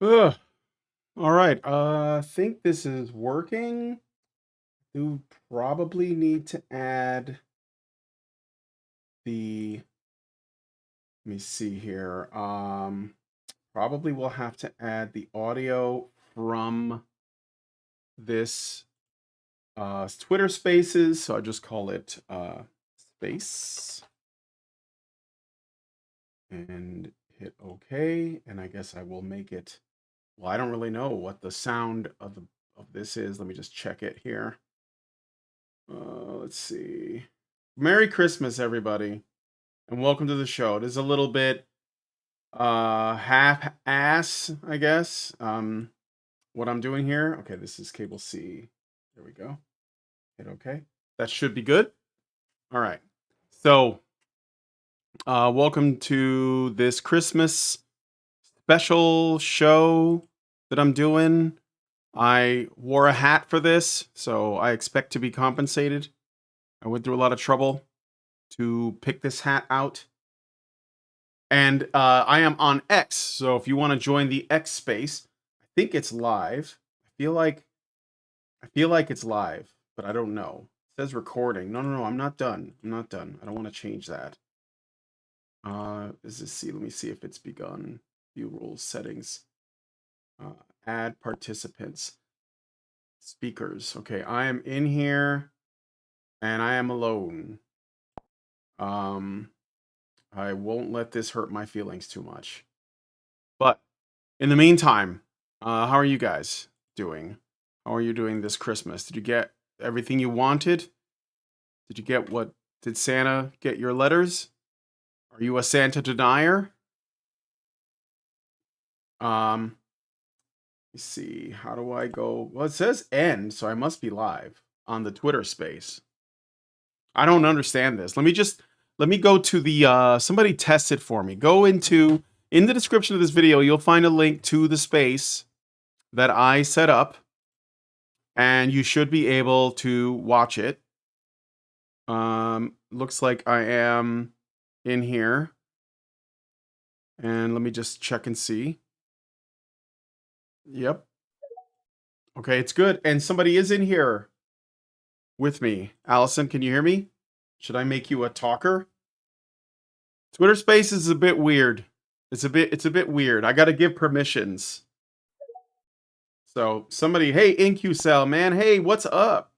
Ugh. All right. I think this is working. You probably need to add the. Let me see here. Probably will have to add the audio from this Twitter Spaces. So I just call it Space and hit OK. And I guess I will make it. Well, I don't really know what the sound of this is. Let me just check it here. Let's see. Merry Christmas, everybody, and welcome to the show. It is a little bit half ass, I guess. What I'm doing here. Okay, this is cable C. There we go. Hit OK. That should be good. All right. So, welcome to this Christmas special show that I'm doing. I wore a hat for this, so I expect to be compensated. I went through a lot of trouble to pick this hat out. And I am on X, so if you want to join the X space, I think it's live. I feel like it's live, but I don't know. It says recording. No, I'm not done. I'm not done. I don't want to change that. Let me see if it's begun. View rules, settings. Add participants. Speakers. Okay, I am in here and I am alone. I won't let this hurt my feelings too much. But in the meantime, how are you guys doing? How are you doing this Christmas? Did you get everything you wanted? Did Santa get your letters? Are you a Santa denier? Let's see. How do I go? Well, it says end, so I must be live on the Twitter space. I don't understand this. Let me go to the somebody test it for me. Go into in the description of this video, you'll find a link to the space that I set up, and you should be able to watch it. Looks like I am in here. And let me just check and see. Yep. Okay, it's good. And somebody is in here with me. Allison, can you hear me? Should I make you a talker? Twitter Space is a bit weird. It's a bit weird. I got to give permissions. So somebody, hey, InQcell, man, hey, what's up?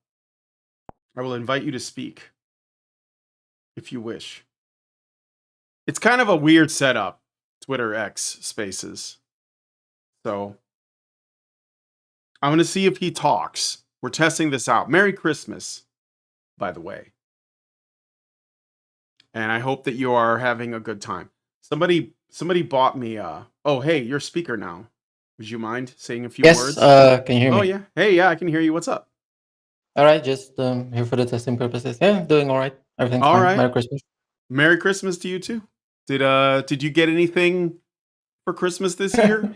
I will invite you to speak if you wish. It's kind of a weird setup, Twitter X Spaces. So I'm going to see if he talks. We're testing this out. Merry Christmas, by the way. And I hope that you are having a good time. Somebody bought me oh, hey, you're a speaker now. Would you mind saying a few Yes, words? can you hear Oh me? yeah. Hey, yeah, I can hear you. What's up? All right, just here for the testing purposes. Yeah, doing all right. Everything's All fine. right. Merry Christmas. Merry Christmas to you too. Did you get anything for Christmas this year?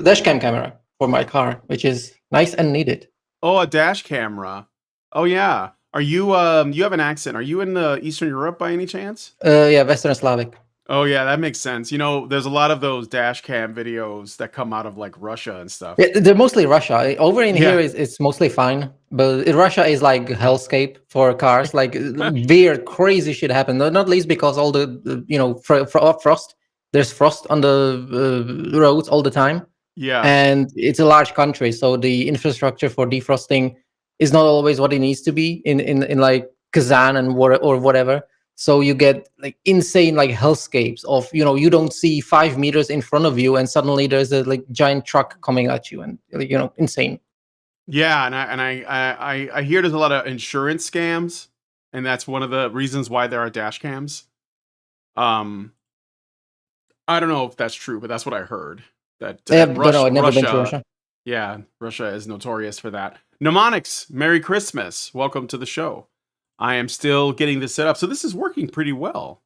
Dash cam camera for my car, which is nice and needed. Oh, a dash camera. Oh yeah. Are you you have an accent. Are you in Eastern Europe by any chance? Yeah, Western Slavic. Oh yeah, that makes sense. You know, there's a lot of those dash cam videos that come out of like Russia and stuff. Yeah, they're mostly Russia. Over in here Yeah. is it's mostly fine, but in Russia is like hellscape for cars. Like weird, crazy shit happen. Not least because all the frost. There's frost on the roads all the time. Yeah. And it's a large country, so the infrastructure for defrosting is not always what it needs to be in like Kazan and or whatever. So you get like insane like hellscapes of you don't see 5 meters in front of you and suddenly there's a like giant truck coming at you and insane. Yeah, and I hear there's a lot of insurance scams, and that's one of the reasons why there are dash cams. Um, I don't know if that's true, but that's what I heard. That Yeah, don't know. I've never been to Russia, Russia. yeah, Russia is notorious for that. Mnemonics, Merry Christmas. Welcome to the show. I am still getting this set up, so this is working pretty well.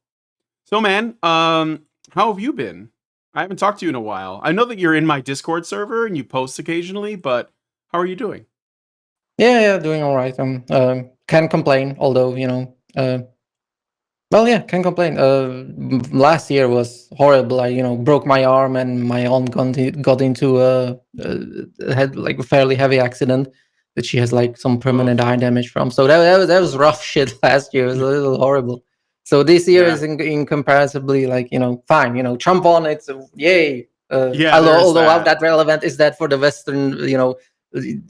So, man, how have you been? I haven't talked to you in a while. I know that you're in my Discord server and you post occasionally, but how are you doing? Yeah, doing all right. Can't complain. Although Well, yeah, can't complain. Last year was horrible. I, broke my arm and my aunt got into had like a fairly heavy accident that she has like some permanent Ugh. eye damage from. So that was rough shit last year. It was a little horrible. So this year Yeah. is incomparably like fine. Trump on it. So yay. Yeah, there's Although how that. that relevant is that for the Western,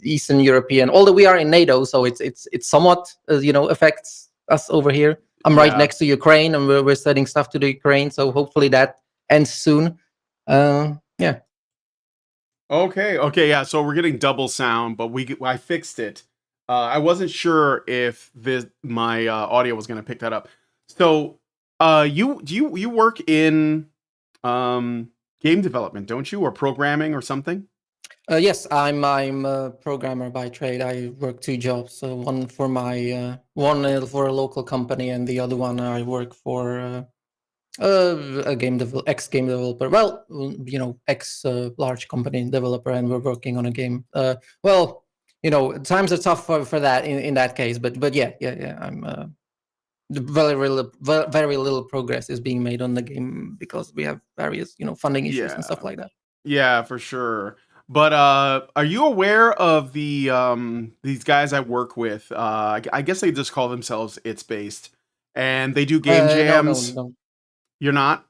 Eastern European? Although we are in NATO, so it's somewhat affects us over here. I'm right Yeah. next to Ukraine, and we're sending stuff to the Ukraine. So hopefully that ends soon. Yeah. Okay. Okay. Yeah. So we're getting double sound, but I fixed it. I wasn't sure if my audio was going to pick that up. So, you work in um game development, don't you, or programming or something? Yes, I'm a programmer by trade. I work two jobs. So one for my one for a local company, and the other one I work for a ex game developer. Well, ex large company developer, and we're working on a game. Well, times are tough for that in that case. But yeah. I'm very little progress is being made on the game because we have various funding issues and Yeah. stuff like that. Yeah, for sure. But are you aware of these guys I work with? I guess they just call themselves It's Based, and they do game No, no, jams. no, You're not?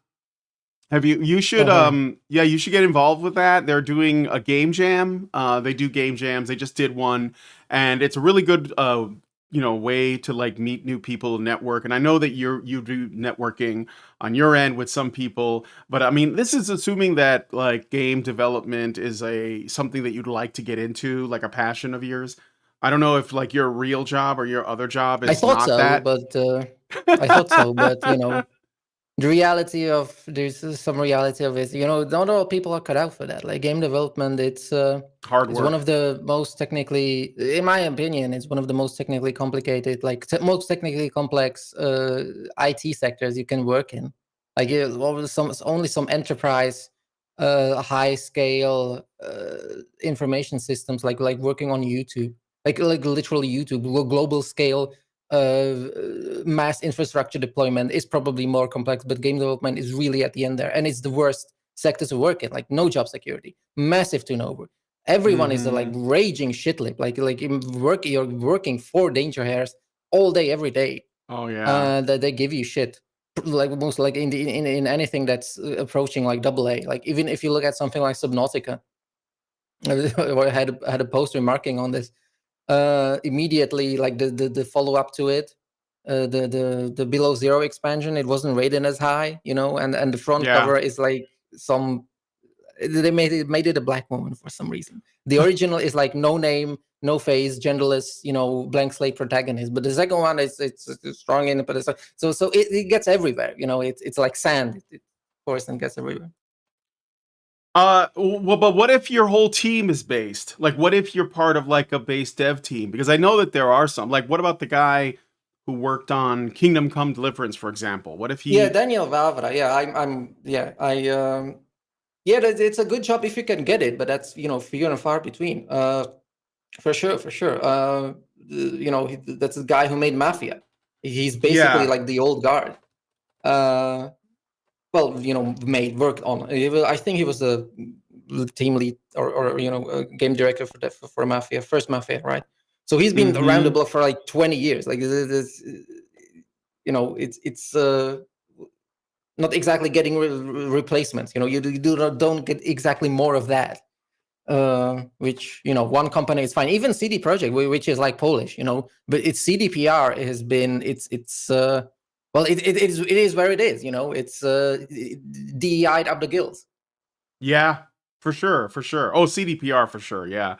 Have you should no. Sorry. yeah, you should get involved with that. They're doing a game jam. They do game jams. They just did one, and it's a really good way to like meet new people, network. And I know that you do networking on your end with some people, but I mean, this is assuming that like game development is a something that you'd like to get into, like a passion of yours. I don't know if like your real job or your other job I is thought not so, that. but I thought so, but the reality of there's some reality of it. Not all people are cut out for that. Like game development, Hard it's one work. of the most technically, in my opinion, it's one of the most technically complicated, like most technically complex IT sectors you can work in. Like only some enterprise, high scale information systems, like working on YouTube, like literally YouTube, global scale mass infrastructure deployment is probably more complex, but game development is really at the end there, and it's the worst sector to work in. Like no job security, massive turnover. Everyone is like Mhm. raging shitlip. You're working for danger hairs all day, every day. Oh yeah. That they give you shit. Like most like in anything that's approaching like double A. Like even if you look at something like Subnautica, I had a post remarking on this immediately, like the follow up to it, the below zero expansion, it wasn't rated as high, and the front Yeah. cover is like some they made it a black woman for some reason. The original is like no name, no face, genderless, blank slate protagonist. But the second one is it's strong in it, but it's like, so it gets everywhere. It's like sand, of course, and gets everywhere. Well, but what if your whole team is based? Like, what if you're part of like a base dev team? Because I know that there are some. Like, what about the guy who worked on Kingdom Come Deliverance, for example? What if Yeah, he? Daniel Vavra. Yeah, yeah, it's a good job if you can get it, but that's few and far between. For sure, for sure. That's the guy who made Mafia. He's basically Yeah, like the old guard. Uh, well, made worked on. I think he was the team lead or a game director for Mafia, first Mafia, right? So he's been around the mm-hmm. block for like 20 years. Like it's not exactly getting replacements. You don't get exactly more of that. Which one company is fine. Even CD Projekt, which is like Polish, but its CDPR has been well, it is where it is. It's DEI'd up the gills. Yeah, for sure, for sure. Oh, CDPR for sure. Yeah.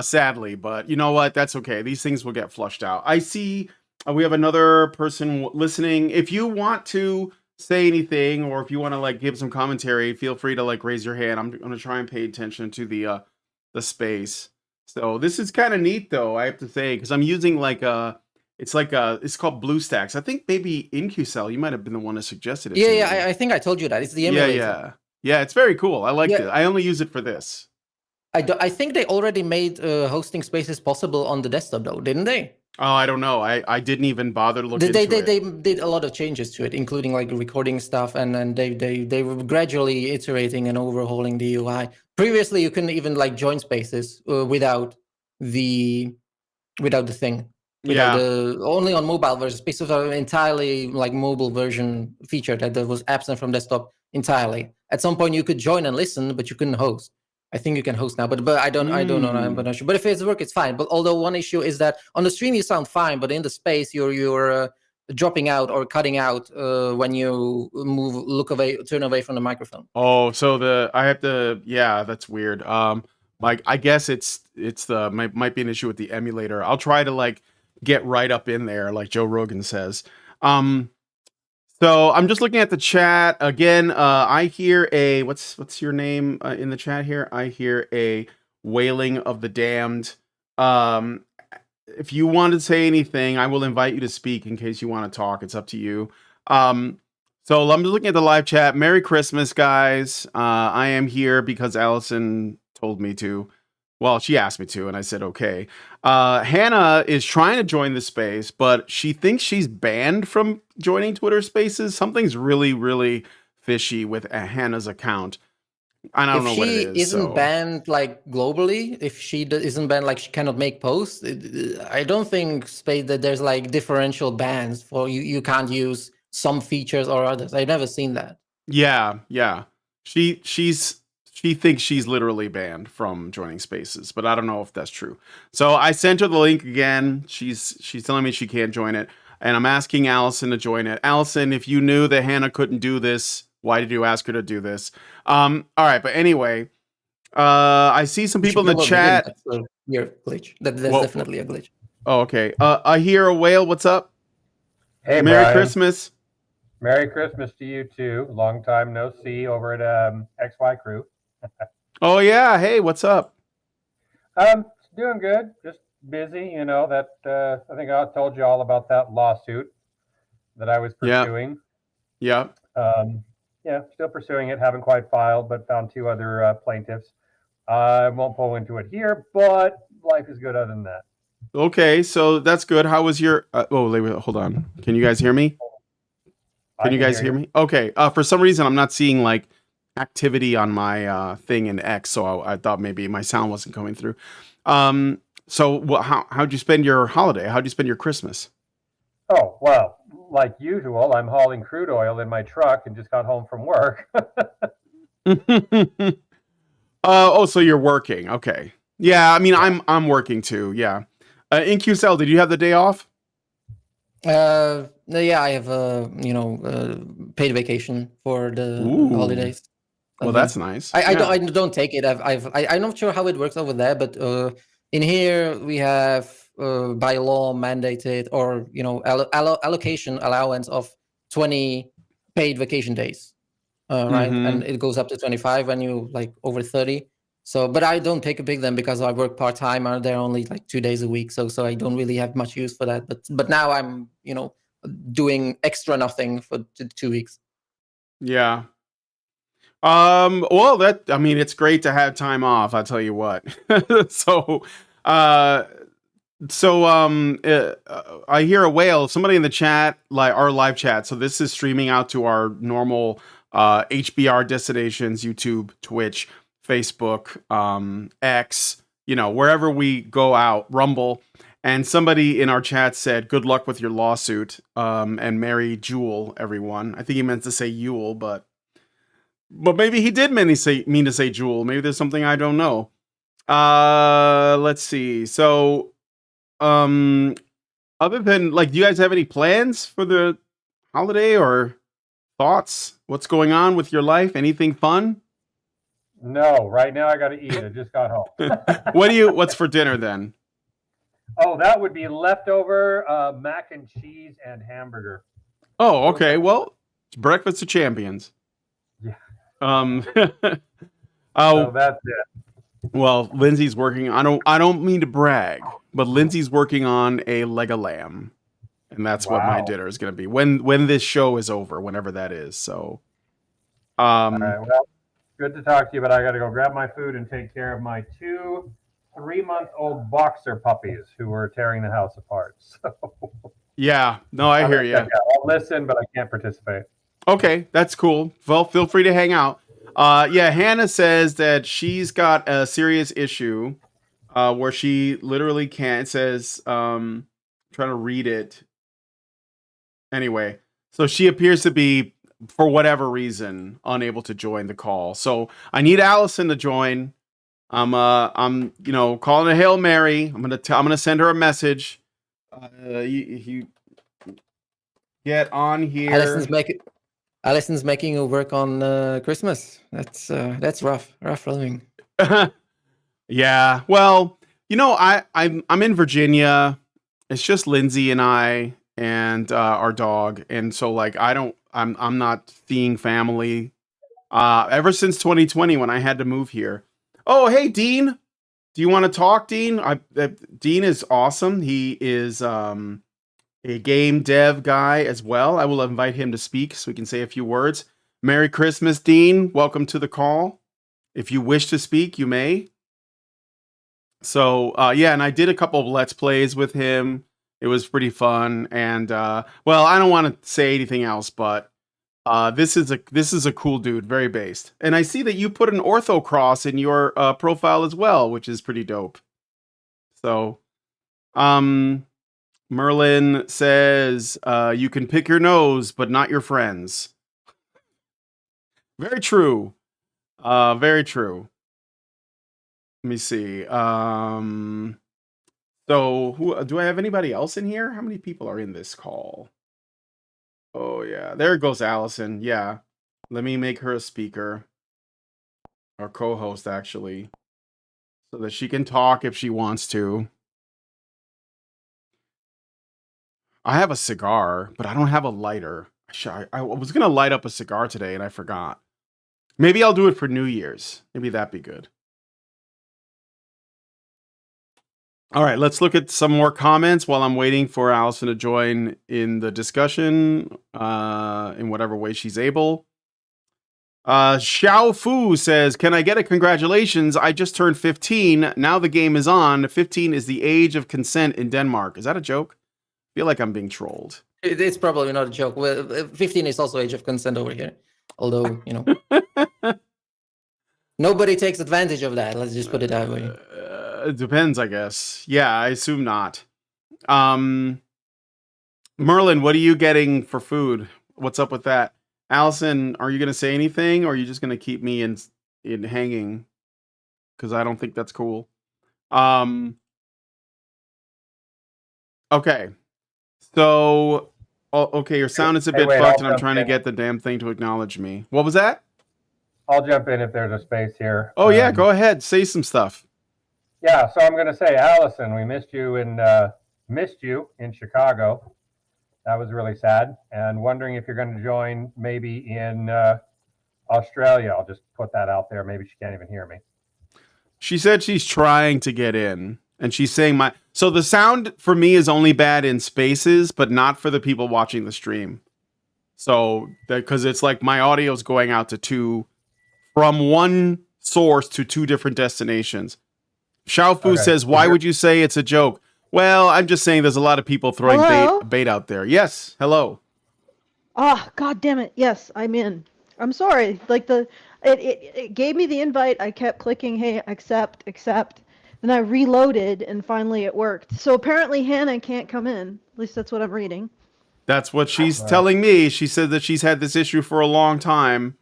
Sadly, but you know what? That's okay. These things will get flushed out. I see we have another person listening. If you want to say anything or if you want to like give some commentary, feel free to like raise your hand. I'm going to try and pay attention to the space. So this is kind of neat though, I have to say, because I'm using like it's called BlueStacks. I think maybe InQcell, you might have been the one that suggested it Yeah, to yeah. me. I think I told you that it's the Yeah, emulator. yeah. Yeah, it's very cool. I liked Yeah, it. I only use it for this. I think they already made hosting spaces possible on the desktop, though, didn't they? Oh, I don't know. I didn't even bother to look They, into they, it. they did a lot of changes to it, including like recording stuff, and then they were gradually iterating and overhauling the UI. Previously, you couldn't even like join spaces the without the thing, without Yeah. the only on mobile versions. Spaces are entirely like mobile version feature that was absent from desktop entirely. At some point, you could join and listen, but you couldn't host. I think you can host now, but I don't know. I'm not sure. But if it's work, it's fine. But although one issue is that on the stream you sound fine, but in the space you're dropping out or cutting out when you turn away from the microphone. Oh, so I have to. Yeah, that's weird. Like I guess it's the might be an issue with the emulator. I'll try to like get right up in there, like Joe Rogan says. Um, so I'm just looking at the chat again. I hear a what's your name in the chat here? I hear a wailing of the damned. Um, if you want to say anything, I will invite you to speak in case you want to talk. It's up to you. Um, so I'm just looking at the live chat. Merry Christmas, guys. I am here because Allison told me to. Well, she asked me to, and I said okay. Hannah is trying to join the space, but she thinks she's banned from joining Twitter Spaces. Something's really, really fishy with Hannah's account. I don't If know what it she is. isn't So banned like globally, if she isn't banned like she cannot make posts, I don't think space that there's like differential bans for you. You can't use some features or others. I've never seen that. yeah. She thinks she's literally banned from joining spaces, but I don't know if that's true. So I sent her the link again. She's telling me she can't join it, and I'm asking Allison to join it. Allison, if you knew that Hannah couldn't do this, why did you ask her to do this? All right, but anyway, I see some She people in the probably didn't. chat. That's a weird glitch. That's Well, definitely a glitch. oh, okay. I hear a whale. What's up? Hey, Merry Brian. Christmas. Merry Christmas to you too. Long time no see over at XY Crew. Oh yeah. Hey, what's up? Doing good. Just busy. You know that I think I told you all about that lawsuit that I was pursuing. Yeah. Yeah, still pursuing it. Haven't quite filed, but found two other plaintiffs. I won't pull into it here, but life is good other than that. Okay, so that's good. How was your? Wait, hold on. Can you guys hear me? Can you guys hear me? Okay. For some reason, I'm not seeing like activity on my thing in X, so I thought maybe my sound wasn't coming through. So how'd you spend your holiday? How'd you spend your Christmas? Oh, well, like usual, I'm hauling crude oil in my truck and just got home from work. So you're working. Okay. Yeah, I mean, I'm working too. Yeah. In QCell, did you have the day off? Yeah, I have paid vacation for the holidays. Well, that's nice. I don't take it. I'm not sure how it works over there, but in here we have by law mandated or allocation allowance of 20 paid vacation days, right? And it goes up to 25 when you like over 30. So, but I don't take a big them because I work part time. They're only like 2 days a week, so I don't really have much use for that. But now I'm doing extra nothing for 2 weeks. Yeah. Well, it's great to have time off. I'll tell you what. I hear a whale. Somebody in the chat, like our live chat. So this is streaming out to our normal HBR destinations: YouTube, Twitch, Facebook, X. Wherever we go out, Rumble. And somebody in our chat said, "Good luck with your lawsuit." And Merry Jewel, everyone. I think he meant to say Yule, but maybe he did mean to say Jewel. Maybe there's something I don't know. Let's see. So, other than do you guys have any plans for the holiday or thoughts? What's going on with your life? Anything fun? No, right now I got to eat. I just got home. What's for dinner then? Oh, that would be leftover mac and cheese and hamburger. Oh, okay. Well, it's breakfast of champions. Yeah. So that's it. Well, Lindsay's working. I don't mean to brag, but Lindsay's working on a leg of lamb, and that's what my dinner is going to be when this show is over, whenever that is. So, all right. Well, good to talk to you, but I got to go grab my food and take care of my 2 3-month-old boxer puppies who were tearing the house apart. So Yeah, no, I hear you. I'll listen, but I can't participate. Okay, that's cool. Well, feel free to hang out. Yeah, Hannah says that she's got a serious issue where she literally can't. It says, I'm trying to read it. Anyway, so she appears to be, for whatever reason, unable to join the call. So I need Allison to join. I'm calling a Hail Mary. I'm gonna send her a message. You get on here. Allison's making you work on Christmas. That's rough living. Yeah. Well, I'm in Virginia. It's just Lindsay and I and our dog, and so like I'm not seeing family ever since 2020 when I had to move here. Oh, hey Dean, do you want to talk, Dean? Dean is awesome. He is a game dev guy as well. I will invite him to speak so we can say a few words. Merry Christmas, Dean. Welcome to the call. If you wish to speak, you may. So, yeah, and I did a couple of Let's Plays with him. It was pretty fun. And, well, I don't want to say anything else, but this is a cool dude, very based. And I see that you put an ortho cross in your profile as well, which is pretty dope. So, Merlin says, you can pick your nose, but not your friends. Very true. Very true. Let me see. So who do I have anybody else in here? How many people are in this call? Oh yeah, there goes Allison. Yeah. Let me make her a speaker. Or co-host actually. So that she can talk if she wants to. I have a cigar, but I don't have a lighter. I was gonna light up a cigar today and I forgot. Maybe I'll do it for New Year's. Maybe that'd be good. All right, let's look at some more comments while I'm waiting for Allison to join in the discussion in whatever way she's able. Xiao Fu says, can I get a congratulations? I just turned 15. Now the game is on. 15 is the age of consent in Denmark. Is that a joke? I feel like I'm being trolled. It's probably not a joke. Well, 15 is also age of consent over here. Although, nobody takes advantage of that. Let's just put it that way. It depends, I guess. Yeah, I assume not. Merlin, what are you getting for food? What's up with that? Allison, are you going to say anything, or are you just going to keep me in hanging? Because I don't think that's cool. Okay. So, okay, your sound is a bit fucked, and I'm trying to get the damn thing to acknowledge me. What was that? I'll jump in if there's a space here. Oh, yeah, go ahead. Say some stuff. Yeah, so I'm going to say, Allison, we missed you in Chicago. That was really sad. And wondering if you're going to join maybe in Australia. I'll just put that out there. Maybe she can't even hear me. She said she's trying to get in. And she's saying so the sound for me is only bad in spaces, but not for the people watching the stream. So, because it's like my audio is going out to from one source to two different destinations. Xiao Fu says, why would you say it's a joke? Well, I'm just saying there's a lot of people throwing bait out there. Yes, hello. Ah, God damn it. Yes, I'm in. I'm sorry. Like it gave me the invite. I kept clicking, hey, accept. Then I reloaded and finally it worked. So apparently Hannah can't come in. At least that's what I'm reading. That's what she's telling me. She said that she's had this issue for a long time.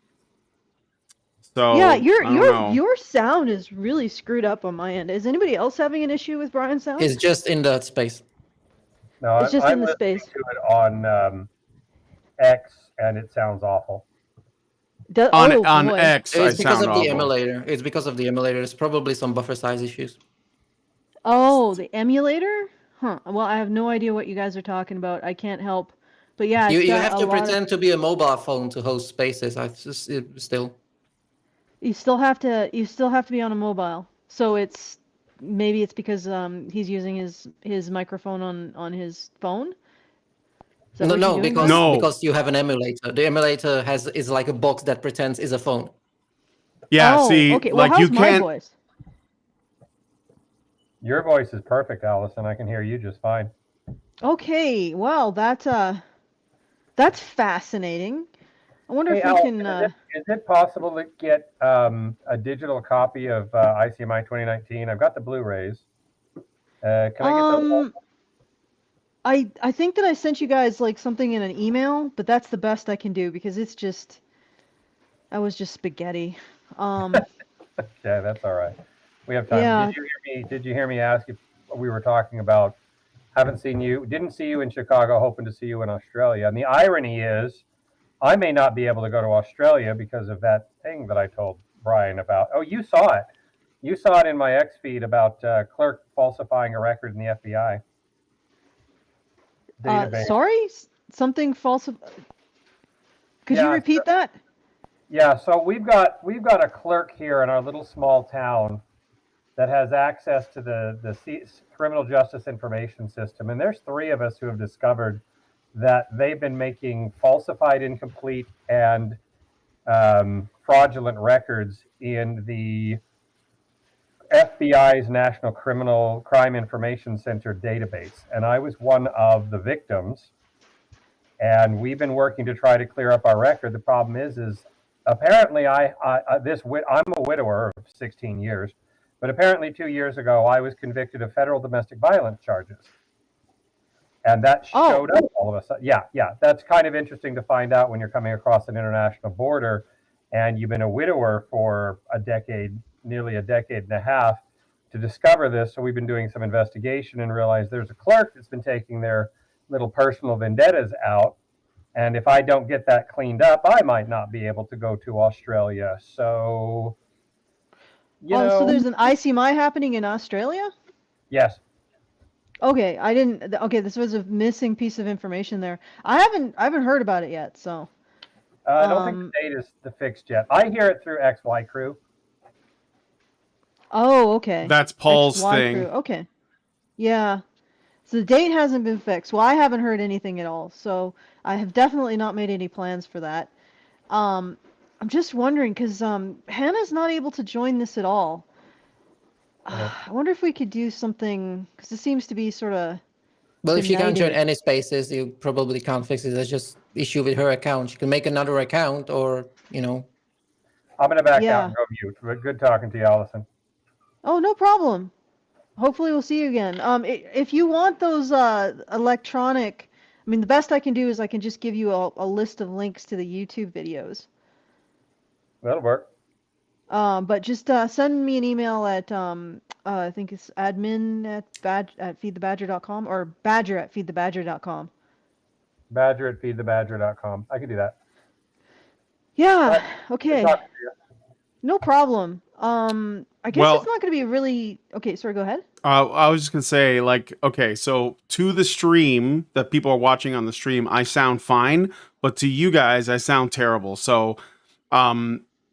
So yeah, your sound is really screwed up on my end. Is anybody else having an issue with Brian's sound? It's just in that space. No, it's just in the space. To it on X, and it sounds awful. On X, it's because of awful. the emulator. It's because of the emulator. It's probably some buffer size issues. Oh, the emulator? Huh. Well, I have no idea what you guys are talking about. I can't help. But yeah, you have to pretend to be a mobile phone to host spaces. You still have to be on a mobile. So maybe it's because he's using his microphone on his phone. Because you have an emulator. The emulator is like a box that pretends is a phone. Yeah, okay. Well, like how's you can't. My voice? Your voice is perfect, Allison. I can hear you just fine. Okay, well, that's fascinating. I wonder Hey, if we Allison, can. is it possible to get a digital copy of ICMI 2019? I've got the Blu-rays. Can I get those? I think that I sent you guys like something in an email, but that's the best I can do because it's just I was just spaghetti. Yeah, that's all right. We have time. Yeah. Did you hear me ask if we were talking about didn't see you in Chicago, hoping to see you in Australia? And the irony is, I may not be able to go to Australia because of that thing that I told Brian about. Oh, you saw it. You saw it in my X feed about clerk falsifying a record in the FBI database. Sorry, something false. Could you repeat that? Yeah, so we've got a clerk here in our little small town that has access to the criminal justice information system, and there's 3 of us who have discovered that they've been making falsified, incomplete, and fraudulent records in the FBI's National Criminal Crime Information Center database, and I was one of the victims. And we've been working to try to clear up our record. The problem is apparently I'm a widower of 16 years, but apparently 2 years ago I was convicted of federal domestic violence charges, and that showed up all of a sudden. Yeah, that's kind of interesting to find out when you're coming across an international border, and you've been a widower for nearly a decade and a half, to discover this. So we've been doing some investigation and realized there's a clerk that's been taking their little personal vendettas out, and if I don't get that cleaned up, I might not be able to go to Australia. So, so there's an ICMI happening in Australia? Yes. Okay, I didn't. Okay, this was a missing piece of information there. I haven't heard about it yet. So. I don't think the date is fixed yet. I hear it through XY Crew. Oh, okay. That's Paul's XY thing. Crew. Okay. Yeah. So the date hasn't been fixed. Well, I haven't heard anything at all. So I have definitely not made any plans for that. I'm just wondering because Hannah's not able to join this at all. I wonder if we could do something because it seems to be sort of. Well, if you can't join any spaces, you probably can't fix it. That's just issue with her account. She can make another account, or I'm gonna back out and go mute. Good talking to you, Allison. Oh, no problem. Hopefully we'll see you again. If you want those electronic, the best I can do is I can just give you a list of links to the YouTube videos. That'll work. But just send me an email at I think it's admin at feedthebadger.com or badger at feedthebadger.com. Badger at feedthebadger.com. I can do that. Yeah. Okay. No problem. I guess it's not going to be really okay. Sorry, go ahead. I was just gonna say, okay, so to the stream that people are watching on the stream, I sound fine, but to you guys, I sound terrible. So,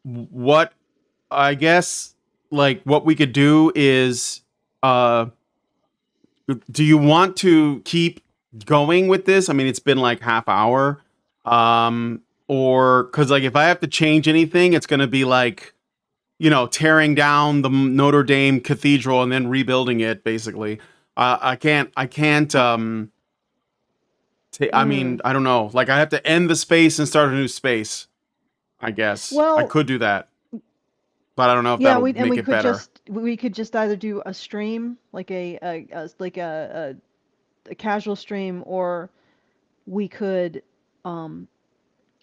what I guess what we could do is, do you want to keep going with this? It's been half hour, or because if I have to change anything, it's gonna be tearing down the Notre Dame Cathedral and then rebuilding it, basically. I can't, I don't know. I have to end the space and start a new space, I guess. Well, I could do that. But I don't know if that would make it better. We could just either do a stream, like a casual stream, or we could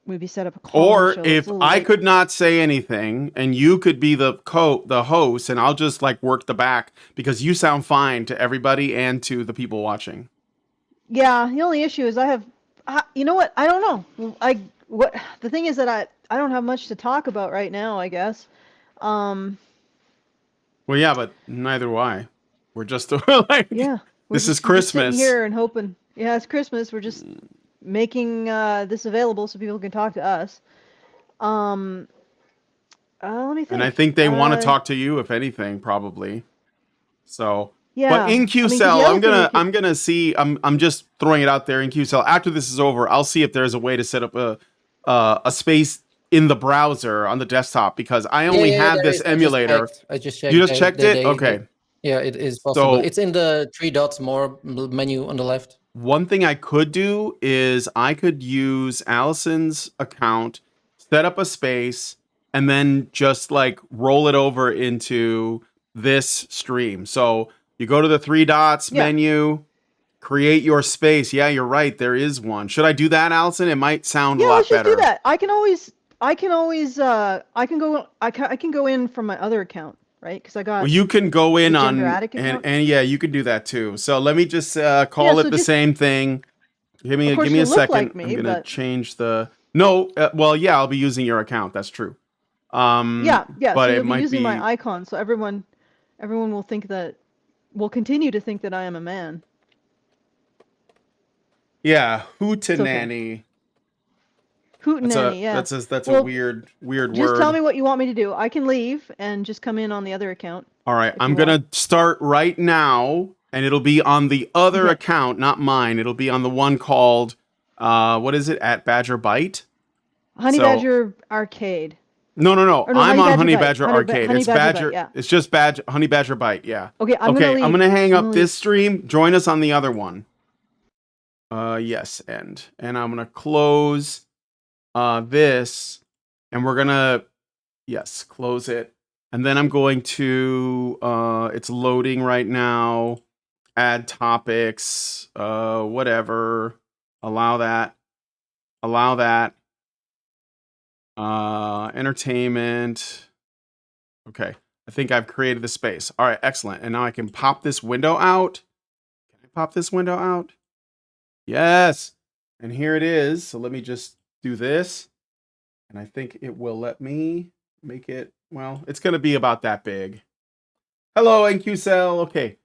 maybe set up a call. Or if I could not say anything and you could be the host, and I'll just work the back because you sound fine to everybody and to the people watching. Yeah, the only issue is you know what? I don't know. The thing is that I don't have much to talk about right now, I guess. Well, yeah, but neither do I. We're just this is Christmas. Just here and hoping. Yeah, it's Christmas. We're just making this available so people can talk to us. Let me think. And I think they want to talk to you, if anything, probably. So, yeah. But in QCell, I'm gonna see. I'm just throwing it out there in QCell. After this is over, I'll see if there's a way to set up a space in the browser on the desktop because I only have this emulator. I just checked. You just checked it? Okay. Yeah, it is possible. So It's in the three dots more menu on the left. one thing I could do is I could use Allison's account, set up a space, and then just like roll it over into this stream. So you go to the three dots Yeah. menu, create your space. Yeah, you're right. There is one. Should I do that, Allison? It might sound a Yeah, lot let's just better. do that. I can go in from my other account, right? Because I got Well, you can go in the on Gendratic account. and yeah, you can do that too. So let me just call Yeah, it so the just- same thing. Give me Of course give me you a look second. like me, I'm gonna but- change the no. Well, yeah, I'll be using your account. That's true. Yeah. But So it you'll be might using be my icon, so everyone will continue to think that I am a man. yeah. okay. Hootenanny. Hootenanny, yeah. That's a Well, weird word. Just tell me what you want me to do. I can leave and just come in on the other account. All right, if I'm you gonna want. start right now, and it'll be on the other Okay. account, not mine. It'll be on the one called what is it, at Badger Bite? Honey So- Badger Arcade. No. Or no, I'm Honey on Badger Honey Bite. Badger Arcade. Honey It's Badger Bite, Badger. yeah. It's just Honey Badger Bite. Yeah. Okay, I'm gonna leave. I'm gonna hang I'm up gonna this leave. stream. Join us on the other one. Yes, end. And I'm gonna close this, and we're gonna close it. And then I'm going to it's loading right now. Add topics, whatever. Allow that. Entertainment. Okay. I think I've created the space. All right, excellent. And now I can pop this window out. Can I pop this window out? Yes. And here it is. So let me just do this. And I think it will let me make it, well, it's going to be about that big. Hello, NQCell. Okay.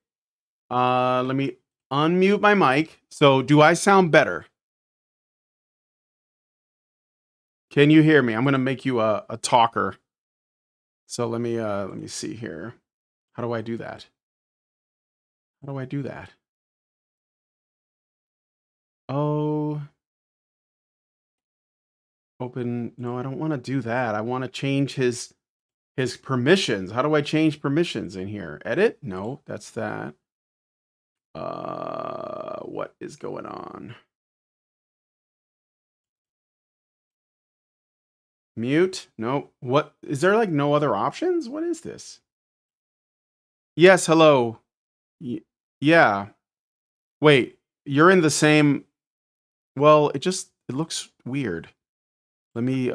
Let me unmute my mic. So do I sound better? Can you hear me? I'm going to make you a talker. So let me see here. How do I do that? Oh, open. No, I don't want to do that. I want to change his permissions. How do I change permissions in here? Edit? No, that's that. What is going on? Mute? No. What is there like no other options? What is this? Yes, hello. Yeah. Wait, you're in the same. Well, it looks weird. Let me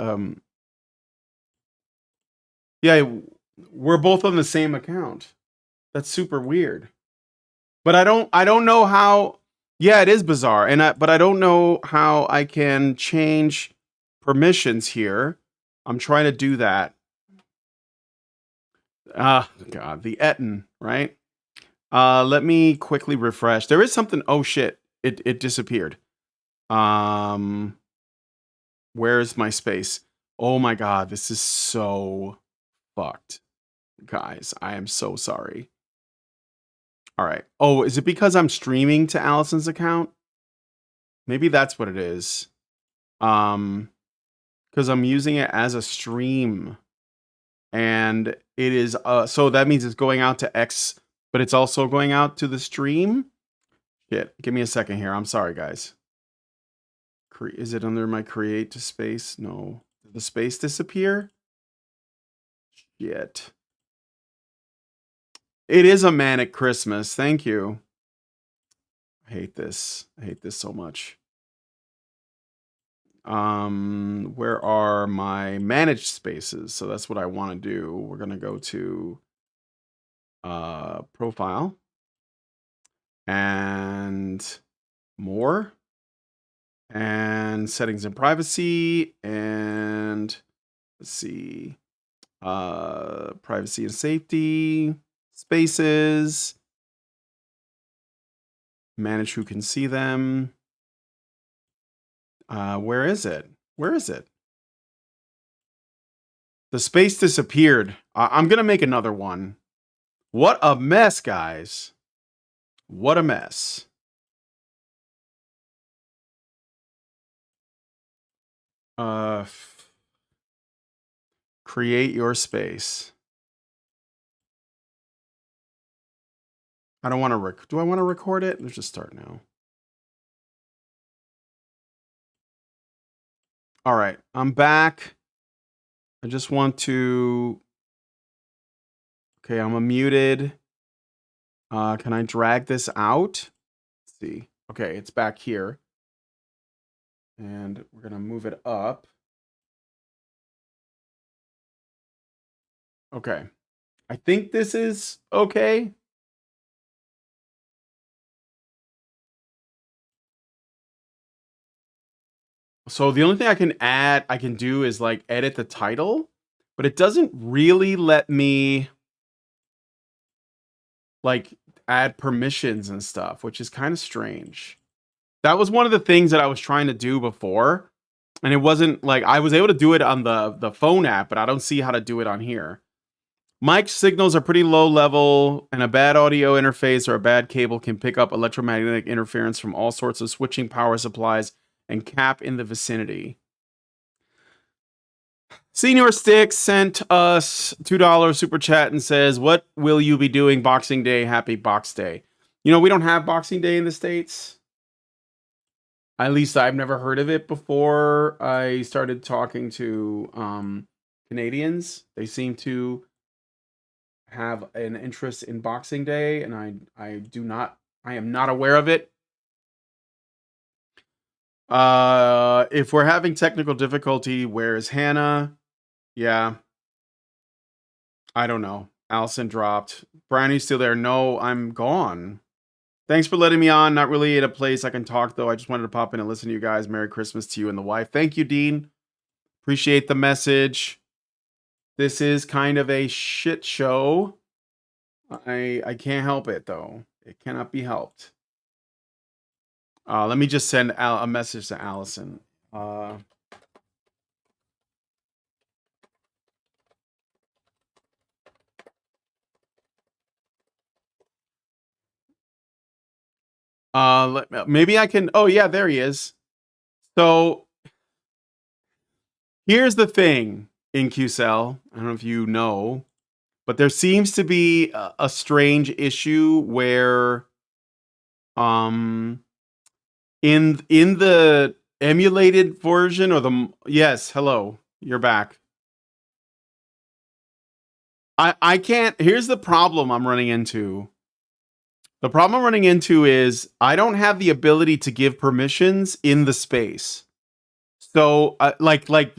yeah, we're both on the same account. That's super weird. But I don't know how. Yeah, it is bizarre. But I don't know how I can change permissions here. I'm trying to do that. God, the Etten, right? Let me quickly refresh. There is something. Oh shit. It disappeared. Where's my space? Oh my god, this is so fucked. Guys, I am so sorry. All right. Oh, is it because I'm streaming to Allison's account? Maybe that's what it is. Because I'm using it as a stream. And it is so that means it's going out to X, but it's also going out to the stream. Shit. Give me a second here. I'm sorry, guys. Is it under my create to space? No. Did the space disappear? Shit. It is a manic Christmas. Thank you. I hate this. I hate this so much. Where are my managed spaces? So that's what I want to do. We're going to go to profile and more and settings and privacy and let's see, privacy and safety, spaces, manage who can see them. Where is it? The space disappeared. I'm going to make another one. What a mess, guys. What a mess. Create your space. I don't want to do I want to record it? Let's just start now. All right, I'm back. I just want to. Okay, I'm unmuted. Can I drag this out? Let's see. Okay, it's back here. And we're going to move it up. Okay. I think this is okay. So the only thing I can do is like edit the title, but it doesn't really let me like add permissions and stuff, which is kind of strange. That was one of the things that I was trying to do before, and it wasn't like I was able to do it on the phone app, but I don't see how to do it on here. Mic signals are pretty low level, and a bad audio interface or a bad cable can pick up electromagnetic interference from all sorts of switching power supplies and cap in the vicinity. Senior Stick sent us $2 super chat and says, "What will you be doing Boxing Day? Happy Box Day." You know, we don't have Boxing Day in the States. At least I've never heard of it before I started talking to Canadians. They seem to have an interest in Boxing Day, and I am not aware of it. If we're having technical difficulty, where is Hannah? Yeah. I don't know. Allison dropped. Brian, are you still there? No, I'm gone. Thanks for letting me on. Not really at a place I can talk, though. I just wanted to pop in and listen to you guys. Merry Christmas to you and the wife. Thank you, Dean. Appreciate the message. This is kind of a shit show. I can't help it, though. It cannot be helped. Let me just send a message to Allison. Maybe I can. Oh yeah, there he is. So here's the thing in QCell. I don't know if you know, but there seems to be a strange issue where, in the emulated version or yes, hello, you're back. I can't. Here's the problem I'm running into. The problem I'm running into is I don't have the ability to give permissions in the space. So,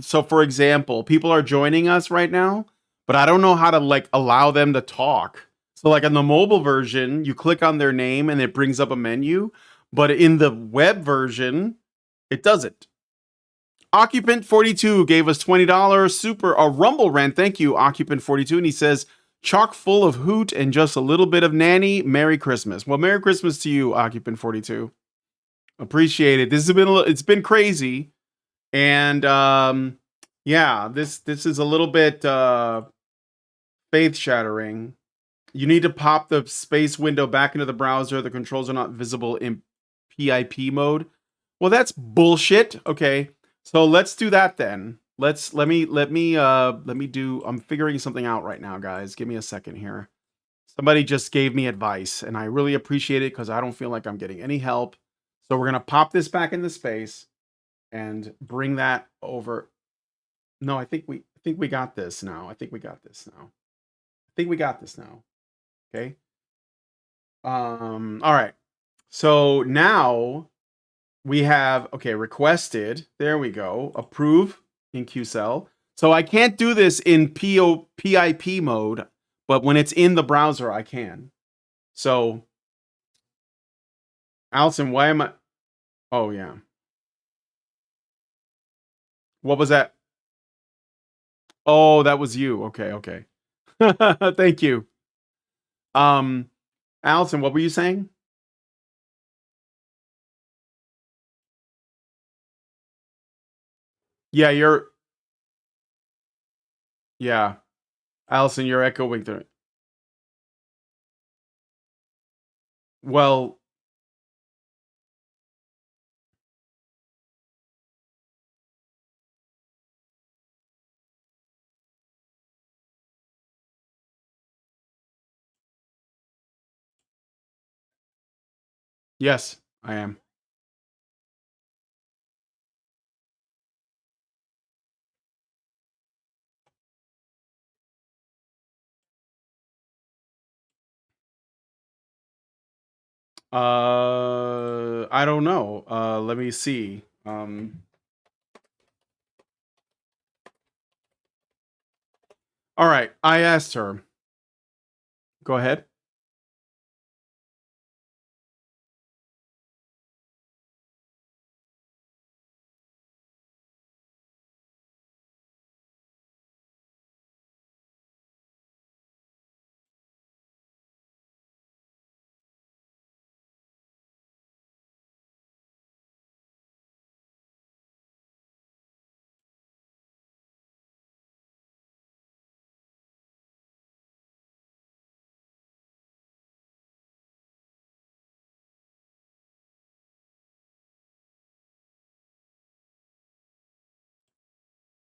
so for example, people are joining us right now, but I don't know how to like allow them to talk. So, like on the mobile version, you click on their name and it brings up a menu, but in the web version, it doesn't. Occupant 42 gave us $20 super a Rumble rent. Thank you, Occupant 42, and he says, "Chock full of hoot and just a little bit of nanny. Merry Christmas." Well, Merry Christmas to you, Occupant 42. Appreciate it. This has been it's been crazy. And yeah, this is a little bit faith shattering. You need to pop the space window back into the browser. The controls are not visible in PIP mode. Well, that's bullshit. Okay, so let's do that then. Let me do. I'm figuring something out right now, guys. Give me a second here. Somebody just gave me advice, and I really appreciate it because I don't feel like I'm getting any help. So we're gonna pop this back into space and bring that over. No, I think we got this now. I think we got this now. Okay. All right. So now we have requested. There we go. Approve in QCell. So I can't do this in PIP mode, but when it's in the browser, I can. So Allison, why am I? Oh yeah. What was that? Oh, that was you. Okay. Thank you. Allison, what were you saying? Yeah, yeah. Allison, you're echoing through it. Well, Yes, I am. I don't know. Let me see. All right, I asked her. Go ahead.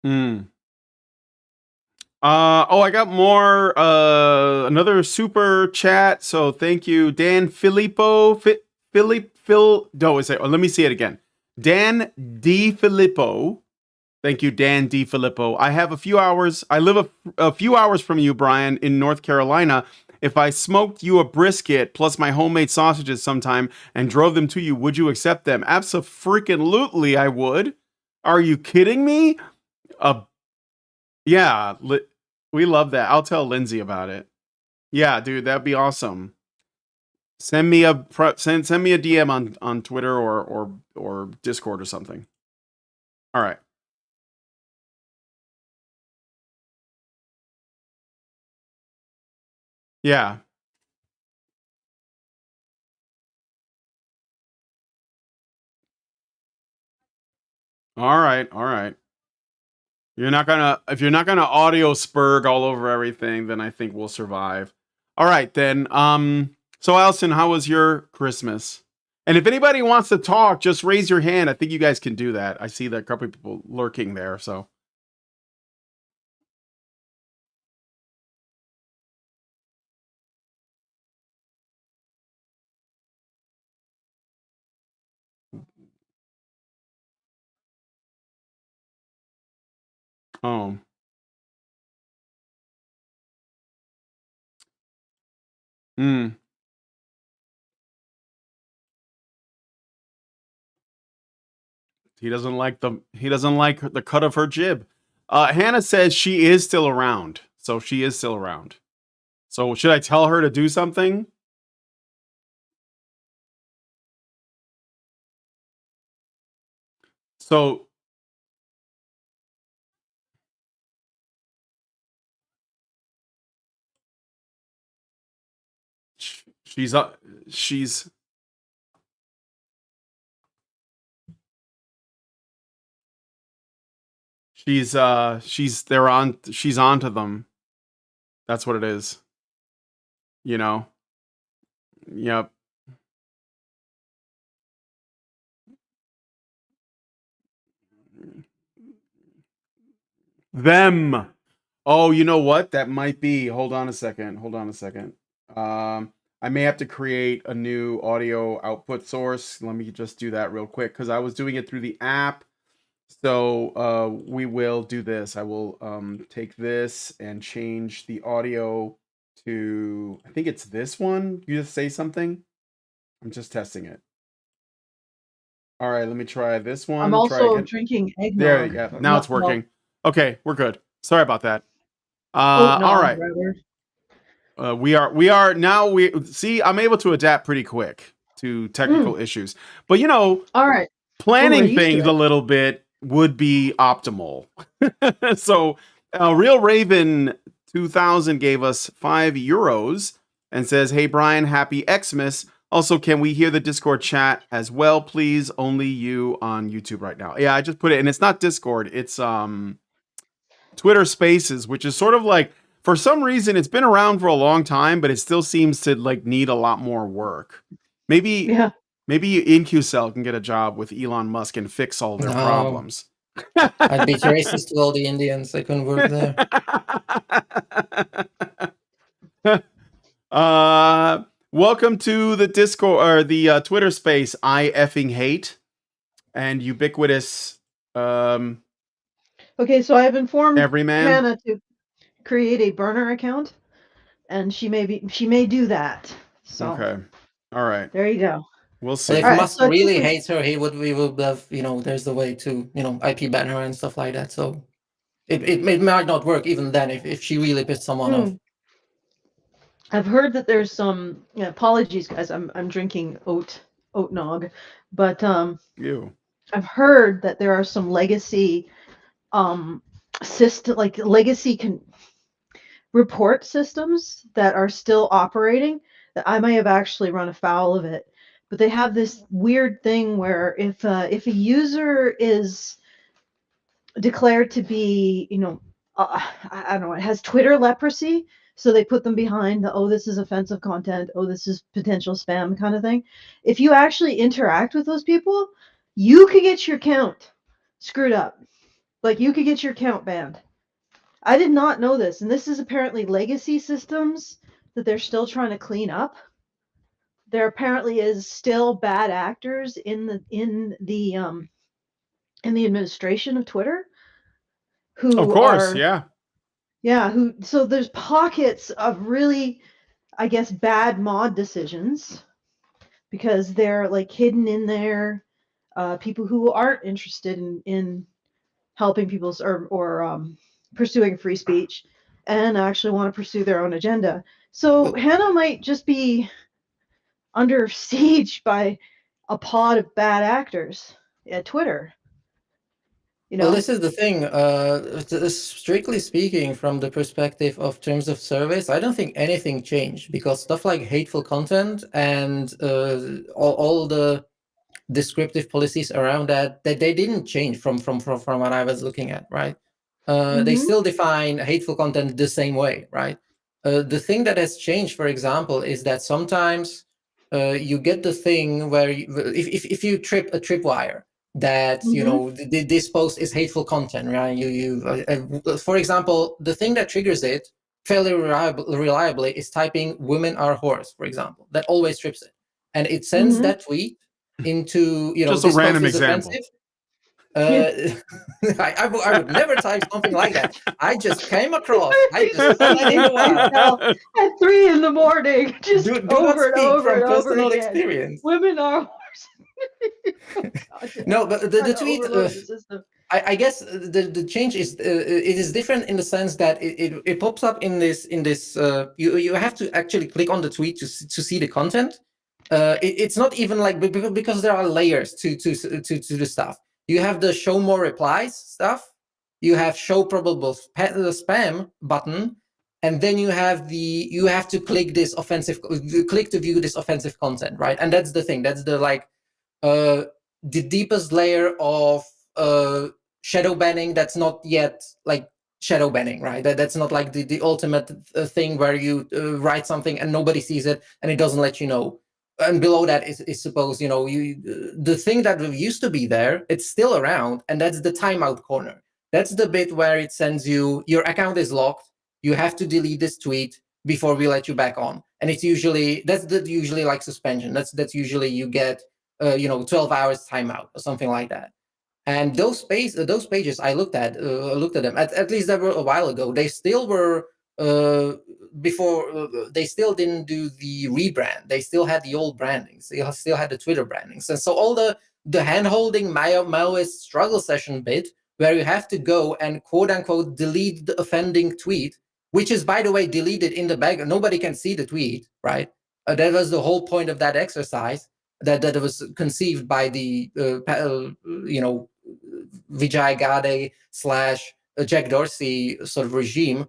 Hmm. Oh, I got more. Another super chat. So thank you, Dan Filippo. No, is it? Oh, let me see it again. Dan D Filippo. Thank you, Dan D Filippo. I have a few hours. I live a few hours from you, Brian, in North Carolina. If I smoked you a brisket plus my homemade sausages sometime and drove them to you, would you accept them? Abso-freaking-lutely, I would. Are you kidding me? Yeah, we love that. I'll tell Lindsay about it. Yeah, dude, that'd be awesome. Send me a send me a DM on Twitter or Discord or something. All right. Yeah. All right. All right. If you're not gonna audio spurg all over everything, then I think we'll survive. All right then. So Alison, how was your Christmas? And if anybody wants to talk, just raise your hand. I think you guys can do that. I see that a couple of people lurking there. So oh. Hmm. He doesn't like the cut of her jib. Hannah says she is still around. So she is still around. So should I tell her to do something? So she's she's onto them. That's what it is. You know? Yep. Them. Oh, you know what? That might be. Hold on a second. Hold on a second. I may have to create a new audio output source. Let me just do that real quick because I was doing it through the app. So we will do this. I will take this and change the audio to, I think it's this one. You just say something. I'm just testing it. All right, let me try this one. I'm Try also again. drinking eggnog. There you go. Now it's working. Okay, we're good. Sorry about that. Oatnog, all right. rather. We are now we see I'm able to adapt pretty quick to technical issues. But you know, All right. planning Easter things a egg. little bit would be optimal. So Real Raven 2000 gave us €5 and says, "Hey Brian, happy Xmas. Also, can we hear the Discord chat as well, please? Only you on YouTube right now." Yeah, I just put it, and it's not Discord, it's Twitter Spaces, which is sort of like, for some reason it's been around for a long time, but it still seems to like need a lot more work. Maybe InQcell can get a job with Elon Musk and fix all their problems. I'd be racist to all the Indians. I couldn't work there. Welcome to the Discord or the Twitter space. I effing hate and ubiquitous Okay, so I've informed everyman. Hannah to create a burner account, and she may do that. So Okay. All right. there you go. We'll Well, see. if All right, Musk so I think really we- hates her, we will have, there's the way to, IP ban her and stuff like that. So it might not work even then if she really pissed someone off. I've heard that there's some apologies, guys. I'm drinking oat nog, but You. I've heard that there are some legacy report systems that are still operating that I may have actually run afoul of it. But they have this weird thing where if a user is declared to be, I don't know, it has Twitter leprosy, so they put them behind the, oh, this is offensive content, oh, this is potential spam kind of thing. If you actually interact with those people, you could get your account screwed up. Like you could get your account banned. I did not know this, and this is apparently legacy systems that they're still trying to clean up. There apparently is still bad actors in the administration of Twitter who Of course, are yeah. so there's pockets of really, I guess, bad mod decisions because they're like hidden in there. People who aren't interested in helping people or pursuing free speech and actually want to pursue their own agenda. So Hannah might just be under siege by a pod of bad actors at Twitter. Well, this is the thing. Strictly speaking, from the perspective of terms of service, I don't think anything changed because stuff like hateful content and all the descriptive policies around that they didn't change from what I was looking at, right? They still define hateful content the same way, right? The thing that has changed, for example, is that sometimes you get the thing where if you trip a tripwire that this post is hateful content, right? For example, the thing that triggers it fairly reliably is typing "women are whores," for example. That always trips it, and it sends that tweet into Just a this random post is example. offensive. I would never type something like that. I just came across. I just saw that in the wild. At 3 a.m, just do over not and speak over from and over personal again. experience. Women are No, but the tweet. the system. I guess the change is it is different in the sense that it pops up in this you have to actually click on the tweet to see the content. It's not even like because there are layers to the stuff. You have the show more replies stuff. You have show probable spam button, and then you have to click this click to view this offensive content, right? And that's the thing. That's the the deepest layer of shadow banning that's not yet like shadow banning, right? That's not like the ultimate thing where you write something and nobody sees it and it doesn't let you know. And below that is supposed, the thing that used to be there, it's still around, and that's the timeout corner. That's the bit where it sends you, your account is locked, you have to delete this tweet before we let you back on. And it's usually, usually like suspension. That's usually you get 12 hours timeout or something like that. And those pages I looked at them, at least that were a while ago. They still were before they still didn't do the rebrand. They still had the old brandings. They still had the Twitter brandings. And so all the hand-holding Maoist struggle session bit where you have to go and quote unquote delete the offending tweet, which is, by the way, deleted in the bag. Nobody can see the tweet, right? That was the whole point of that exercise. That was conceived by the Vijay Gade / Jack Dorsey sort of regime.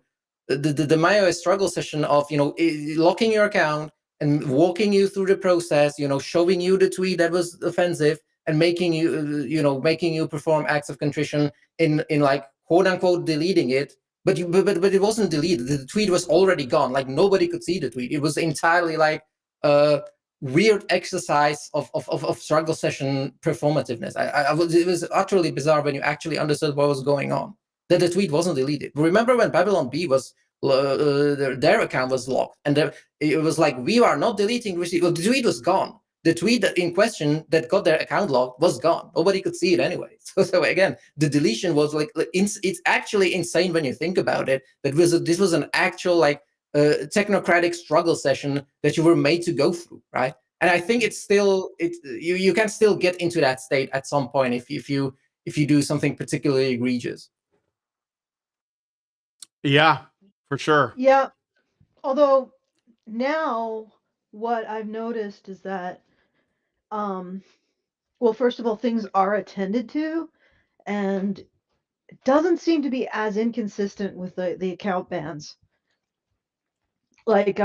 The Mayo struggle session of locking your account and walking you through the process, showing you the tweet that was offensive and making you perform acts of contrition in like quote unquote deleting it. But it wasn't deleted. The tweet was already gone. Like nobody could see the tweet. It was entirely like weird exercise of struggle session performativeness. It was utterly bizarre when you actually understood what was going on. That the tweet wasn't deleted. Remember when Babylon B was their account was locked, and it was like, we are not deleting receipt. Well, the tweet was gone. The tweet in question that got their account locked was gone. Nobody could see it anyway. So again, the deletion was like, it's actually insane when you think about it. This was an actual like technocratic struggle session that you were made to go through, right? And I think it's still you can still get into that state at some point if you do something particularly egregious. Yeah, for sure. Yeah. Although now what I've noticed is that, well, first of all, things are attended to, and it doesn't seem to be as inconsistent with the account bans. Like,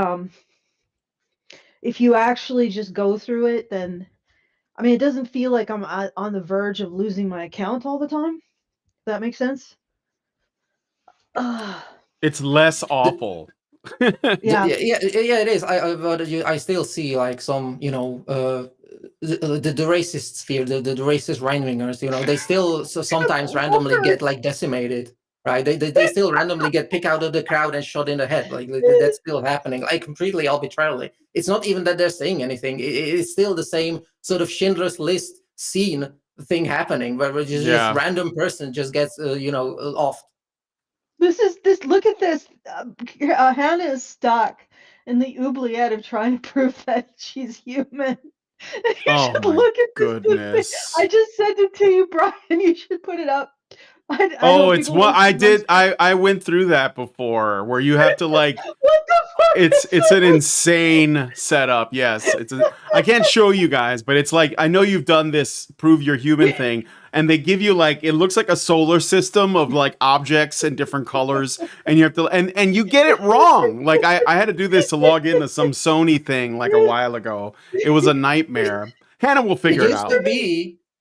if you actually just go through it, then, I mean, it doesn't feel like I'm on the verge of losing my account all the time. Does that make sense? It's less awful. Yeah. Yeah, it is. But I still see like some, the racist sphere, the racist right-wingers, they still sometimes randomly get like decimated, right? They still randomly get picked out of the crowd and shot in the head. Like that's still happening, like completely arbitrarily. It's not even that they're saying anything. It's still the same sort of Schindler's List scene thing happening, where just random person just gets, off. Look at this. Hannah is stuck in the oubliette of trying to prove that she's human. You should look at goodness. this. I just sent it to you, Brian. You should put it up. It's what I did. I went through that before, where you have to like. What the fuck? It's an insane setup. Yes, I can't show you guys, but it's like, I know you've done this prove you're human thing, and they give you like, it looks like a solar system of like objects in different colors, and you have to and you get it wrong. Like I had to do this to log into some Sony thing like a while ago. It was a nightmare. Hannah will figure it out.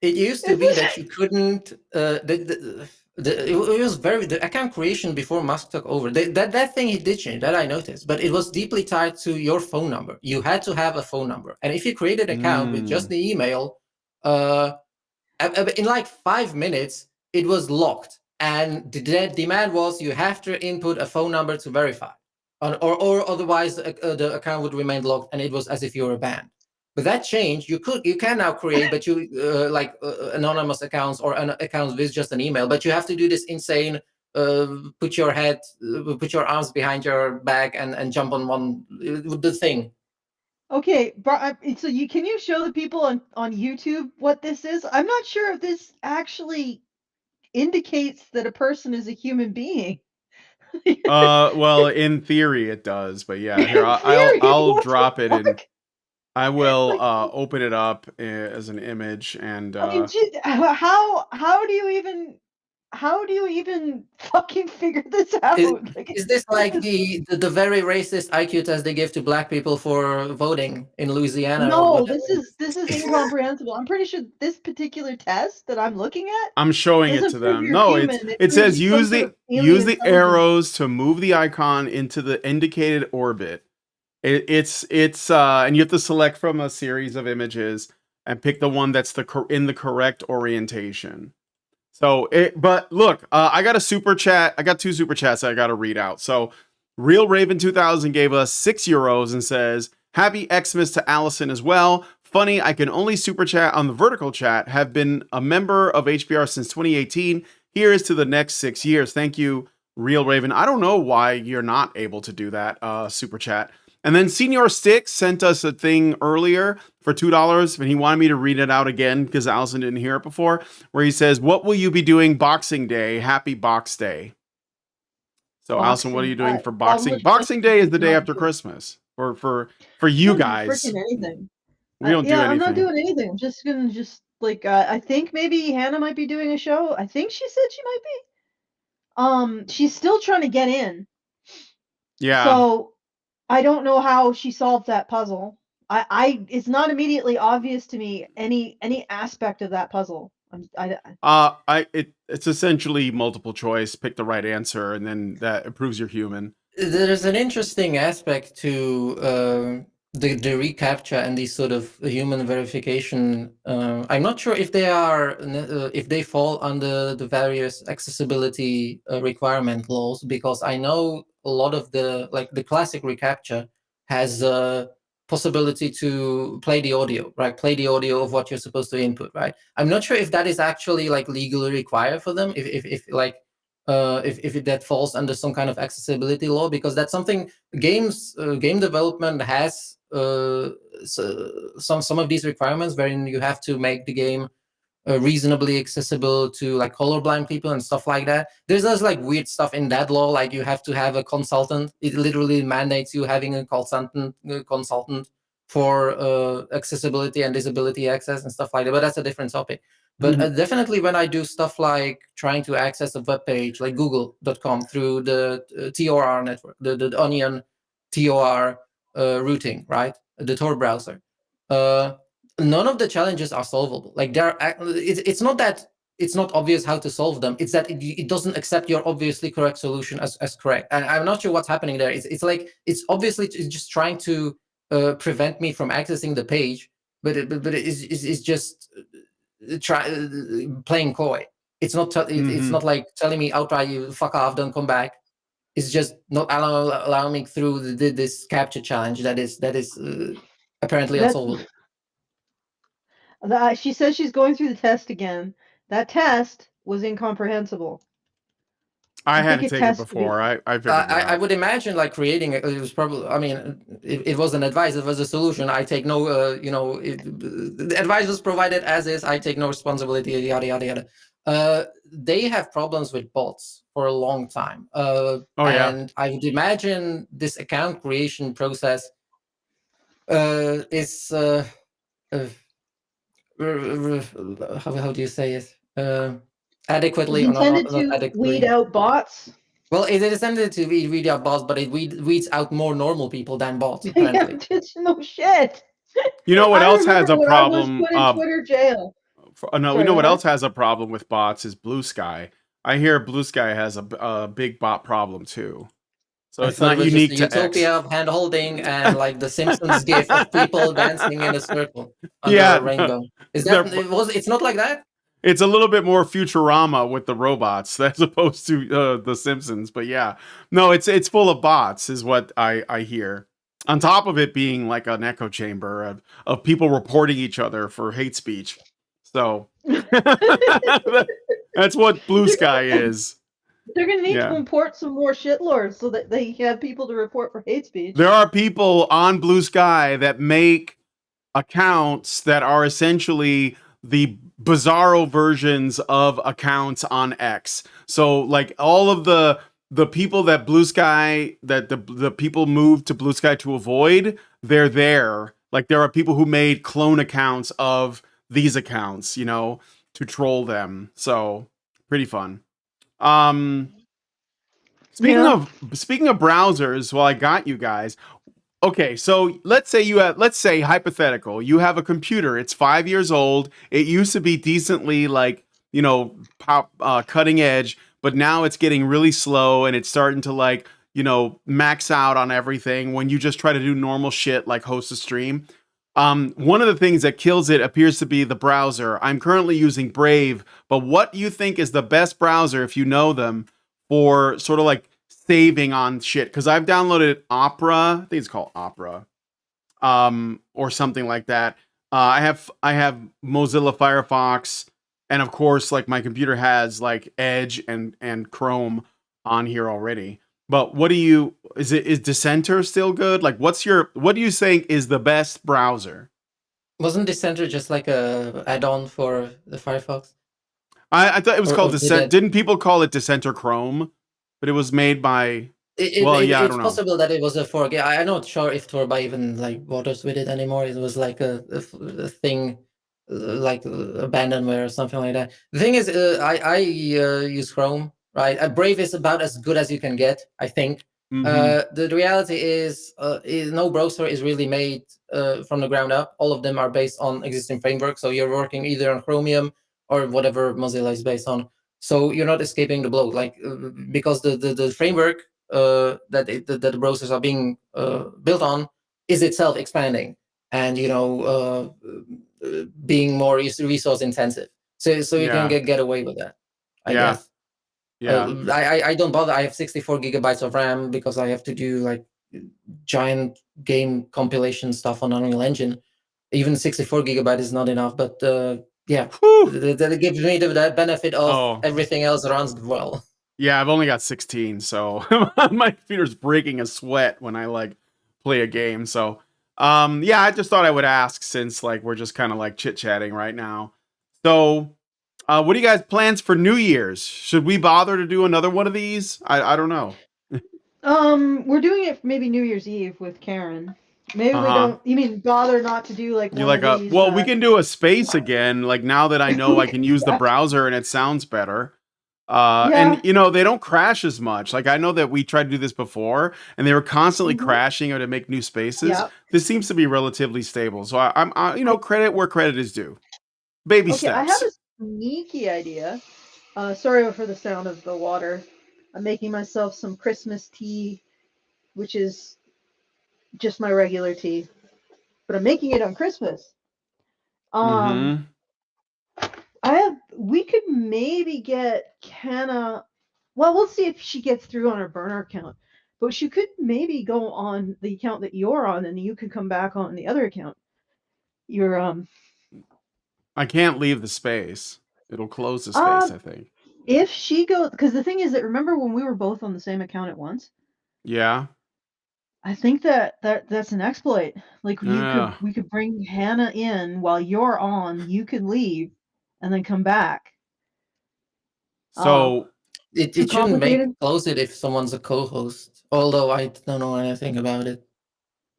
It used to be that you couldn't. It was the account creation before Musk took over. That thing he did change, that I noticed, but it was deeply tied to your phone number. You had to have a phone number, and if you created an account with just the email, in like 5 minutes it was locked, and the demand was you have to input a phone number to verify, or otherwise the account would remain locked, and it was as if you were banned. But that changed. You can now create, but you anonymous accounts or accounts with just an email. But you have to do this insane put your arms behind your back and jump on the thing. Okay, but so can you show the people on YouTube what this is? I'm not sure if this actually indicates that a person is a human being. Well, in theory it does, but yeah, here I'll drop it in. I will open it up as an image, and I mean, how do you even fucking figure this out? Is this like the very racist IQ test they give to black people for voting in Louisiana? No, this is incomprehensible. I'm pretty sure this particular test that I'm looking at, I'm showing it to them. No, it says use the arrows to move the icon into the indicated orbit. It's and you have to select from a series of images and pick the one that's in the correct orientation. So, but look, I got a super chat. I got 2 super chats I got to read out. So, Real Raven 2000 gave us €6 and says, "Happy Xmas to Allison as well. Funny, I can only super chat on the vertical chat. Have been a member of HBR since 2018. Here is to the next 6 years. Thank you, Real Raven." I don't know why you're not able to do that super chat. And then Senior Sticks sent us a thing earlier for $2, and he wanted me to read it out again because Allison didn't hear it before, where he says, "What will you be doing Boxing Day? Happy Box Day." So, Allison, what are you doing for Boxing? Boxing Day is the day after Christmas. Or for you guys. Anything. We don't do anything. I'm not doing anything. I'm just gonna I think maybe Hannah might be doing a show. I think she said she might be. She's still trying to get in. Yeah. So I don't know how she solved that puzzle. It's not immediately obvious to me any aspect of that puzzle. It's essentially multiple choice. Pick the right answer, and then that improves your human. There's an interesting aspect to the reCAPTCHA and these sort of human verification. I'm not sure if they fall under the various accessibility requirement laws, because I know a lot of the classic reCAPTCHA has a possibility to play the audio, right? Play the audio of what you're supposed to input, right? I'm not sure if that is actually like legally required for them, if that falls under some kind of accessibility law, because that's something game development has some of these requirements wherein you have to make the game reasonably accessible to like colorblind people and stuff like that. There's like weird stuff in that law, like you have to have a consultant. It literally mandates you having a consultant for accessibility and disability access and stuff like that. But that's a different topic. But definitely when I do stuff like trying to access a web page like google.com through the TOR network, the Onion TOR routing, right? The Tor browser. None of the challenges are solvable. Like it's not that it's not obvious how to solve them. It's that it doesn't accept your obviously correct solution as correct. And I'm not sure what's happening there. It's like it's obviously just trying to prevent me from accessing the page, but it's just playing coy. It's not it's not like telling me outright, you fuck off, don't come back. It's just not allowing me through this capture challenge that is apparently unsolvable. She says she's going through the test again. That test was incomprehensible. I had to take it before. I figured it out. I would imagine like creating it was probably. I mean, it wasn't advice; it was a solution. I take no, the advice was provided as is. I take no responsibility. Yada yada yada. They have problems with bots for a long time. And I would imagine this account creation process is how do you say it? Adequately or not adequately. Weed out bots. Well, it is intended to weed out bots, but it weeds out more normal people than bots. Apparently. No shit. You know what else has a problem? I was put in Twitter jail. We know what else has a problem with bots is Blue Sky. I hear Blue Sky has a big bot problem too. So it's not unique to utopia X. of hand holding and like the Simpsons gif of people dancing in a circle under a rainbow. Is that it's not like that? It's a little bit more Futurama with the robots as opposed to the Simpsons, but yeah, no, it's full of bots, is what I hear. On top of it being like an echo chamber of people reporting each other for hate speech. So that's what Blue Sky is. They're going to need to import some more shitlords so that they have people to report for hate speech. There are people on Blue Sky that make accounts that are essentially the bizarro versions of accounts on X. So like all of the people that Blue Sky, that the people moved to Blue Sky to avoid, they're there. Like there are people who made clone accounts of these accounts, to troll them. So pretty fun. Speaking of browsers, well, I got you guys. Okay, so let's say hypothetical, you have a computer, it's 5 years old, it used to be decently like, cutting edge, but now it's getting really slow and it's starting to like, max out on everything when you just try to do normal shit like host a stream. One of the things that kills it appears to be the browser. I'm currently using Brave, but what do you think is the best browser, if you know them, for sort of like saving on shit? Because I've downloaded Opera, I think it's called Opera, or something like that. I have Mozilla Firefox, and of course, like my computer has like Edge and Chrome on here already. But is Dissenter still good? Like what do you think is the best browser? Wasn't Dissenter just like a add-on for the Firefox? I thought it was called Dissenter. Didn't people call it Dissenter Chrome? But it was made by I don't know. It's possible that it was a fork. Yeah, I'm not sure if Torba even like bothers with it anymore. It was like a thing, like abandonware or something like that. The thing is, I use Chrome, right? Brave is about as good as you can get, I think. The reality is, no browser is really made from the ground up. All of them are based on existing frameworks. So you're working either on Chromium or whatever Mozilla is based on. So you're not escaping the blow, like because the framework that the browsers are being built on is itself expanding and being more resource intensive. So you can get away with that, I guess. Yeah. I don't bother. I have 64 gigabytes of RAM because I have to do like giant game compilation stuff on Unreal Engine. Even 64 gigabyte is not enough, but yeah, Whew. that gives me the benefit of Oh. everything else runs well. Yeah, I've only got 16, so my computer's breaking a sweat when I like play a game. So, yeah, I just thought I would ask since like we're just kind of like chit-chatting right now. So, what do you guys plans for New Year's? Should we bother to do another one of these? I don't know. We're doing it for maybe New Year's Eve with Karen. Maybe we Uh-huh. don't. You mean bother not to do like You one like of a these? well, we can do a space again. Like now that I know I can use the Yeah. browser and it sounds better. Yeah. And you know, they don't crash as much. Like I know that we tried to do this before and they were constantly Mhm. crashing or to make new spaces. Yeah. This seems to be relatively stable. So I'm you know, credit where credit is due. Baby Okay, I have steps. a sneaky idea. Sorry for the sound of the water. I'm making myself some Christmas tea, which is just my regular tea, but I'm making it on Christmas. Mm-hmm. We could maybe get Kenna. Well, we'll see if she gets through on her burner account. But she could maybe go on the account that you're on, and you could come back on the other account. You're I can't leave the space. It'll close the uh space, I think. if she goes, because the thing is that remember when we were both on the same account at once? Yeah. I think that's an exploit. Like Yeah. we could bring Hannah in while you're on, you could leave and then come back. So It Too shouldn't complicated? close it if someone's a co-host. Although I don't know anything about it.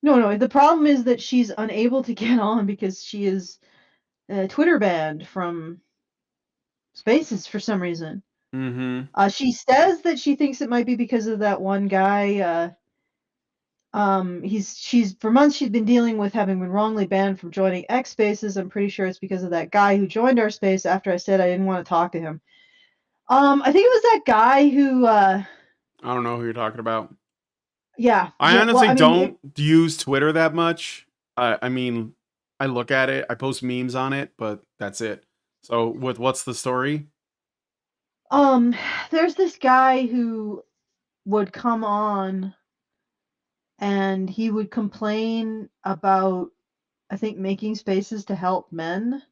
No. The problem is that she's unable to get on because she is Twitter banned from Spaces for some reason. mm-hmm. She says that she thinks it might be because of that one guy. She's for months she's been dealing with having been wrongly banned from joining X Spaces. I'm pretty sure it's because of that guy who joined our space after I said I didn't want to talk to him. I think it was that guy who. I don't know who you're talking about. Yeah. I Well, honestly I mean, don't use Twitter that much. I mean, I look at it, I post memes on it, but that's it. So, what's the story? um, there's this guy who would come on and he would complain about, I think, making spaces to help men.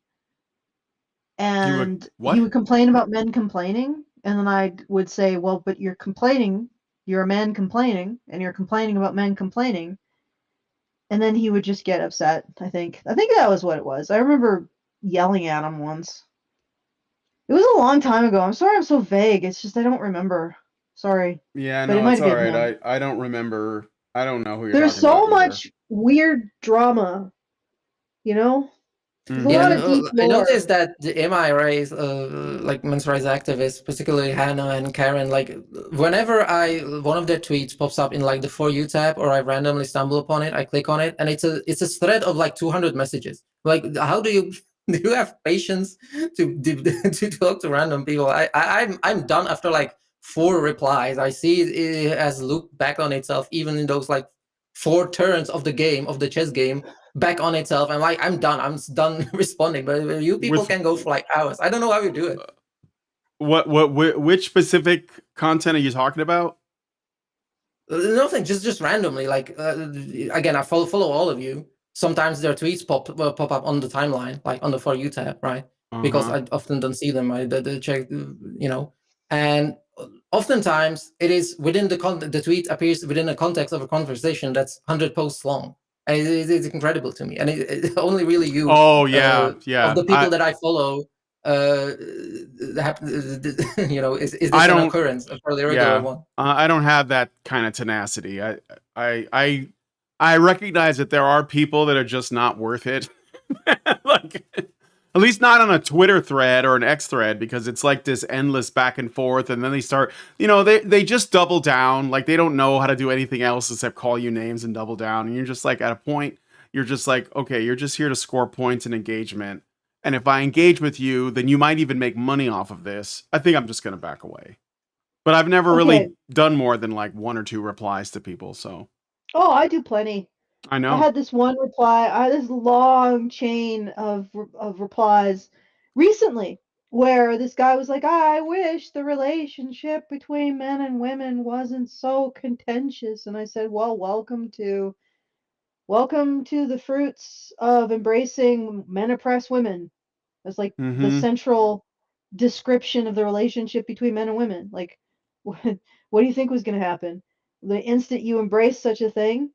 You would And he what? would complain about men complaining. And then I would say, well, but you're complaining. You're a man complaining, and you're complaining about men complaining. And then he would just get upset, I think. I think that was what it was. I remember yelling at him once. It was a long time ago. I'm sorry I'm so vague. It's just I don't remember. Sorry. Yeah, But it no, might it's have all been right. him. I don't remember. I don't know who you're There's talking about so either. much weird drama, you know? There's a Yeah, lot Mm-hmm. of deep I lore. noticed that the MI like men's rights activists, particularly Hannah and Karen, like whenever one of their tweets pops up in like the For You tab, or I randomly stumble upon it, I click on it, and it's a thread of like 200 messages. Like, how do you do you have patience to talk to random people? I'm done after like 4 replies. I see it has looped back on itself, even in those like 4 turns of the chess game. Back on itself. I'm like, I'm done. I'm done responding. But you people With can go for like hours. I don't know how you do it. which specific content are you talking about? Nothing, just randomly. Like again, I follow all of you. Sometimes their tweets pop up on the timeline, like on the For You tab, right? Because Uh-huh. I often don't see them. I check, and oftentimes it is within the tweet appears within the context of a conversation that's 100 posts long. And it's incredible to me, and it only really you Oh, yeah. of Yeah. the people that I follow. Is I this an don't occurrence, a fairly regular yeah. one? I don't have that kind of tenacity. I I I recognize that there are people that are just not worth it. Like at least not on a Twitter thread or an X thread because it's like this endless back and forth and then they start, they just double down, like they don't know how to do anything else except call you names and double down and you're just like at a point you're just like, okay, you're just here to score points and engagement. And if I engage with you, then you might even make money off of this. I think I'm just going to back away. But I've never Okay. really done more than like 1 or 2 replies to people, so Oh, I do plenty. I I know. had this one reply. I had this long chain of replies recently where this guy was like, I wish the relationship between men and women wasn't so contentious. And I said, well, welcome to the fruits of embracing men oppress women. That's like the Mm-hmm. central description of the relationship between men and women. Like, what do you think was going to happen? The instant you embrace such a thing,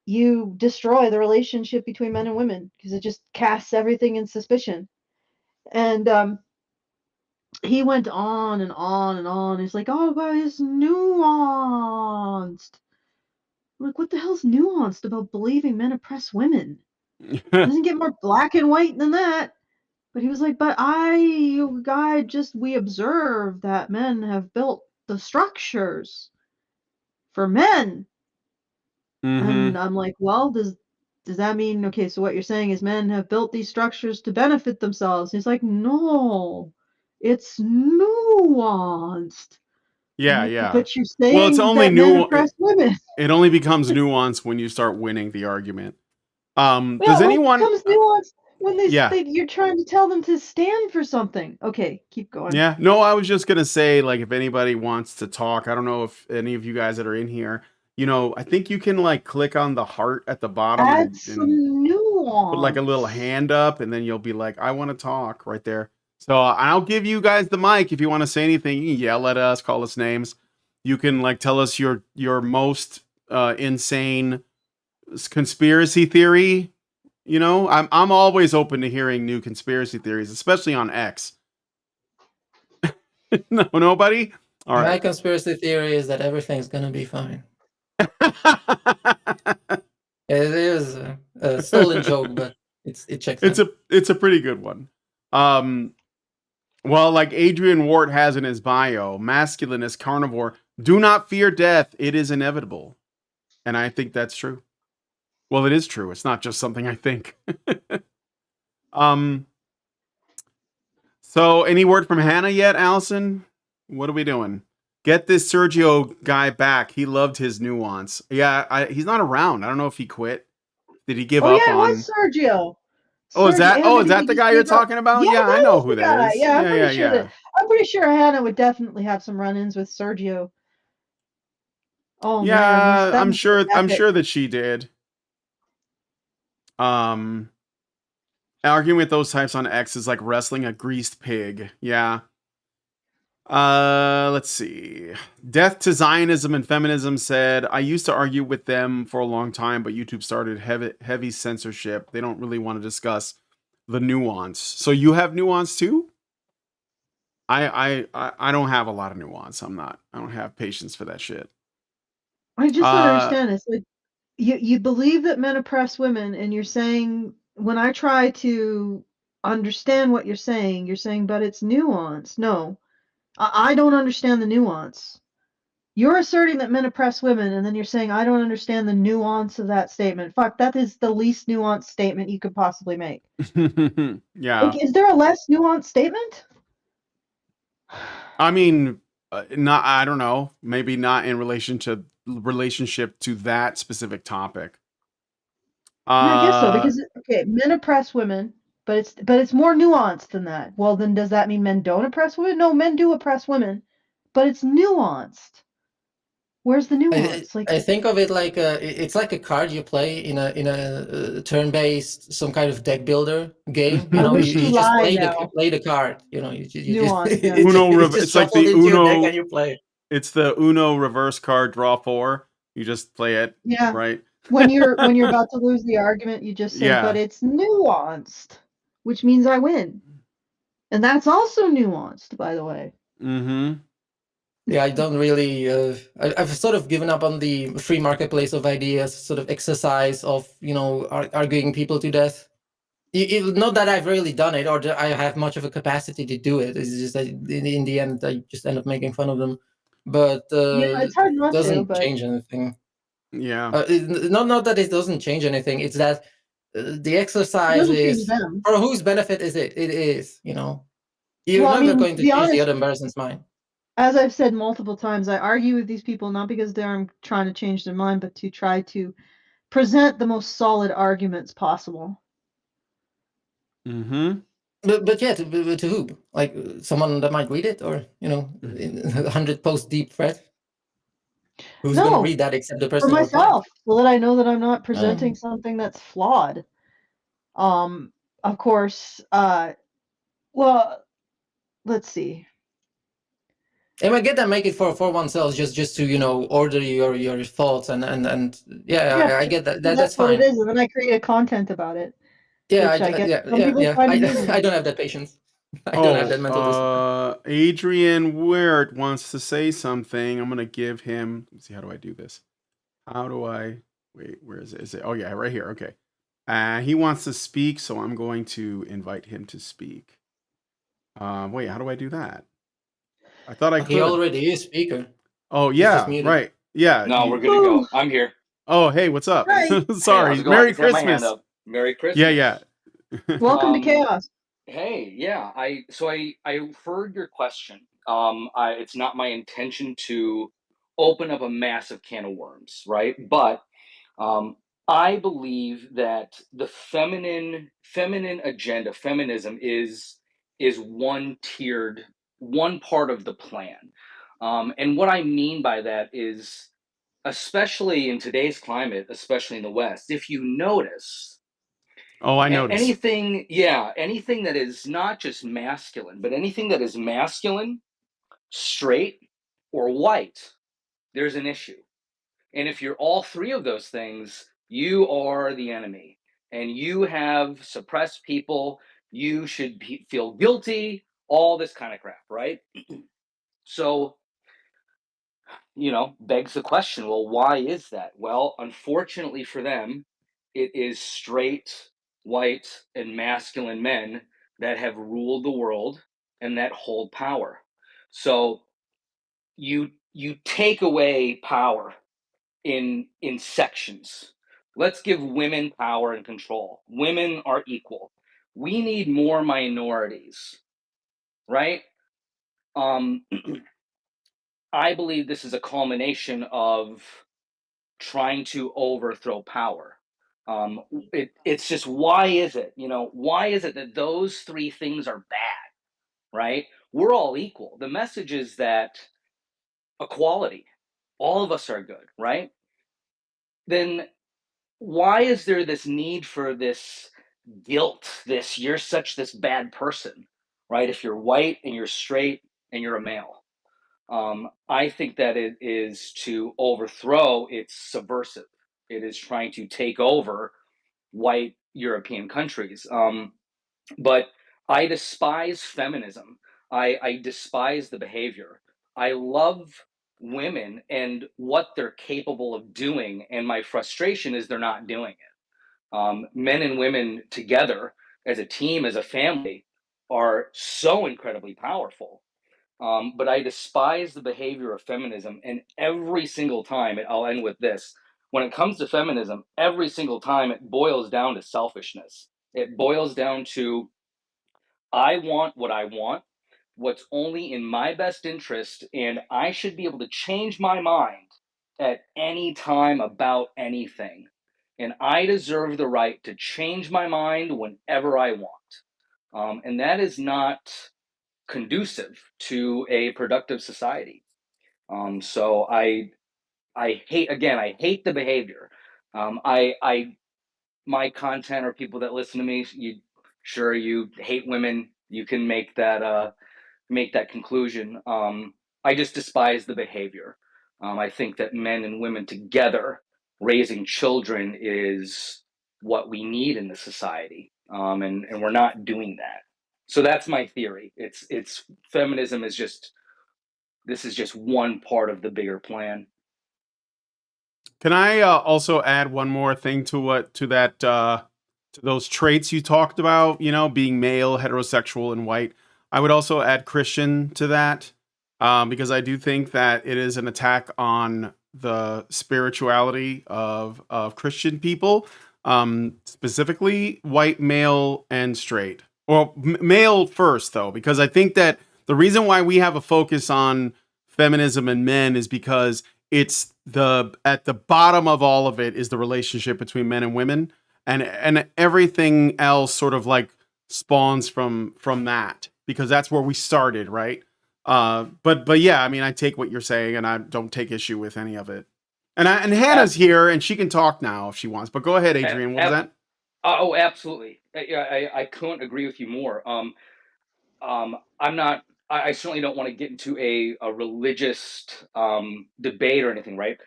you destroy the relationship between men and women because it just casts everything in suspicion. And he went on and on and on. He's like, oh, but it's nuanced. I'm like, what the hell's nuanced about believing men oppress women? It doesn't get more black and white than that. But he was like, but we observe that men have built the structures for men. Mm-hmm. And I'm like, well, does that mean, okay, so what you're saying is men have built these structures to benefit themselves? He's like, no, it's nuanced. Yeah, Like, yeah. but you're Well, it's saying only that men new. oppress women. It only becomes nuanced when you start winning the argument. Well, Does it anyone? becomes nuanced when Yeah, you're trying to tell them to stand for something. Okay, keep going. yeah. No, I was just gonna say, like, if anybody wants to talk, I don't know if any of you guys that are in here, I think you can like click on the heart at the bottom Add and some put like a little nuance. hand up, and then you'll be like, I want to talk right there. So I'll give you guys the mic if you want to say anything. You can yell at us, call us names. You can like tell us your most insane conspiracy theory. I'm always open to hearing new conspiracy theories, especially on X. No, nobody. All My right. conspiracy theory is that everything's gonna be fine. It is a stolen joke, but it checks out. It's a pretty good one. Well, like Adrian Wart has in his bio, masculine is carnivore. Do not fear death; it is inevitable, and I think that's true. Well, it is true. It's not just something I think. um. So, any word from Hannah yet, Allison? What are we doing? Get this Sergio guy back. He loved his nuance. Yeah, he's not around. I don't know if he quit. Did he give Oh up yeah, it on? was Sergio. Oh, is that? Oh, is Did he that the just guy you're give up? talking about? Yeah, Yeah, I that know is who the that guy. is. Yeah, Yeah, yeah, yeah. I'm pretty sure Hannah would definitely have some run-ins with Sergio. Oh man, Yeah, that I'm must be sure. I'm epic. sure that she did. Um, Arguing with those types on X is like wrestling a greased pig. Yeah. Let's see. Death to Zionism and Feminism said, I used to argue with them for a long time, but YouTube started heavy censorship. They don't really want to discuss the nuance. So you have nuance too? I don't have a lot of nuance. I don't have patience for that shit. I just don't Uh understand. It's like you believe that men oppress women, and you're saying when I try to understand what you're saying, but it's nuance. No, I don't understand the nuance. You're asserting that men oppress women, and then you're saying I don't understand the nuance of that statement. Fuck, that is the least nuanced statement you could possibly make. yeah. Like, is there a less nuanced statement? I mean, not. I don't know. Maybe not in relationship to that specific topic. Yeah, I guess so Uh, because okay, men oppress women, but it's more nuanced than that. Well, then does that mean men don't oppress women? No, men do oppress women, but it's nuanced. Where's the nuance? Like, I think of it like it's like a card you play in a turn-based some kind of deck builder game. I You wish you you just lied now. play the card. You just Nuance, yeah. it's just It's like shuffled the into your deck Uno. and you play. It's the Uno reverse card draw 4. You just play it, Yeah. right? When you're about to lose the argument, you just say, but Yeah. it's nuanced, which means I win. And that's also nuanced, by the way. Mm-hmm. Yeah, I don't really. I've sort of given up on the free marketplace of ideas sort of exercise of arguing people to death. Not that I've really done it or that I have much of a capacity to do it. It's just that in the end I just end up making fun of them. But Yeah, it's hard it not to, doesn't but change anything. Yeah. Not that it doesn't change anything. It's that the it exercise doesn't change is them. for whose benefit is it? It is. You're Well, I never mean, going to to be change the honest, other person's mind. as I've said multiple times, I argue with these people not because they're trying to change their mind, but to try to present the most solid arguments possible. Mm-hmm. But yeah, to who? Like someone that might read it, or in 100 post deep thread. Who's gonna No, read that except the for person who replied? myself, so that I know that I'm not presenting something that's flawed. Of course, well, let's see. And I get that, make it for oneself, just to order your thoughts and Yeah, I get that. so That's that's what it fine. is, and then I create content about it, Yeah, which I guess some yeah, people yeah. find amusing. I don't have that patience. I don't have that mental discipline. Adrian Wirt wants to say something. I'm gonna give him. Let's see, how do I do this? How do I wait? Where is it? Is it? Oh yeah, right here. Okay. He wants to speak, so I'm going to invite him to speak. Wait, how do I do that? I thought I He could. already is speaker. Oh He's just yeah, muted. right. Yeah. No, we're good to go. I'm here. Oh hey, what's up? Hi. Hey, how's Sorry. it going? I Merry just had my hand Christmas. up. Merry Christmas. Yeah, yeah. Welcome to Um, chaos. Hey, yeah. I heard your question. It's not my intention to open up a massive can of worms, right? But um, I believe that the feminine agenda, feminism is one part of the plan. And what I mean by that is, especially in today's climate, especially in the West, if you notice, Oh, I noticed. anything that is not just masculine, but anything that is masculine, straight, or white, there's an issue. And if you're all three of those things, you are the enemy, and you have suppressed people. You should feel guilty, all this kind of crap, right? So, begs the question, well, why is that? Well, unfortunately for them, it is straight, white, and masculine men that have ruled the world and that hold power. So you take away power in sections. Let's give women power and control. Women are equal. We need more minorities, right? Um, I believe this is a culmination of trying to overthrow power. It's just, why is it? Why is it that those three things are bad, right? We're all equal. The message is that equality, all of us are good, right? Then why is there this need for this guilt, you're this bad person, right? If you're white and you're straight and you're a male. I think that it is to overthrow, it's subversive. It is trying to take over white European countries. But I despise feminism. I despise the behavior. I love women and what they're capable of doing. And my frustration is they're not doing it. Men and women together as a team, as a family, are so incredibly powerful. But I despise the behavior of feminism. And every single time, I'll end with this, when it comes to feminism, every single time it boils down to selfishness. It boils down to, I want what I want, what's only in my best interest, and I should be able to change my mind at any time about anything. And I deserve the right to change my mind whenever I want. And that is not conducive to a productive society. So I hate the behavior. My content, or people that listen to me, you hate women, you can make that conclusion. I just despise the behavior. I think that men and women together raising children is what we need in the society, and we're not doing that. So that's my theory. It's feminism is just this is just one part of the bigger plan. Can I also add one more thing to those traits you talked about? Being male, heterosexual, and white. I would also add Christian to that, because I do think that it is an attack on the spirituality of Christian people, specifically white, male, and straight. Or male first, though, because I think that the reason why we have a focus on feminism and men is because it's at the bottom of all of it is the relationship between men and women, and everything else sort of like spawns from that, because that's where we started, right? But yeah, I mean, I take what you're saying, and I don't take issue with any of it. And Hannah's here, and she can talk now if she wants. But go ahead, Adrian. What was that? Oh, absolutely. I couldn't agree with you more. I'm not. I certainly don't want to get into a religious debate or anything, right?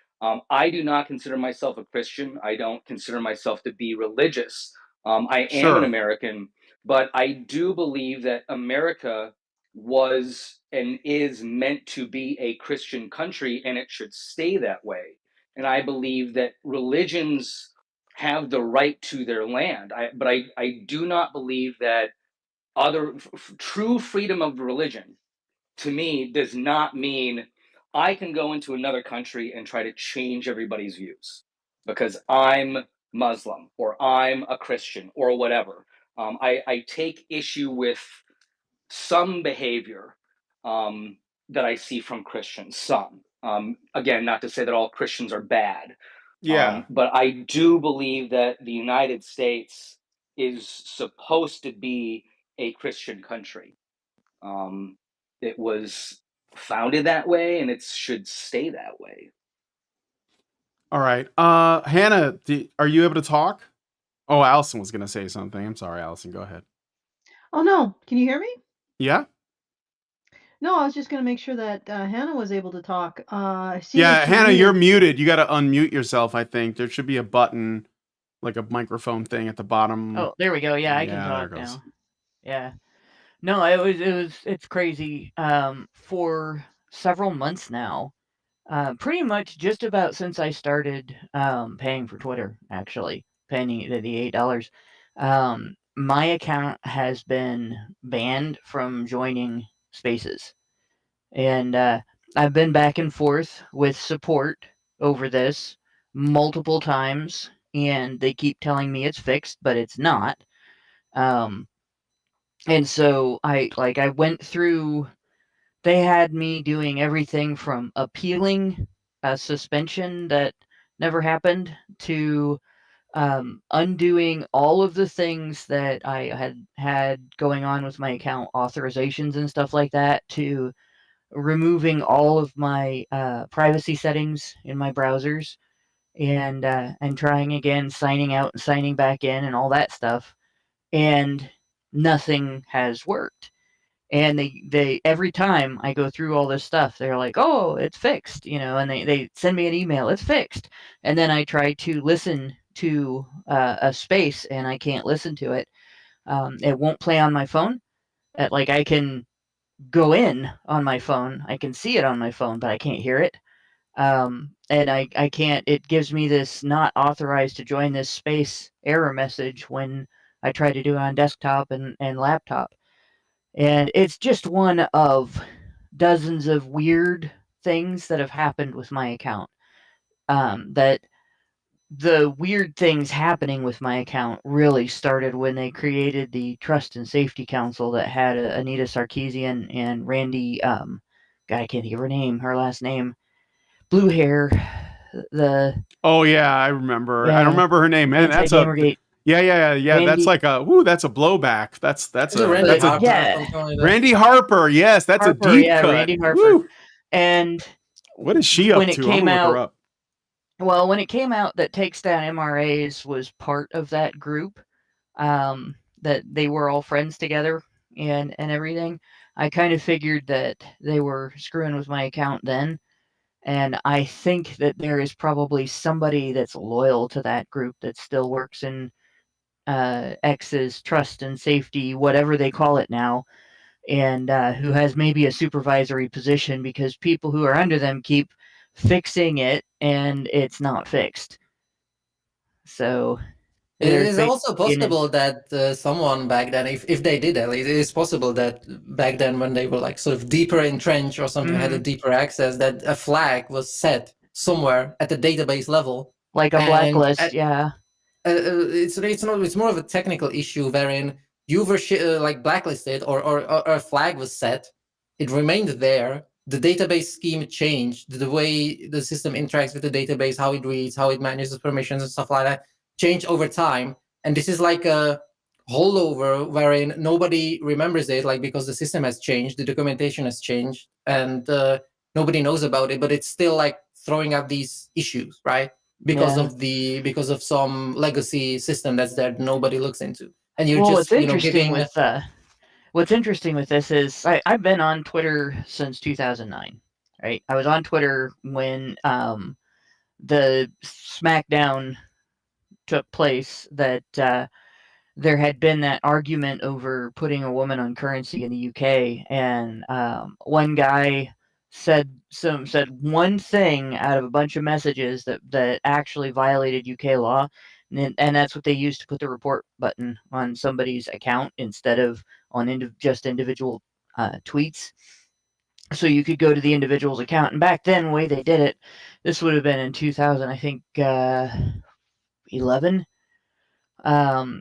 I do not consider myself a Christian. I don't consider myself to be religious. I am an Sure. American, but I do believe that America was and is meant to be a Christian country, and it should stay that way. And I believe that religions have the right to their land. But I do not believe that true freedom of religion to me does not mean I can go into another country and try to change everybody's views because I'm Muslim or I'm a Christian or whatever. I take issue with some behavior that I see from Christians. Some, again, not to say that all Christians are bad, Yeah. but I do believe that the United States is supposed to be a Christian country. It was founded that way, and it should stay that way. All right. Hannah, are you able to talk? Oh, Allison was gonna say something. I'm sorry, Allison. Go ahead. Oh no, can you hear me? Yeah. No, I was just gonna make sure that Hannah was able to talk. I see Yeah, that she's Hannah, you're muted. muted. You got to unmute yourself. I think there should be a button, like a microphone thing at the bottom. Oh, there we go. Yeah, I can Yeah, there talk it goes. now. Yeah. No, it's crazy. For several months now, pretty much just about since I started paying for Twitter, actually paying the $8. My account has been banned from joining spaces, and I've been back and forth with support over this multiple times, and they keep telling me it's fixed, but it's not. And so I went through. They had me doing everything from appealing a suspension that never happened to undoing all of the things that I had going on with my account authorizations and stuff like that, to removing all of my privacy settings in my browsers, and trying again, signing out and signing back in and all that stuff, and nothing has worked. And they every time I go through all this stuff, they're like, "Oh, it's fixed," and they send me an email, "It's fixed," and then I try to listen to a space, and I can't listen to it. It won't play on my phone. I can go in on my phone, I can see it on my phone, but I can't hear it. And I can't. It gives me this "not authorized to join this space" error message when I try to do it on desktop and laptop. And it's just one of dozens of weird things that have happened with my account. That the weird things happening with my account really started when they created the Trust and Safety Council that had Anita Sarkeesian and Randy. God, I can't think of her last name. Blue hair. Oh yeah, I remember. I don't Yeah, remember her name, man. That's a anti-Gamergate. yeah. That's Randy. like a that's a blowback. That's Is it Randy a Harper or Yeah, something like that? Randy Harper. Yes, that's a Harper. deep Yeah, cut. Randy Harper. Woo. And What is she up when it to? I'm came gonna look her out, up. well, when it came out that Takes Down MRAs was part of that group, that they were all friends together and everything, I kind of figured that they were screwing with my account then. And I think that there is probably somebody that's loyal to that group that still works in X's Trust and Safety, whatever they call it now, and who has maybe a supervisory position, because people who are under them keep fixing it and it's not fixed. So It there's is also basically possible that someone back then, if they did that, it is possible that back then, when they were like sort of deeper entrenched or something, had a deeper access, that a flag was set somewhere at the database level, like a and blacklist, yeah. it's more of a technical issue wherein you were like blacklisted, or a flag was set. It remained there. The database scheme changed. The way the system interacts with the database, how it reads, how it manages permissions and stuff like that, change over time. And this is like a holdover wherein nobody remembers it, like because the system has changed, the documentation has changed, and nobody knows about it, but it's still like throwing up these issues, right? Because of some legacy system that's there nobody looks into, and you're Well, just giving. what's interesting with this is I've been on Twitter since 2009. Right, I was on Twitter when the SmackDown took place. That there had been that argument over putting a woman on currency in the UK, and one guy said one thing out of a bunch of messages that actually violated UK law, and that's what they used to put the report button on somebody's account instead of on just individual tweets. So you could go to the individual's account, and back then, the way they did it, this would have been in 2000, I think, 11.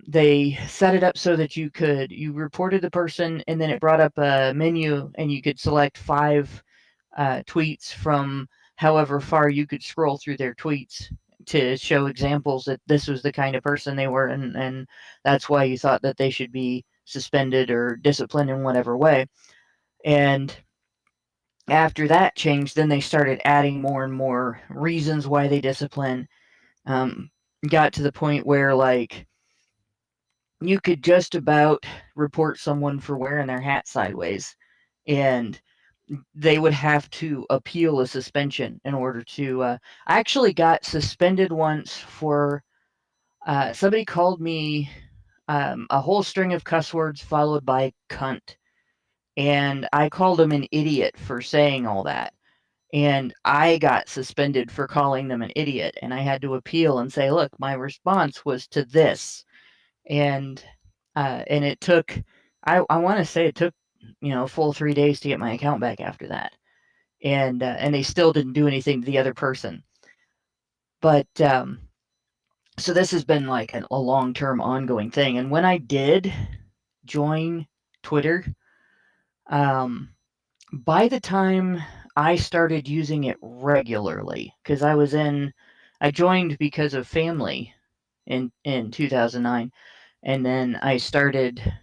They set it up so that you reported the person, and then it brought up a menu, and you could select 5 tweets from however far you could scroll through their tweets to show examples that this was the kind of person they were, and that's why you thought that they should be suspended or disciplined in whatever way. And after that changed, then they started adding more and more reasons why they discipline. Got to the point where, like, you could just about report someone for wearing their hat sideways, and they would have to appeal a suspension in order to. I actually got suspended once for somebody called me a whole string of cuss words followed by cunt, and I called them an idiot for saying all that. And I got suspended for calling them an idiot, and I had to appeal and say, look, my response was to this. And it took, I want to say it took, a full 3 days to get my account back after that. And they still didn't do anything to the other person. But so this has been like a long-term ongoing thing. And when I did join Twitter, by the time I started using it regularly, because I joined because of family in 2009, and then I started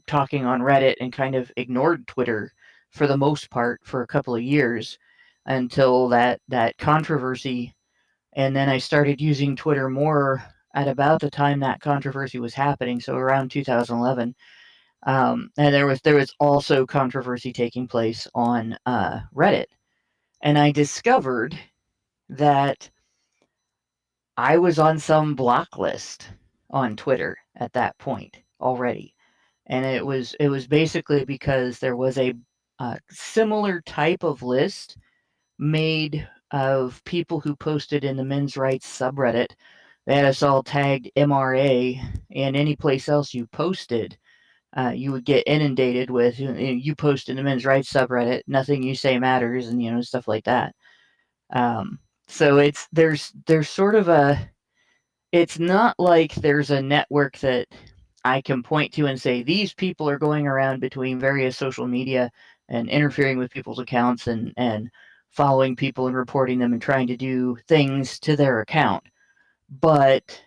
talking on Reddit and kind of ignored Twitter for the most part for a couple of years until that controversy, and then I started using Twitter more at about the time that controversy was happening, so around 2011. And there was also controversy taking place on Reddit, and I discovered that I was on some block list on Twitter at that point already, and it was basically because there was a similar type of list made of people who posted in the men's rights subreddit. They had us all tagged MRA, and any place else you posted, you would get inundated with, you post in the men's rights subreddit, nothing you say matters, and stuff like that. So there's sort of it's not like there's a network that I can point to and say these people are going around between various social media and interfering with people's accounts and following people and reporting them and trying to do things to their account. But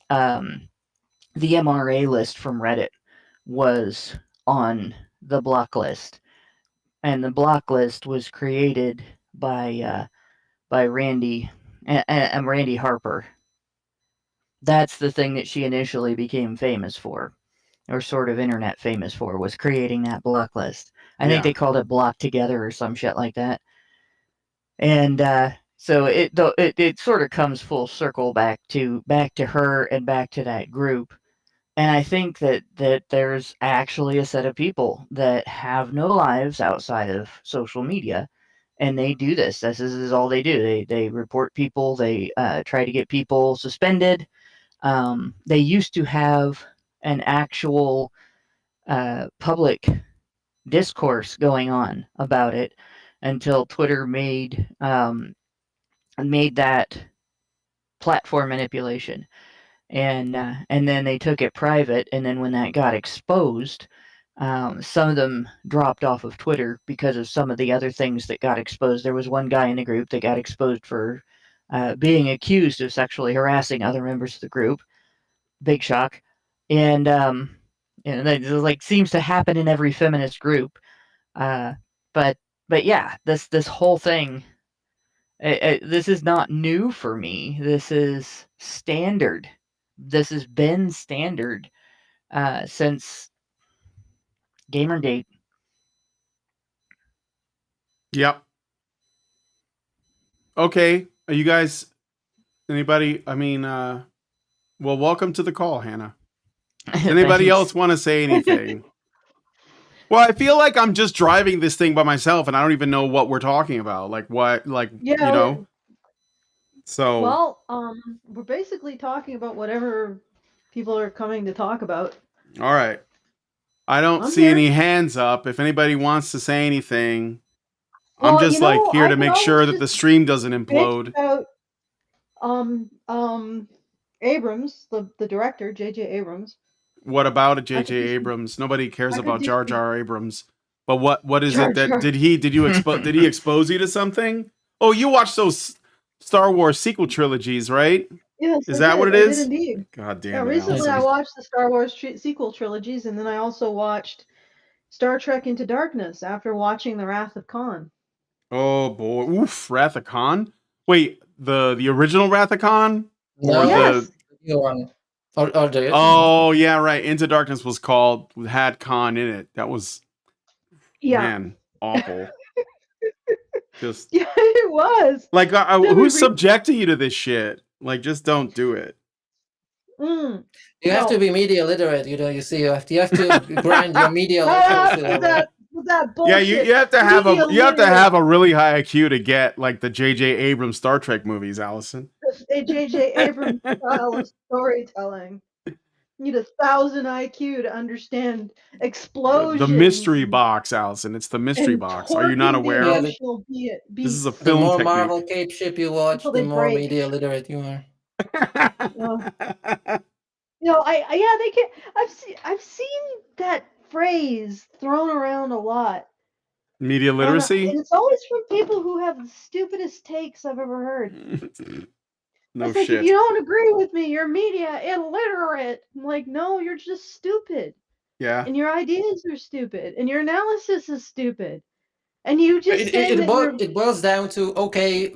the MRA list from Reddit was on the block list, and the block list was created by Randy Randy Harper. That's the thing that she initially became famous for, or sort of internet famous for, was creating that block list. I think they called it Block Together or some shit like that. And so it sort of comes full circle back to her and back to that group. And I think that there's actually a set of people that have no lives outside of social media, and they do this. This is all they do. They report people. They try to get people suspended. They used to have an actual public discourse going on about it until Twitter made that platform manipulation, and then they took it private. And then when that got exposed, some of them dropped off of Twitter because of some of the other things that got exposed. There was one guy in the group that got exposed for being accused of sexually harassing other members of the group. Big shock. And And that just, like, seems to happen in every feminist group. But yeah, this whole thing, this is not new for me. This is standard. This has been standard since Gamergate. Yep. Okay. Are you guys, anybody, I mean, well, welcome to the call, Hannah. Does anybody Thanks. else want to say anything? Well, I feel like I'm just driving this thing by myself and I don't even know what we're talking about. Like what, like, Yeah. you know? So, Well, we're basically talking about whatever people are coming to talk about. all right. I don't I'm see here. any hands up. If anybody wants to say anything, I'm Well, just you know, like here I to could make always sure that just the stream doesn't bitch implode. about Abrams, the director, J.J. Abrams. What about a I J.J. could do some- Abrams? Nobody cares I could about do Jar some- Jar Abrams. But what is Jar it that Jar. did he expose you to something? Oh, you watched those Star Wars sequel trilogies, right? Yes, Is I that did. what it I is? did indeed. God Yeah, damn it, recently I Allison. watched the Star Wars sequel trilogies, and then I also watched Star Trek Into Darkness after watching The Wrath of Khan. Oh boy, oof, Wrath of Khan. Wait, the original Wrath of Khan, or No, Yes. the the new one. Or the oh yeah, right. Into Darkness was called had Khan in it. That was Yeah. man awful. Just Yeah, it was. like Then we who's re- subjecting you to this shit? Like, just don't do it. Mm. You have No. to be media literate, you know. You see, you have to grind your media Ah, literacy with level. that Yeah, bullshit. you have to have media you have to literate. have a really high IQ to get like the J.J. Abrams Star Trek movies, Allison. A J.J. Abrams style of storytelling. You need 1,000 IQ to understand explosions. The mystery box, Allison. It's the mystery and box. Are you not torquing the aware? Yeah, emotional This is a beats The film more technique. Marvel cape ship you watch, until the they more break. media literate you are. You know, they can. I've seen that phrase thrown around a lot. Media And literacy? it's always from people who have the stupidest takes I've ever heard. No It's like, if shit. you don't agree with me, you're media illiterate. I'm like, no, you're just stupid. Yeah. And your ideas are stupid. And your analysis is stupid. And you just saying that you're. It boils down to, okay,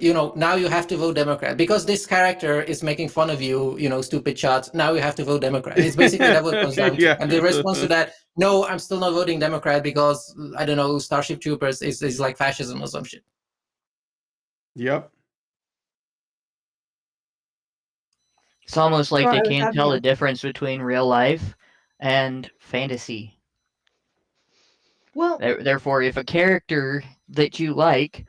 you know, now you have to vote Democrat because this character is making fun of you, you know, stupid shots. Now you have to vote Democrat. It's basically that what it comes down to. Yeah. And the response to that, no, I'm still not voting Democrat because, I don't know, Starship Troopers is like fascism or some shit. Yep. It's almost like Sorry, they I was can't having tell a- the difference between real life and fantasy. Well, Therefore, if a character that you like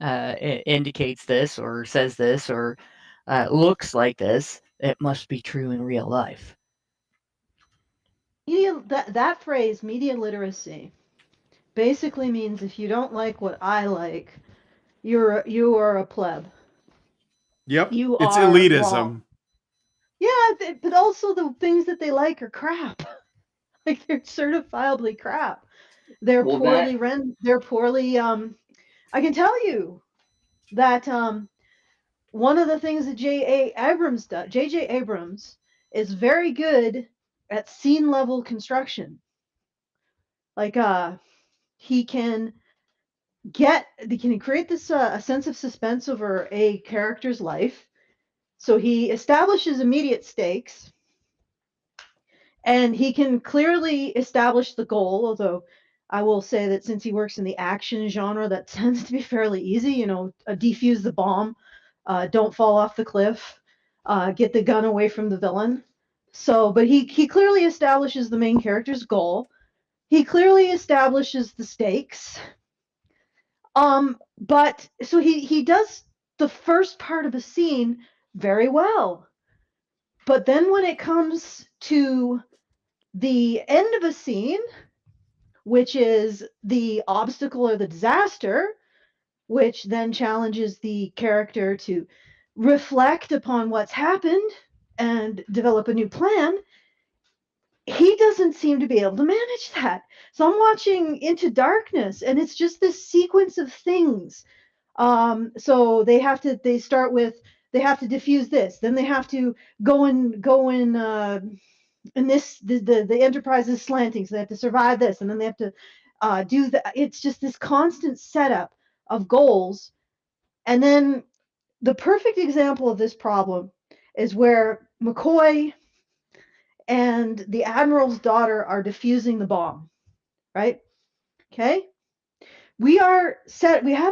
indicates this or says this or looks like this, it must be true in real life. that phrase, media literacy, basically means if you don't like what I like, you are a pleb. Yep. You It's are elitism. wrong. Yeah, but also the things that they like are crap. Like, they're certifiably crap. They're Well, poorly they're poorly I can tell you that one of the things that J.J. Abrams is very good at scene level construction. Like he can create this a sense of suspense over a character's life. So he establishes immediate stakes, and he can clearly establish the goal, although I will say that since he works in the action genre, that tends to be fairly easy. You know, defuse the bomb, don't fall off the cliff, get the gun away from the villain. So, but he clearly establishes the main character's goal. He clearly establishes the stakes. But so he does the first part of a scene very well. But then when it comes to the end of a scene, which is the obstacle or the disaster, which then challenges the character to reflect upon what's happened and develop a new plan, he doesn't seem to be able to manage that. So I'm watching Into Darkness, and it's just this sequence of things. So they have to defuse this, then they have to go and and the enterprise is slanting, so they have to survive this, and then they have to do that. It's just this constant setup of goals. And then the perfect example of this problem is where McCoy and the admiral's daughter are defusing the bomb, right? Okay, we have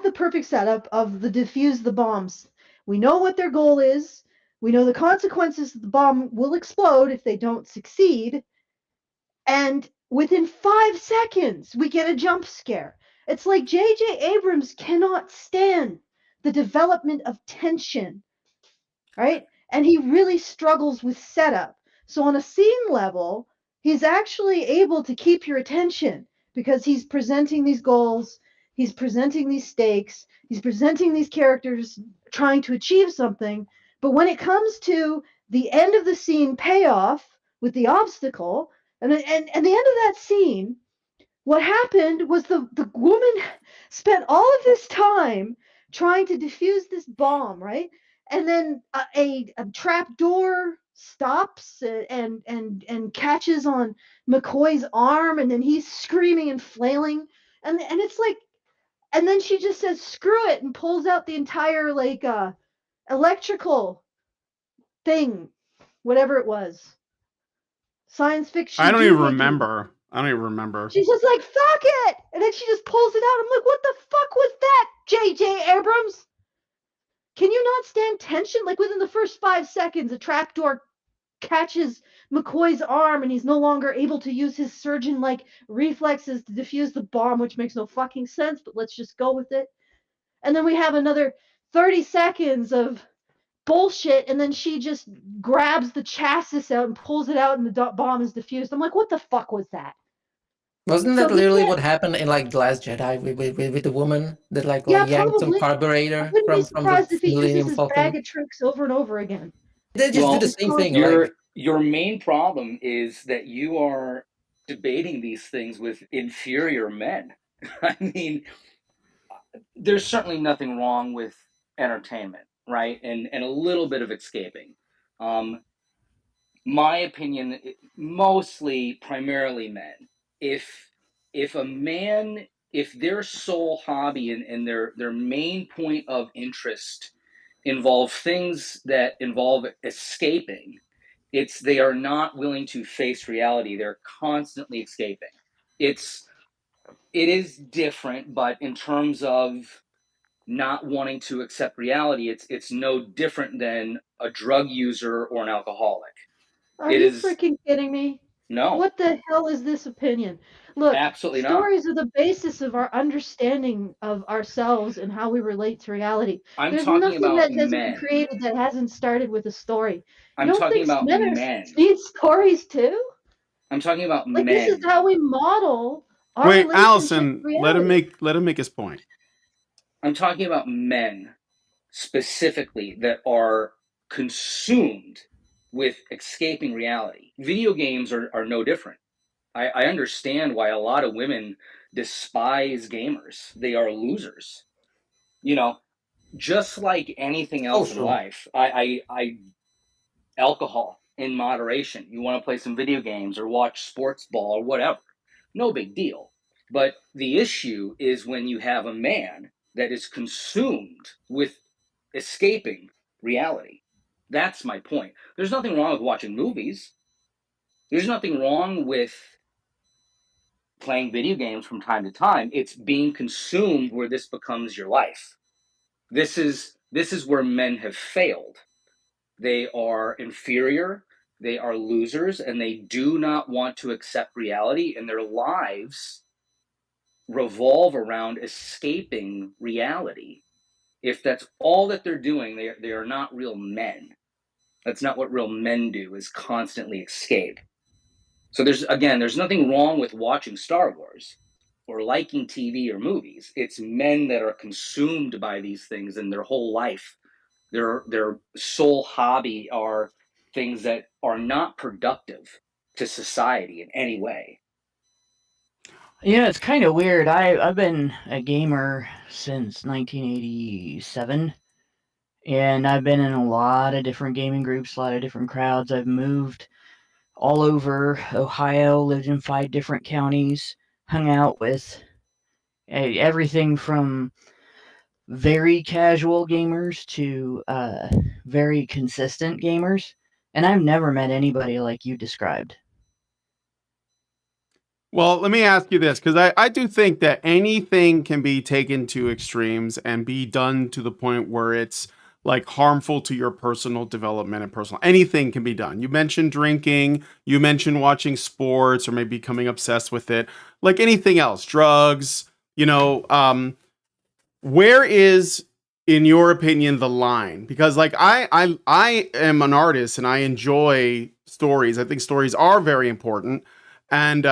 the perfect setup of the defuse the bombs. We know what their goal is. We know the consequences. The bomb will explode if they don't succeed. And within 5 seconds, we get a jump scare. It's like J.J. Abrams cannot stand the development of tension, right? And he really struggles with setup. So on a scene level, he's actually able to keep your attention because he's presenting these goals, he's presenting these stakes, he's presenting these characters trying to achieve something. But when it comes to the end of the scene payoff with the obstacle, and the end of that scene, what happened was the woman spent all of this time trying to defuse this bomb, right? And then a trap door stops and catches on McCoy's arm, and then he's screaming and flailing, and it's like, and then she just says screw it and pulls out the entire like electrical thing, whatever it was, science fiction. I don't even doohickey. remember. I don't even remember. She's just like, fuck it! And then she just pulls it out. I'm like, what the fuck was that, J.J. Abrams? Can you not stand tension? Like, within the first 5 seconds, a trapdoor catches McCoy's arm and he's no longer able to use his surgeon-like reflexes to defuse the bomb, which makes no fucking sense, but let's just go with it. And then we have another 30 seconds of bullshit, and then she just grabs the chassis out and pulls it out and the bomb is defused. I'm like, what the fuck was that? Wasn't So that he literally can't- what happened in like The Last Jedi with the woman that Yeah, yanked some probably. I carburetor wouldn't be from the surprised if he uses Millennium his Falcon? bag of tricks over and over again. They just do Well, the same thing. your main problem is that you are debating these things with inferior men. I mean, there's certainly nothing wrong with entertainment, right? And a little bit of escaping. My opinion, mostly primarily men. If a man, if their sole hobby and their main point of interest involve things that involve escaping, it's they are not willing to face reality. They're constantly escaping. It is different, but in terms of not wanting to accept reality, it's no different than a drug user or an alcoholic. Are It you is freaking kidding me? no, What the hell is this opinion? Look, absolutely not. stories are the basis of our understanding of ourselves and how we relate to reality. I'm There's talking nothing about that has been men. created that hasn't started with a story. You I'm don't talking think about men men. need stories too? I'm talking about Like, this is men. how we model our Wait, relationship Allison, to reality. let him make his point. I'm talking about men specifically that are consumed with escaping reality. Video games are no different. I understand why a lot of women despise gamers. They are losers. You know, just like anything else in Social. life, I alcohol in moderation. You want to play some video games or watch sports ball or whatever. No big deal. But the issue is when you have a man that is consumed with escaping reality. That's my point. There's nothing wrong with watching movies. There's nothing wrong with playing video games from time to time. It's being consumed where this becomes your life. This is where men have failed. They are inferior, they are losers, and they do not want to accept reality, and their lives revolve around escaping reality. If that's all that they're doing, they are not real men. That's not what real men do, is constantly escape. So there's nothing wrong with watching Star Wars or liking TV or movies. It's men that are consumed by these things and their whole life. Their sole hobby are things that are not productive to society in any way. Yeah, it's kind of weird. I've been a gamer since 1987, and I've been in a lot of different gaming groups, a lot of different crowds. I've moved all over Ohio, lived in 5 different counties, hung out with everything from very casual gamers to very consistent gamers. And I've never met anybody like you described. Well, let me ask you this, because I do think that anything can be taken to extremes and be done to the point where it's like harmful to your personal development and personal. Anything can be done. You mentioned drinking, you mentioned watching sports or maybe becoming obsessed with it, like anything else, drugs, where is, in your opinion, the line? Because like I am an artist and I enjoy stories. I think stories are very important. And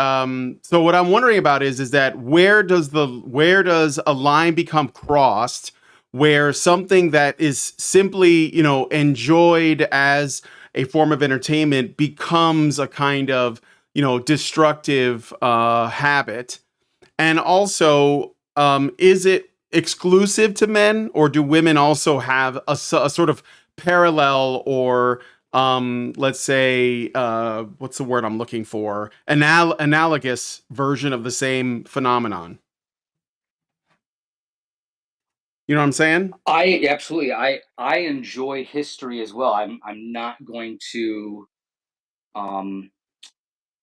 so what I'm wondering about is that where does a line become crossed where something that is simply, enjoyed as a form of entertainment becomes a kind of, destructive habit? And also, is it exclusive to men, or do women also have a sort of parallel or let's say, what's the word I'm looking for? Analogous version of the same phenomenon. You know what I'm saying? I absolutely. I enjoy history as well. I'm not going to I'm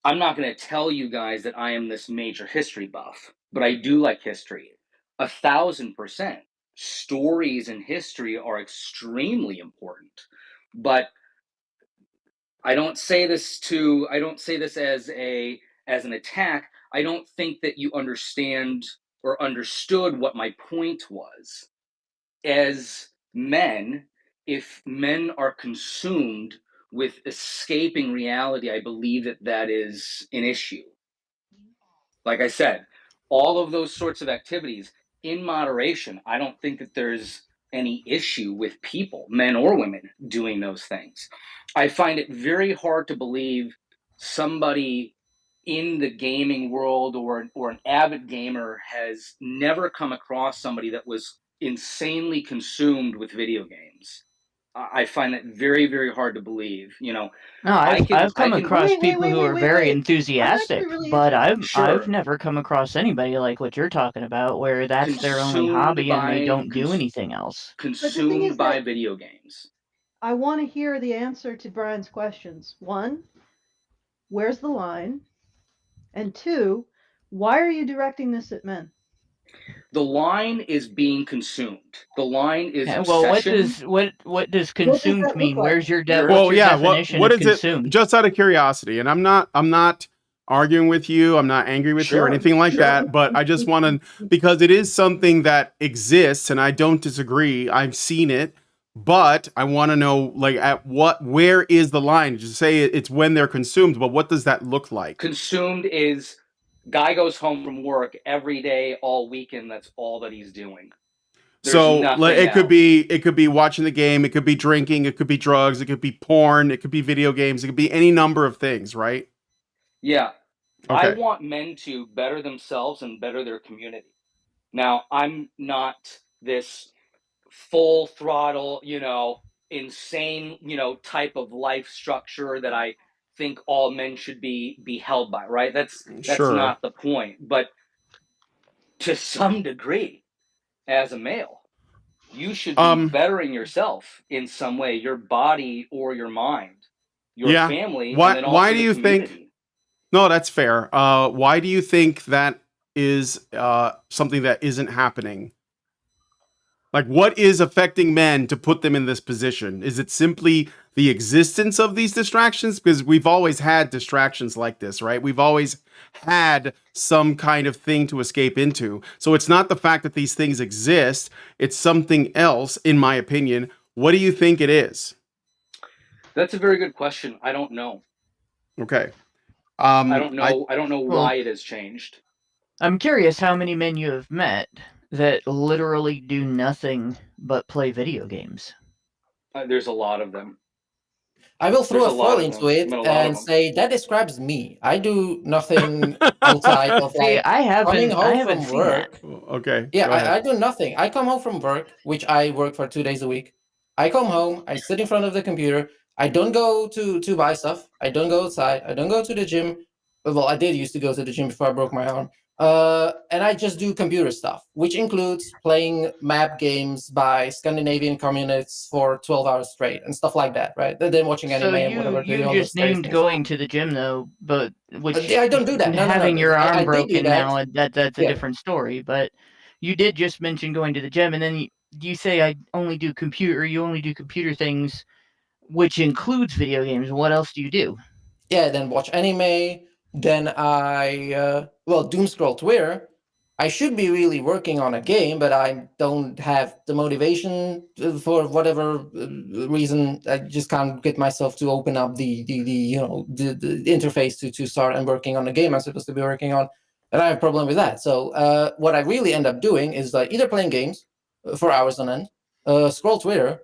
not going to tell you guys that I am this major history buff, but I do like history. 1,000%. Stories in history are extremely important. But I don't say this as an attack. I don't think that you understand or understood what my point was. As men, if men are consumed with escaping reality, I believe that is an issue. Like I said, all of those sorts of activities in moderation, I don't think that there's any issue with people, men or women, doing those things. I find it very hard to believe somebody in the gaming world or an avid gamer has never come across somebody that was insanely consumed with video games. I find that very, very hard to believe. No, I've come across people who are very enthusiastic, but I've never come across anybody like what you're talking about, where that's their only hobby and they don't do anything else. Consumed by video games. I want to hear the answer to Brian's questions. 1, where's the line? And 2, why are you directing this at men? The line is being consumed. The line is well, obsession. what does consumed mean? Like? Where's your definition of is consumed? It? Just out of curiosity, and I'm not arguing with you. I'm not angry with you or anything like that. But I just want to, because it is something that exists, and I don't disagree. I've seen it, but I want to know, like, where is the line? Just say it's when they're consumed, but what does that look like? Consumed is guy goes home from work every day, all weekend. That's all that he's doing. So it could be watching the game, it could be drinking, it could be drugs, it could be porn, it could be video games, it could be any number of things, right? Yeah. Okay. I want men to better themselves and better their community. Now, I'm not this full throttle, insane, type of life structure that I think all men should be held by, right? That's not the point. But to some degree, as a male, you should be bettering yourself in some way, your body or your mind, your family, and then also why do you community. think? No, that's fair. Why do you think that is something that isn't happening? Like, what is affecting men to put them in this position? Is it simply the existence of these distractions? Because we've always had distractions like this, right? We've always had some kind of thing to escape into. So it's not the fact that these things exist. It's something else, in my opinion. What do you think it is? That's a very good question. I don't know. Okay. I don't know why it has changed. I'm curious how many men you have met that literally do nothing but play video games. There's a lot of them. I will throw a foil into it and say that describes me. I do nothing outside of like coming home from work. Okay. Yeah, I do nothing. I come home from work, which I work for 2 days a week. I come home, I sit in front of the computer, I don't go to buy stuff. I don't go outside. I don't go to the gym. Well, I did used to go to the gym before I broke my arm. And I just do computer stuff, which includes playing map games by Scandinavian communists for 12 hours straight and stuff like that, right? Then watching So anime and whatever. you All those just scary named things. going to the gym though, but which I don't do that. No, having your arm I did do broken that. now, that's a Yeah. different story. But you did just mention going to the gym, and then you say I only do computer. You only do computer things, which includes video games. What else do you do? Yeah, then watch anime. Then I doom scroll Twitter. I should be really working on a game, but I don't have the motivation for whatever reason. I just can't get myself to open up the interface to start and working on the game I'm supposed to be working on. And I have a problem with that. So what I really end up doing is like either playing games for hours on end, scroll Twitter,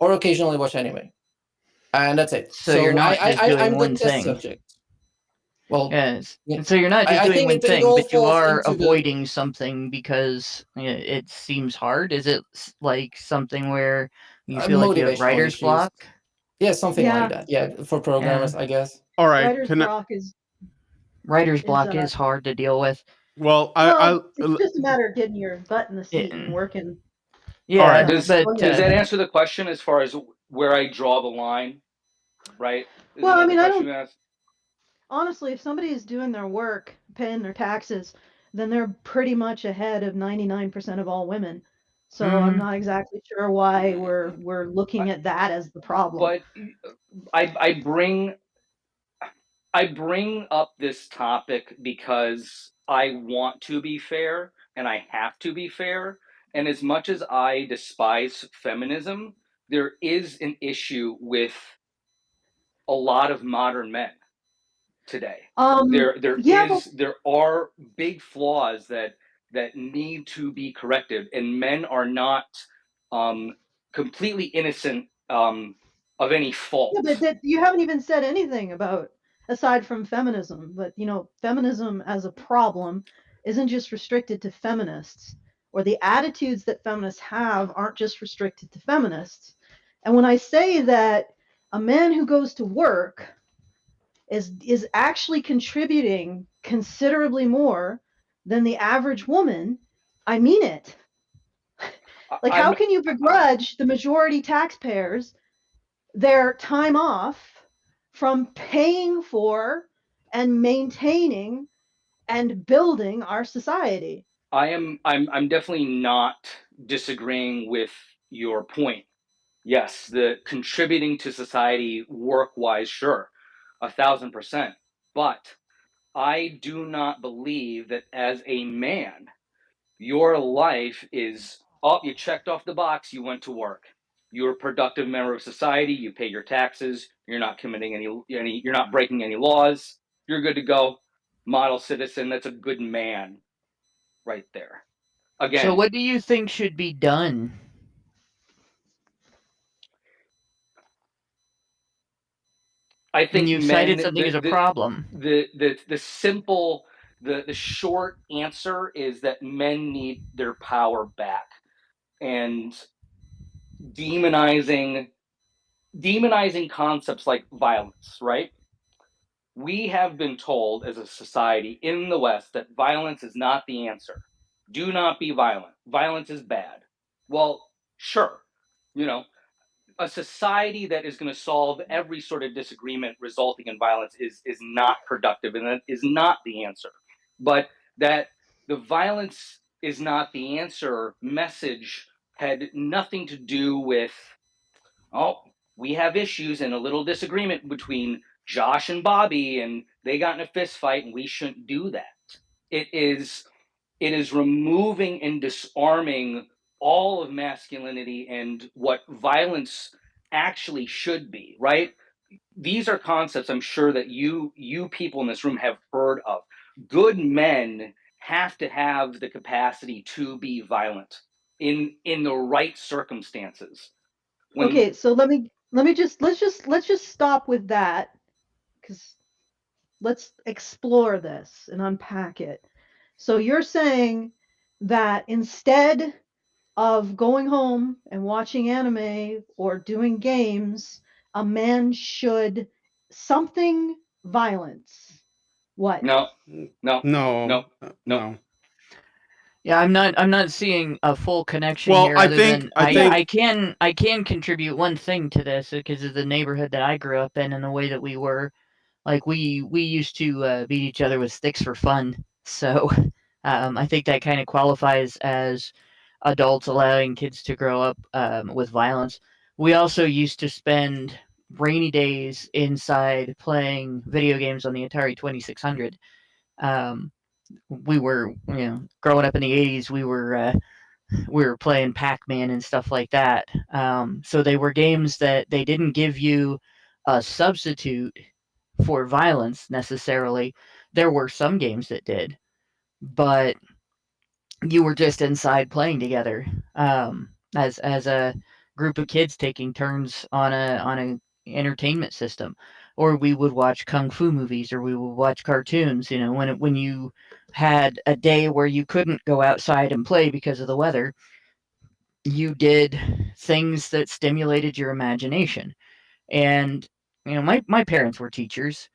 or occasionally watch anime. And that's it. So you're not just doing I'm the one test thing. subject. Well, Yes. yeah, And so you're not just I doing think one it thing, all but you falls are into the avoiding something because it seems hard. Is it like something where you feel like you have motivational writer's issues. block? Yeah, something Yeah. like that. Yeah, for programmers, I guess. All right. Writer's block is Writer's Is, block is hard to deal with. Well, it's just a matter of getting your butt in the seat Yeah. and working. Yeah, right. Does but does that answer the question as far as where I draw the line? Right? Isn't Well, that I mean, the I question don't you asked? honestly, if somebody is doing their work, paying their taxes, then they're pretty much ahead of 99% of all women. So I'm Mhm. not exactly sure why we're looking at that as the problem. But I bring up this topic because I want to be fair and I have to be fair. And as much as I despise feminism, there is an issue with a lot of modern men today. Yeah, but There are big flaws that need to be corrected, and men are not completely innocent of any fault. yeah, but you haven't even said anything about aside from feminism. But feminism as a problem isn't just restricted to feminists, or the attitudes that feminists have aren't just restricted to feminists. And when I say that a man who goes to work is actually contributing considerably more than the average woman, I mean it. Like, how can you begrudge the majority taxpayers their time off from paying for and maintaining and building our society? I'm definitely not disagreeing with your point. Yes, the contributing to society work-wise, sure, 1,000%. But I do not believe that as a man, your life is, oh, you checked off the box, you went to work. You're a productive member of society, you pay your taxes, you're not committing you're not breaking any laws, you're good to go. Model citizen, that's a good man right there. so Again, what do you think should be done? I And think you cited something as a problem. the simple the short answer is that men need their power back, and demonizing concepts like violence, right? We have been told as a society in the West that violence is not the answer. Do not be violent. Violence is bad. Well, sure. You know, a society that is going to solve every sort of disagreement resulting in violence is not productive, and that is not the answer. But that the violence is not the answer message had nothing to do with, oh, we have issues and a little disagreement between Josh and Bobby, and they got in a fist fight, and we shouldn't do that. It is removing and disarming all of masculinity and what violence actually should be, right? These are concepts I'm sure that you people in this room have heard of. Good men have to have the capacity to be violent in the right circumstances. Okay, so let's just stop with that, because let's explore this and unpack it. So you're saying that instead of going home and watching anime or doing games, a man should something violence. What? No, no, No, no, no. no. Yeah, I'm not seeing a full connection Well, here I other think than I think I can contribute one thing to this because of the neighborhood that I grew up in and the way that we were. Like we used to beat each other with sticks for fun. So I think that kind of qualifies as adults allowing kids to grow up with violence. We also used to spend rainy days inside playing video games on the Atari 2600. Um, we were, growing up in the 80s, we were playing Pac-Man and stuff like that. So they were games that they didn't give you a substitute for violence necessarily. There were some games that did, but you were just inside playing together as a group of kids taking turns on a entertainment system, or we would watch kung fu movies, or we would watch cartoons. When you had a day where you couldn't go outside and play because of the weather, you did things that stimulated your imagination. And my parents were teachers,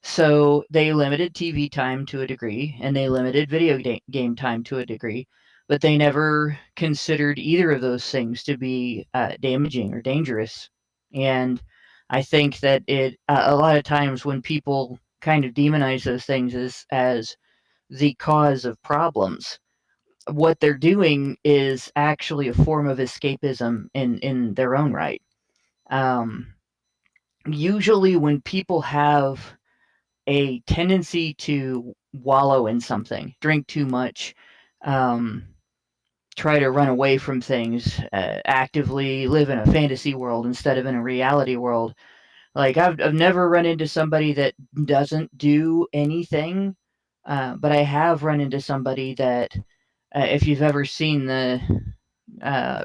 so they limited TV time to a degree and they limited video game time to a degree, but they never considered either of those things to be damaging or dangerous. And I think that a lot of times when people kind of demonize those things as the cause of problems, what they're doing is actually a form of escapism in their own right. Um, Usually, when people have a tendency to wallow in something, drink too much, um, try to run away from things, actively live in a fantasy world instead of in a reality world. Like I've never run into somebody that doesn't do anything, but I have run into somebody that, if you've ever seen the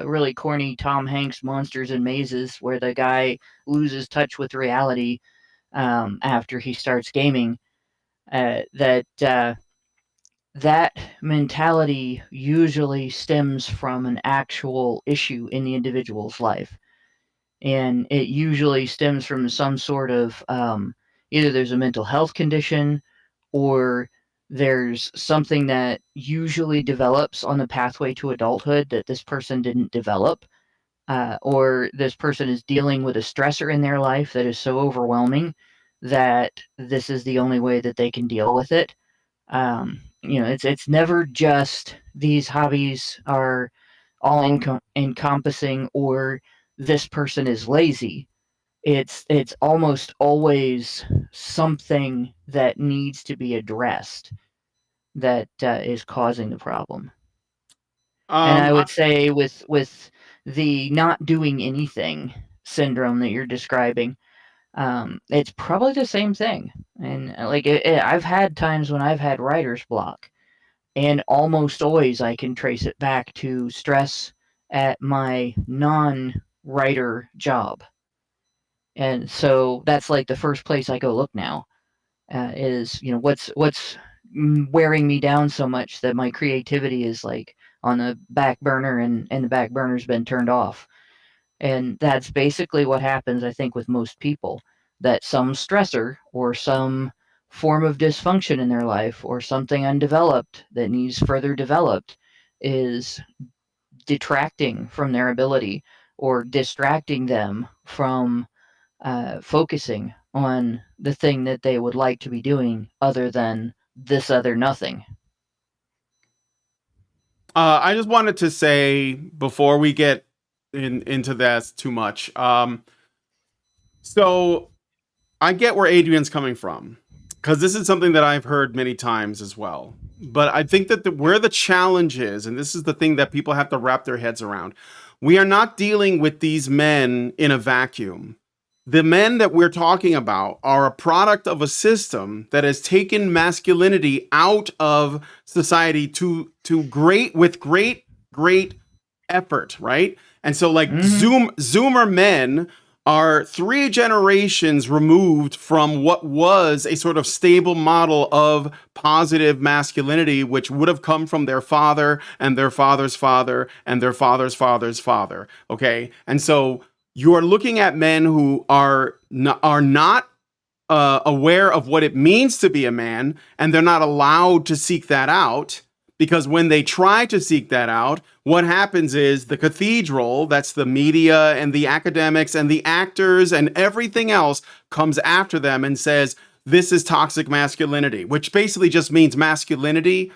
really corny Tom Hanks Monsters and Mazes, where the guy loses touch with reality after he starts gaming, that mentality usually stems from an actual issue in the individual's life. And it usually stems from some sort of either there's a mental health condition, or there's something that usually develops on the pathway to adulthood that this person didn't develop, or this person is dealing with a stressor in their life that is so overwhelming that this is the only way that they can deal with it. It's never just these hobbies are all encompassing, or this person is lazy. It's almost always something that needs to be addressed that is causing the problem. And I I, would say with the not doing anything syndrome that you're describing, it's probably the same thing. And I've had times when I've had writer's block, and almost always I can trace it back to stress at my non-writer job. And so that's like the first place I go look now, is what's wearing me down so much that my creativity is like on the back burner, and the back burner's been turned off. And that's basically what happens, I think, with most people, that some stressor or some form of dysfunction in their life, or something undeveloped that needs further developed, is detracting from their ability or distracting them from focusing on the thing that they would like to be doing other than this other nothing. I just wanted to say before we get into that too much. So I get where Adrian's coming from, because this is something that I've heard many times as well. But I think that where the challenge is, and this is the thing that people have to wrap their heads around, we are not dealing with these men in a vacuum. The men that we're talking about are a product of a system that has taken masculinity out of society to great effort, right? And so like Zoomer men are 3 generations removed from what was a sort of stable model of positive masculinity, which would have come from their father and their father's father and their father's father's father. Okay. And so you are looking at men who are not aware of what it means to be a man, and they're not allowed to seek that out. Because when they try to seek that out, what happens is the cathedral, that's the media and the academics and the actors and everything else, comes after them and says, this is toxic masculinity, which basically just means masculinity.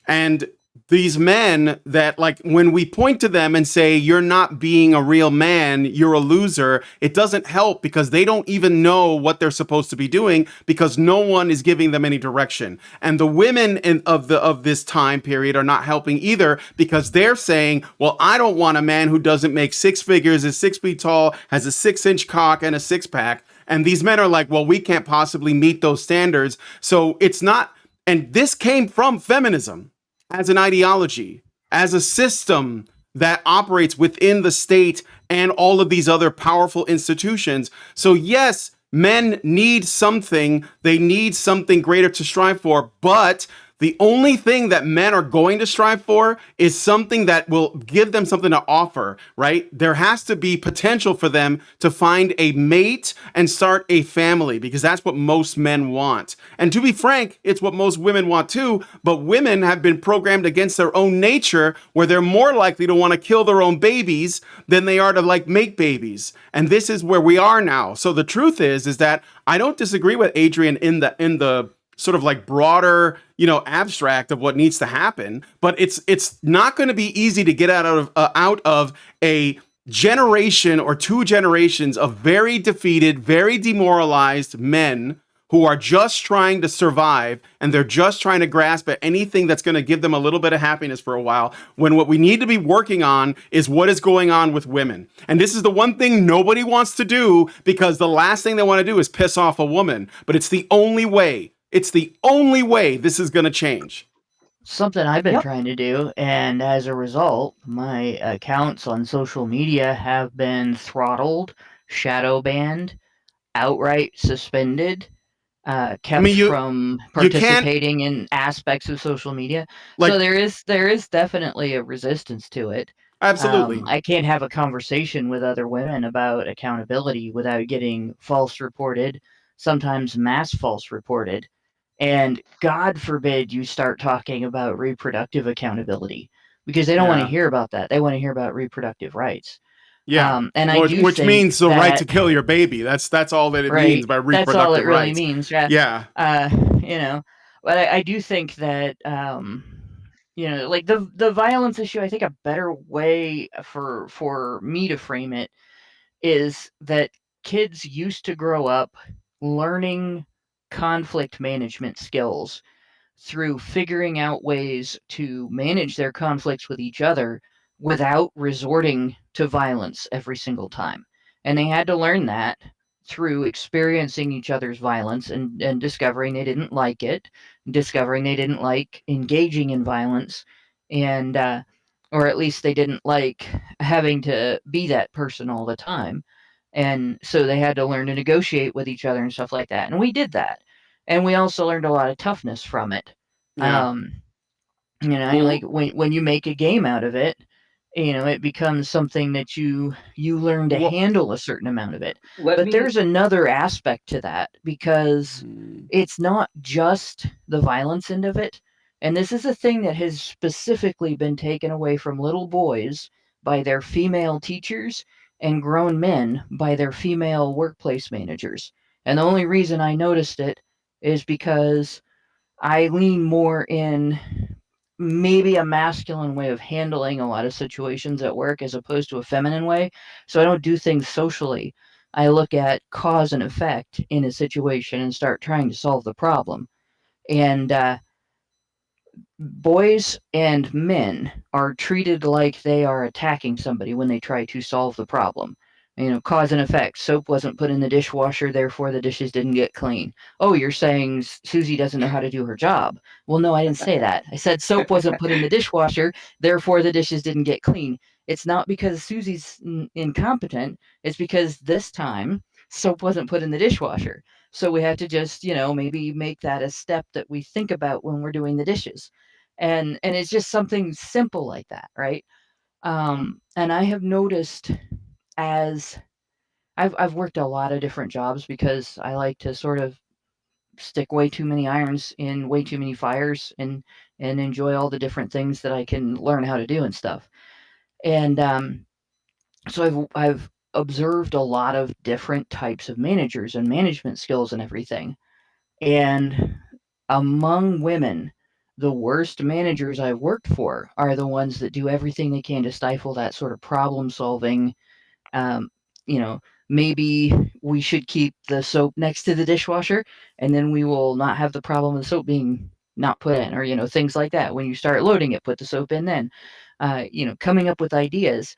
And these men that, like, when we point to them and say, you're not being a real man, you're a loser, it doesn't help because they don't even know what they're supposed to be doing because no one is giving them any direction. And the women of this time period are not helping either because they're saying, well, I don't want a man who doesn't make six figures, is 6 feet tall, has a 6-inch cock and a six pack. And these men are like, well, we can't possibly meet those standards. So it's not. And this came from feminism as an ideology, as a system that operates within the state and all of these other powerful institutions. So yes, men need something. They need something greater to strive for, but the only thing that men are going to strive for is something that will give them something to offer, right? There has to be potential for them to find a mate and start a family because that's what most men want. And to be frank, it's what most women want too, but women have been programmed against their own nature where they're more likely to want to kill their own babies than they are to like make babies. And this is where we are now. So the truth is that I don't disagree with Adrian in the sort of like broader, abstract of what needs to happen, but it's not going to be easy to get out of a generation or 2 generations of very defeated, very demoralized men who are just trying to survive and they're just trying to grasp at anything that's going to give them a little bit of happiness for a while, when what we need to be working on is what is going on with women. And this is the one thing nobody wants to do because the last thing they want to do is piss off a woman, but it's the only way. It's the only way this is going to change. Something I've been Yep. trying to do, and as a result, my accounts on social media have been throttled, shadow banned, outright suspended, kept from participating in aspects of social media. So there is definitely a resistance to it. Absolutely. I can't have a conversation with other women about accountability without getting false reported, sometimes mass false reported. And God forbid you start talking about reproductive accountability because they don't want to hear about that. They want to hear about reproductive rights. Yeah, and which means the right to kill your baby. That's all that it means by reproductive rights. That's all it really means. Yeah. But I do think that like the violence issue. I think a better way for me to frame it is that kids used to grow up learning conflict management skills through figuring out ways to manage their conflicts with each other without resorting to violence every single time. And they had to learn that through experiencing each other's violence and discovering they didn't like it, discovering they didn't like engaging in violence, and or at least they didn't like having to be that person all the time. And so they had to learn to negotiate with each other and stuff like that. And we did that. And we also learned a lot of toughness from it. Yeah. Like when you make a game out of it, it becomes something that you learn to handle a certain amount of it. There's another aspect to that because it's not just the violence end of it. And this is a thing that has specifically been taken away from little boys by their female teachers and grown men by their female workplace managers. And the only reason I noticed it is because I lean more in maybe a masculine way of handling a lot of situations at work as opposed to a feminine way. So I don't do things socially. I look at cause and effect in a situation and start trying to solve the problem. And boys and men are treated like they are attacking somebody when they try to solve the problem. Cause and effect. Soap wasn't put in the dishwasher, therefore the dishes didn't get clean. Oh, you're saying Susie doesn't know how to do her job. Well, no, I didn't say that. I said soap wasn't put in the dishwasher, therefore the dishes didn't get clean. It's not because Susie's incompetent. It's because this time soap wasn't put in the dishwasher. So we have to just, maybe make that a step that we think about when we're doing the dishes. And it's just something simple like that, right? And I have noticed as I've worked a lot of different jobs because I like to sort of stick way too many irons in way too many fires and enjoy all the different things that I can learn how to do and stuff. And so I've observed a lot of different types of managers and management skills and everything. And among women, the worst managers I've worked for are the ones that do everything they can to stifle that sort of problem solving. Um, you know, maybe we should keep the soap next to the dishwasher, and then we will not have the problem of the soap being not put in, or things like that. When you start loading it, put the soap in then. Coming up with ideas.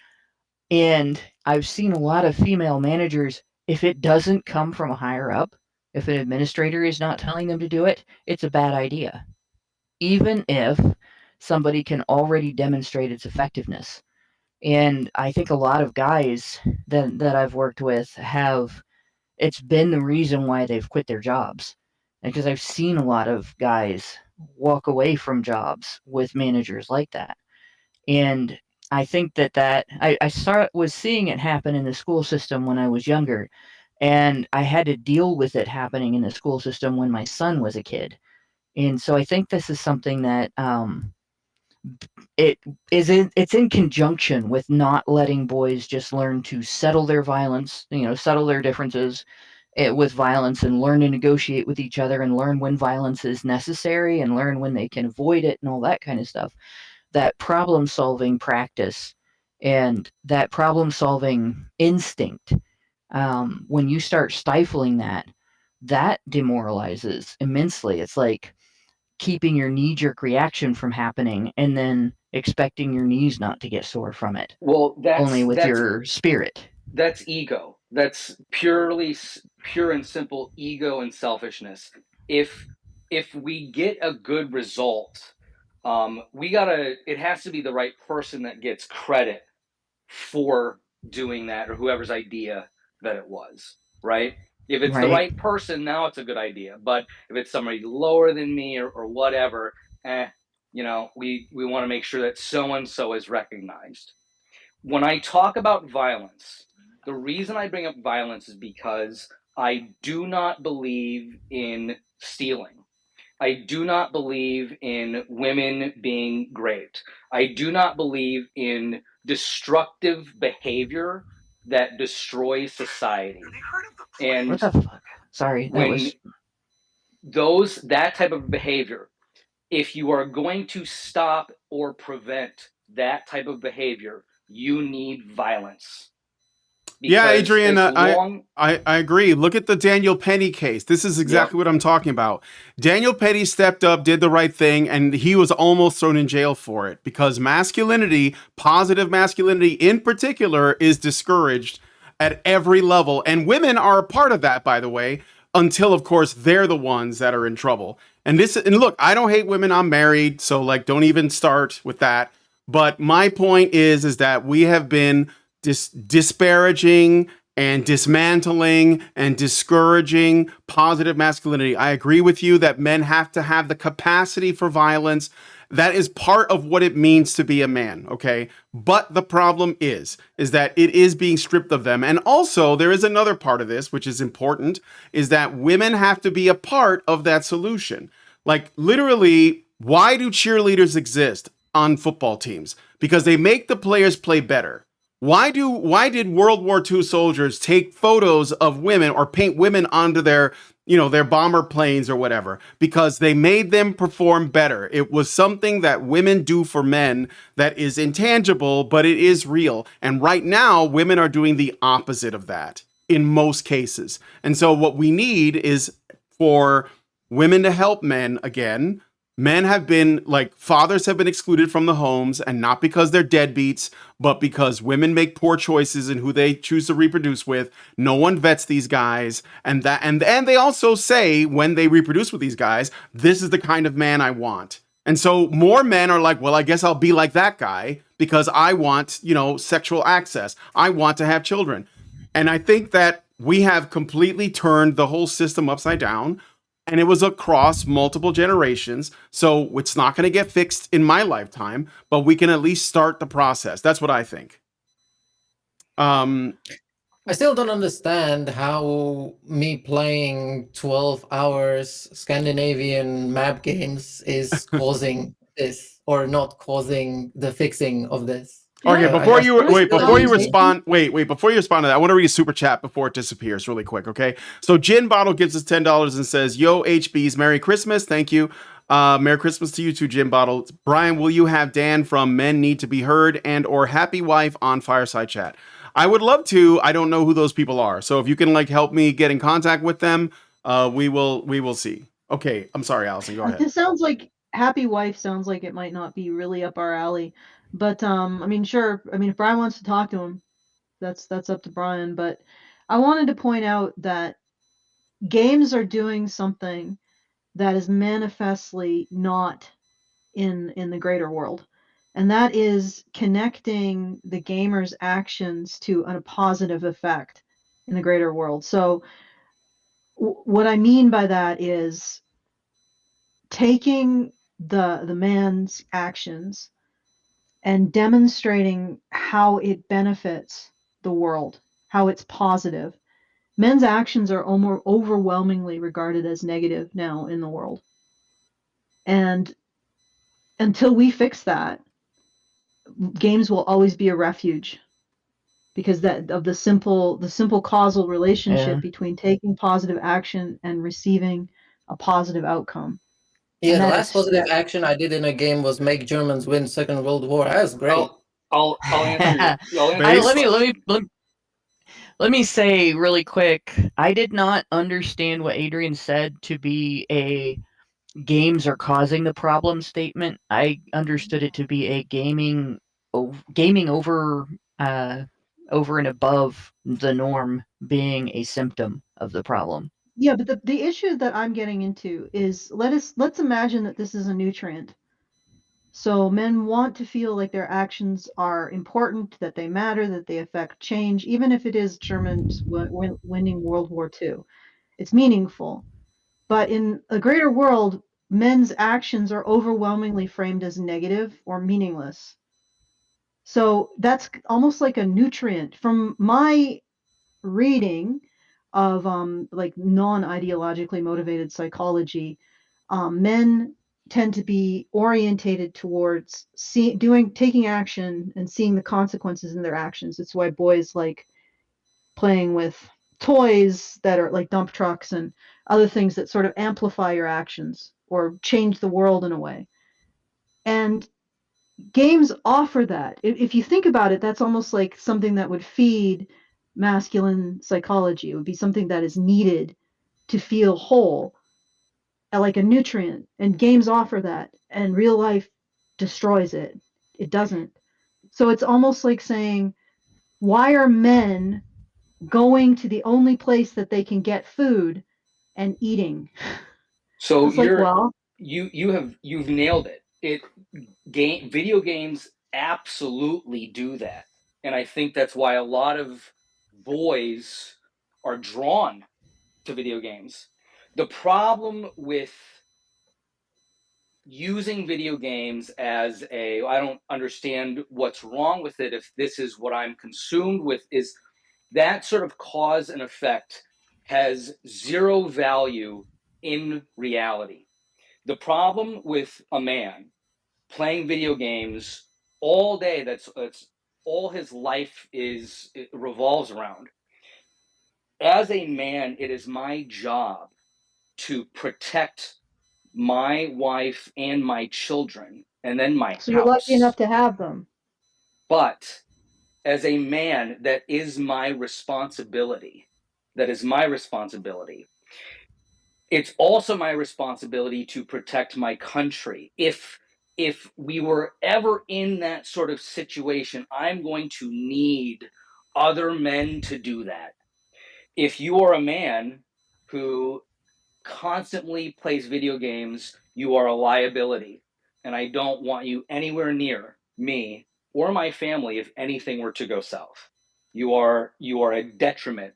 And I've seen a lot of female managers, if it doesn't come from a higher up, if an administrator is not telling them to do it, it's a bad idea, even if somebody can already demonstrate its effectiveness. And I think a lot of guys that I've worked with it's been the reason why they've quit their jobs. Because I've seen a lot of guys walk away from jobs with managers like that. And I think that was seeing it happen in the school system when I was younger, and I had to deal with it happening in the school system when my son was a kid. And so I think this is something that it's in conjunction with not letting boys just learn to settle their violence, settle their differences with violence, and learn to negotiate with each other, and learn when violence is necessary, and learn when they can avoid it, and all that kind of stuff. That problem solving practice and that problem solving instinct, when you start stifling that demoralizes immensely. It's like keeping your knee-jerk reaction from happening and then expecting your knees not to get sore from it. Well, only with your spirit. That's ego. That's pure and simple ego and selfishness. If we get a good result, it has to be the right person that gets credit for doing that, or whoever's idea that it was, right? If it's the right person, now it's a good idea. But if it's somebody lower than me or whatever, we want to make sure that so-and-so is recognized. When I talk about violence, the reason I bring up violence is because I do not believe in stealing. I do not believe in women being great. I do not believe in destructive behavior that destroys society. And what the fuck? Sorry, that type of behavior, if you are going to stop or prevent that type of behavior, you need violence. Yeah, Adrian, I agree. Look at the Daniel Penny case. This is exactly what I'm talking about. Daniel Penny stepped up, did the right thing, and he was almost thrown in jail for it because masculinity, positive masculinity in particular, is discouraged at every level. And women are a part of that, by the way, until, of course, they're the ones that are in trouble. And look, I don't hate women. I'm married, so don't even start with that. But my point is that we have been disparaging and dismantling and discouraging positive masculinity. I agree with you that men have to have the capacity for violence. That is part of what it means to be a man, okay? But the problem is that it is being stripped of them. And also, there is another part of this, which is important, is that women have to be a part of that solution. Like, literally, why do cheerleaders exist on football teams? Because they make the players play better. Why did World War II soldiers take photos of women or paint women onto their bomber planes or whatever? Because they made them perform better. It was something that women do for men that is intangible, but it is real. And right now, women are doing the opposite of that in most cases. And so what we need is for women to help men again. Men have been, fathers have been excluded from the homes, and not because they're deadbeats, but because women make poor choices in who they choose to reproduce with. No one vets these guys. And they also say when they reproduce with these guys, this is the kind of man I want. And so more men are like, well, I guess I'll be like that guy because I want, sexual access. I want to have children. And I think that we have completely turned the whole system upside down. And it was across multiple generations. So it's not going to get fixed in my lifetime, but we can at least start the process. That's what I think. I still don't understand how me playing 12 hours Scandinavian map games is causing this or not causing the fixing of this. Okay, Yeah, before you That's wait, before you confusing. respond, before you respond to that, I want to read a super chat before it disappears really quick, okay? So Gin Bottle gives us $10 and says, "Yo, HBs, Merry Christmas. Thank you. Merry Christmas to you too, Gin Bottle. Brian, will you have Dan from Men Need to Be Heard and or Happy Wife on Fireside Chat? I would love to. I don't know who those people are. So if you can like help me get in contact with them, we will see. Okay, I'm sorry, Allison, go ahead. This sounds like Happy Wife sounds like it might not be really up our alley. But I mean, sure. I mean, if Brian wants to talk to him, that's up to Brian. But I wanted to point out that games are doing something that is manifestly not in the greater world. And that is connecting the gamer's actions to a positive effect in the greater world. So what I mean by that is taking the man's actions and demonstrating how it benefits the world, how it's positive. Men's actions are almost overwhelmingly regarded as negative now in the world. And until we fix that, games will always be a refuge because that of the simple causal relationship Yeah. between taking positive action and receiving a positive outcome. Yeah, And the that last positive action I did in a game was make Germans win Second World War. That was great. I'll answer your. I'll answer I, your let me question. let me say really quick. I did not understand what Adrian said to be a games are causing the problem statement. I understood it to be a gaming over over and above the norm being a symptom of the problem. Yeah, but the issue that I'm getting into is let's imagine that this is a nutrient. So men want to feel like their actions are important, that they matter, that they affect change, even if it is Germans winning World War II. It's meaningful. But in a greater world, men's actions are overwhelmingly framed as negative or meaningless. So that's almost like a nutrient. From my reading of like non-ideologically motivated psychology, men tend to be orientated towards taking action and seeing the consequences in their actions. It's why boys like playing with toys that are like dump trucks and other things that sort of amplify your actions or change the world in a way. And games offer that. If you think about it, that's almost like something that would feed masculine psychology. It would be something that is needed to feel whole, like a nutrient. And games offer that, and real life destroys it. It doesn't. So it's almost like saying, why are men going to the only place that they can get food and eating? So It's like, well, you've nailed it. Video games absolutely do that, and I think that's why a lot of boys are drawn to video games. The problem with using video games as I don't understand what's wrong with it if this is what I'm consumed with, is that sort of cause and effect has zero value in reality. The problem with a man playing video games all day, that's all his life it revolves around. As a man, it is my job to protect my wife and my children and then my so you're lucky enough house. to have them. But as a man, that is my responsibility. That is my responsibility. It's also my responsibility to protect my country. If we were ever in that sort of situation, I'm going to need other men to do that. If you are a man who constantly plays video games, you are a liability. And I don't want you anywhere near me or my family if anything were to go south. You are a detriment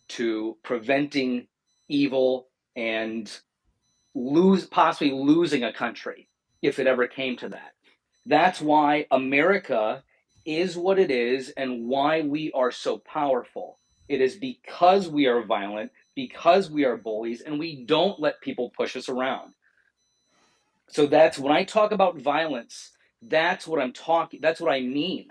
to preventing evil and possibly losing a country if it ever came to that. That's why America is what it is and why we are so powerful. It is because we are violent, because we are bullies, and we don't let people push us around. So that's when I talk about violence, that's what I'm talking, that's what I mean.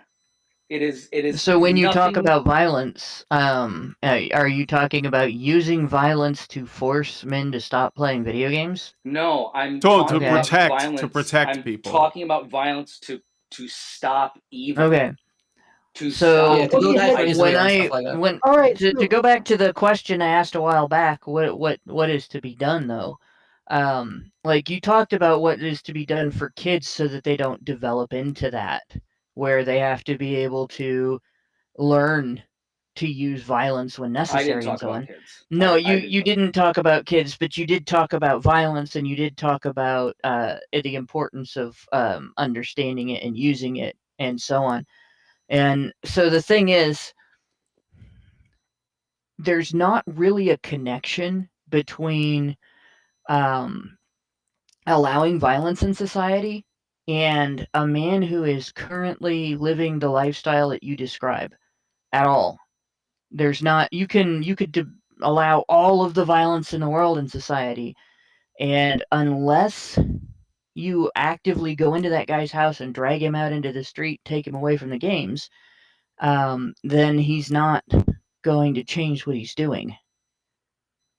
It is So when you talk nothing. about violence, are you talking about using violence to force men to stop playing video games? No, I'm To talking Okay. about protect, violence. to protect I'm people. talking about violence to stop evil. Okay. To So Yeah, to go Okay, die for but- Israel when and I stuff like that. when All right, to so- go back to the question I asked a while back, what is to be done though? Like you talked about what is to be done for kids so that they don't develop into that, where they have to be able to learn to use violence when I didn't necessary and talk so about on. kids. No, I you didn't talk about kids, but you did talk about violence, and you did talk about the importance of understanding it and using it and so on. And so the thing is, there's not really a connection between um, allowing violence in society and a man who is currently living the lifestyle that you describe at all. There's not. You could allow all of the violence in the world in society, and unless you actively go into that guy's house and drag him out into the street, take him away from the games, then he's not going to change what he's doing.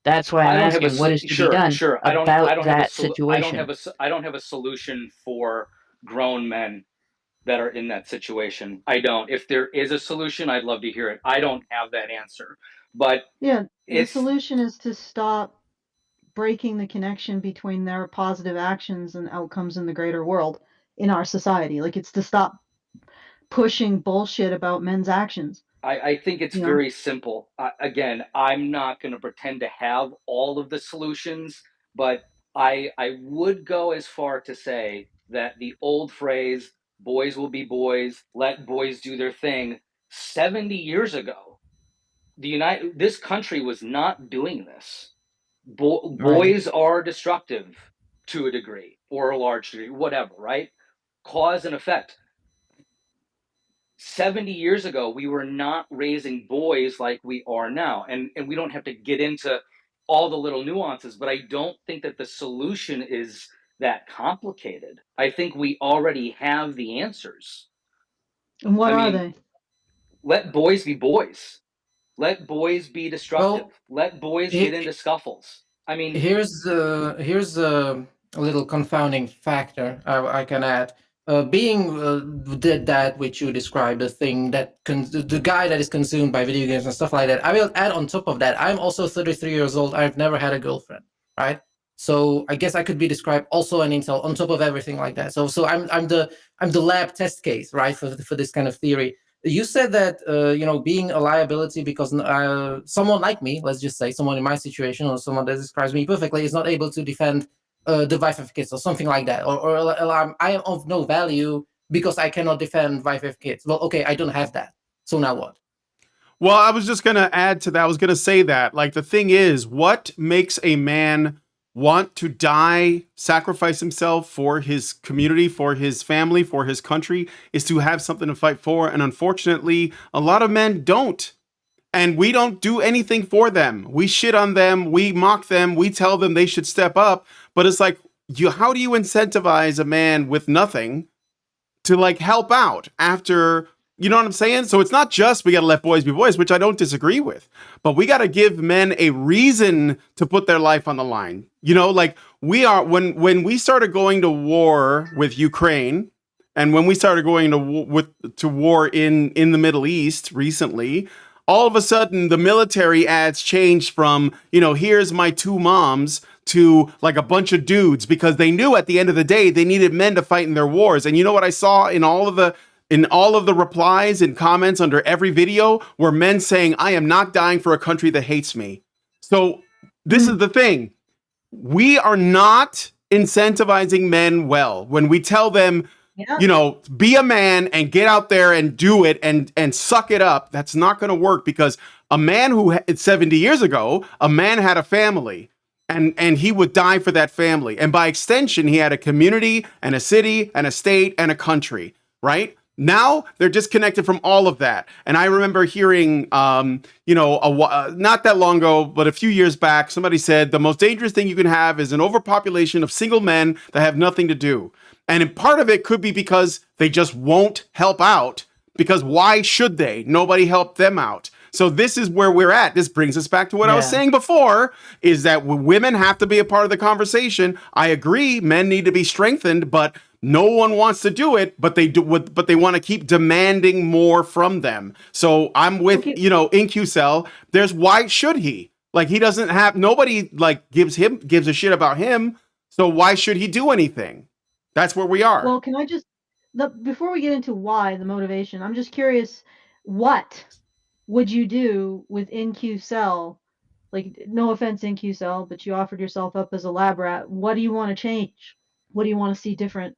That's why I'm asking what is to be done about that situation. I don't have a solution for grown men that are in that situation. I don't. If there is a solution, I'd love to hear it. I don't have that answer. But Yeah, the it's solution is to stop breaking the connection between their positive actions and outcomes in the greater world in our society. Like it's to stop pushing bullshit about men's actions. I think it's You know? very simple. Again, I'm not going to pretend to have all of the solutions, but I would go as far to say that the old phrase "boys will be boys, let boys do their thing" 70 years ago, this country was not doing this. Right. Boys are destructive to a degree or a large degree, whatever, right? Cause and effect. 70 years ago, we were not raising boys like we are now. And we don't have to get into all the little nuances, but I don't think that the solution is that complicated. I think we already have the answers. And what I are mean, they? let boys be boys. Let boys be destructive. Well, Let boys get into scuffles. I mean, here's a little confounding factor I can add. Being the dad which you described, the thing that the guy that is consumed by video games and stuff like that. I will add on top of that. I'm also 33 years old. I've never had a girlfriend, right? So I guess I could be described also an incel on top of everything like that. So I'm the lab test case, right, for this kind of theory. You said that being a liability because someone like me, let's just say someone in my situation or someone that describes me perfectly, is not able to defend the wife of kids or something like that, or I am of no value because I cannot defend wife of kids. Well, okay, I don't have that. So now what? Well, I was just going to add to that. I was going to say that, like, the thing is, what makes a man want to die, sacrifice himself for his community, for his family, for his country, is to have something to fight for. And unfortunately, a lot of men don't. And we don't do anything for them. We shit on them. We mock them. We tell them they should step up. But it's like, how do you incentivize a man with nothing to like help out after, you know what I'm saying? So it's not just we got to let boys be boys, which I don't disagree with, but we got to give men a reason to put their life on the line. You know, like when we started going to war with Ukraine, and when we started going to war in the Middle East recently, all of a sudden the military ads changed from, here's my two moms to like a bunch of dudes, because they knew at the end of the day they needed men to fight in their wars. And you know what I saw in all of the replies and comments under every video were men saying, I am not dying for a country that hates me. So this is the thing. We are not incentivizing men well when we tell them, be a man and get out there and do it and suck it up. That's not going to work, because a man who 70 years ago, a man had a family and he would die for that family. And by extension, he had a community and a city and a state and a country, right? Now they're disconnected from all of that. And I remember hearing, not that long ago, but a few years back, somebody said the most dangerous thing you can have is an overpopulation of single men that have nothing to do. And part of it could be because they just won't help out. Because why should they? Nobody helped them out. So this is where we're at. This brings us back to what I was saying before, is that women have to be a part of the conversation. I agree, men need to be strengthened, but no one wants to do it, but they want to keep demanding more from them. So I'm with, InQcell. There's why should he? Like, he doesn't have, nobody like gives a shit about him. So why should he do anything? That's where we are. Well, can I just, before we get into why, the motivation, I'm just curious, what would you do with InQcell? Like, no offense, InQcell, but you offered yourself up as a lab rat. What do you want to change? What do you want to see different?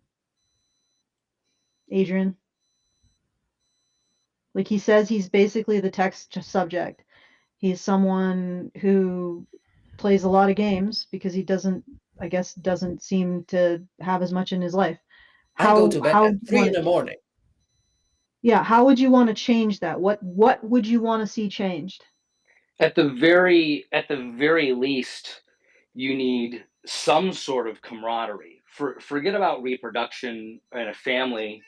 Adrian? Like, he says he's basically the text subject. He's someone who plays a lot of games because he doesn't seem to have as much in his life. I go to bed at 3 in the morning. Yeah, how would you want to change that? What would you want to see changed? At the very least, you need some sort of camaraderie. Forget about reproduction and a family.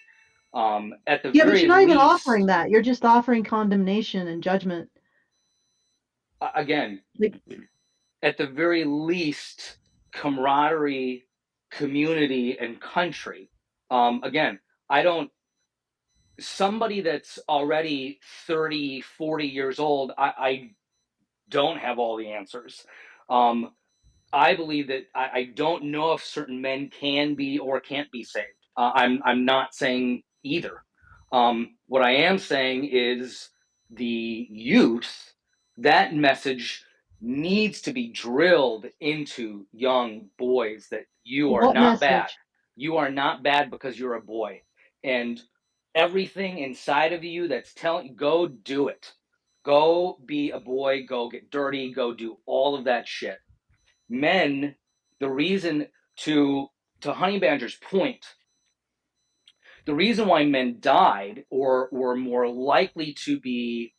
At the very but you're not least, even offering that. You're just offering condemnation and judgment. Again, at the very least, camaraderie, community, and country. Again, somebody that's already 30, 40 years old, I don't have all the answers. I believe that I don't know if certain men can be or can't be saved. I'm not saying either. What I am saying is the youth, that message needs to be drilled into young boys that you are not bad. You are not bad because you're a boy. And everything inside of you that's telling, go do it. Go be a boy, go get dirty, go do all of that shit. Men, the reason, to Honey Badger's point, the reason why men died or were more likely to be,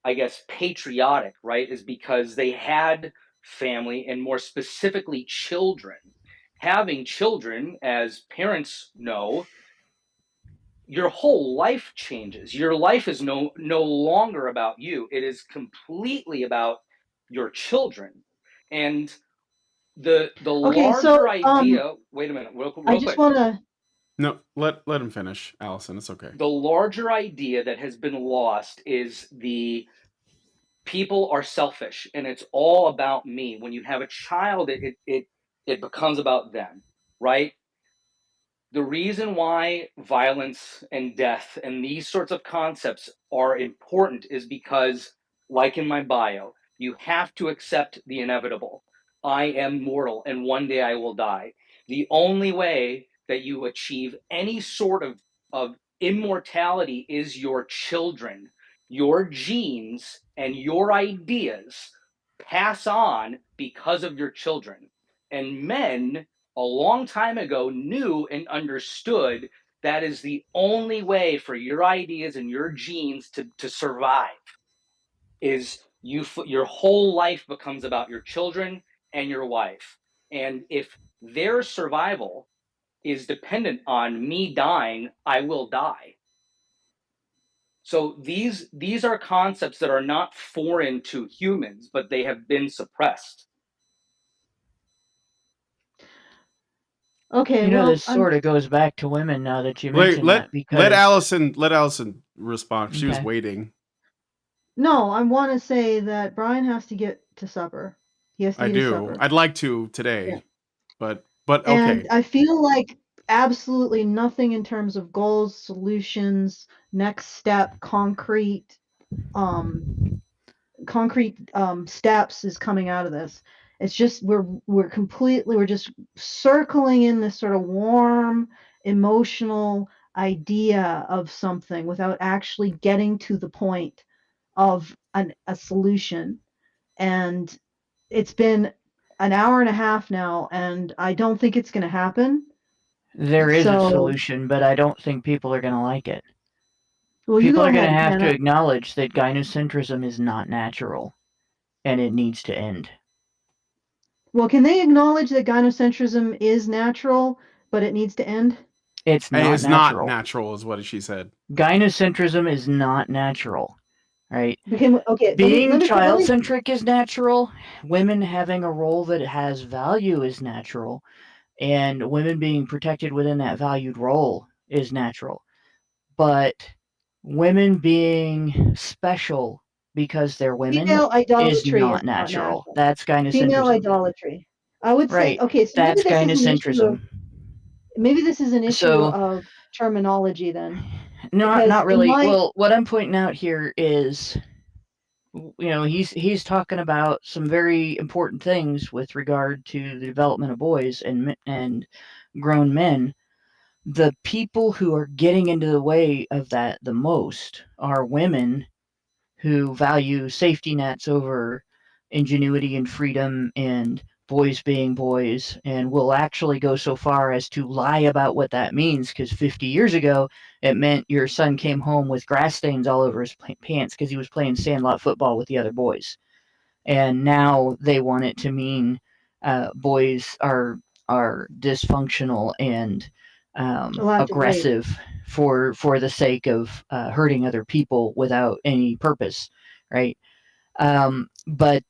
I guess, patriotic, right, is because they had family, and more specifically children. Having children, as parents know, your whole life changes. Your life is no longer about you. It is completely about your children. And the larger idea, wait a minute, real quick. I just want to. No, let him finish, Allison. It's okay. The larger idea that has been lost is the people are selfish and it's all about me. When you have a child, it becomes about them, right? The reason why violence and death and these sorts of concepts are important is because, like in my bio, you have to accept the inevitable. I am mortal and one day I will die. The only way that you achieve any sort of immortality is your children. Your genes and your ideas pass on because of your children. And men a long time ago knew and understood that is the only way for your ideas and your genes to survive. Is your whole life becomes about your children and your wife. And if their survival is dependent on me dying, I will die. So these are concepts that are not foreign to humans, but they have been suppressed. Okay, this sort of goes back to women now that you mentioned that. Because let Allison respond. She was waiting. No, I want to say that Brian has to get to supper. He has to eat his supper. I'd like to today, but okay. And I feel like absolutely nothing in terms of goals, solutions, next step, concrete steps is coming out of this. It's just we're just circling in this sort of warm, emotional idea of something without actually getting to the point of a solution. And it's been an hour and a half now, and I don't think it's going to happen. There is a solution, but I don't think people are going to like it. Well, you People go are going to ahead, have to Hannah. acknowledge that gynocentrism is not natural, and it needs to end. Well, can they acknowledge that gynocentrism is natural, but it needs to end? It's Hey, not it's not natural. natural, is what she said. Gynocentrism is not natural, right? Okay, Being child-centric is natural. Women having a role that has value is natural. And women being protected within that valued role is natural. But women being special because they're women female is idolatry not is not natural. natural. That's Female gynocentrism. idolatry. I would say, Right. okay, so That's gynocentrism. maybe this is an issue So, of terminology then. not Because in really. my Well, what I'm pointing out here is, he's talking about some very important things with regard to the development of boys and grown men. The people who are getting into the way of that the most are women who value safety nets over ingenuity and freedom and boys being boys, and will actually go so far as to lie about what that means, because 50 years ago it meant your son came home with grass stains all over his pants because he was playing sandlot football with the other boys. And now they want it to mean boys are dysfunctional and allowed to rape. aggressive for the sake of hurting other people without any purpose, right? But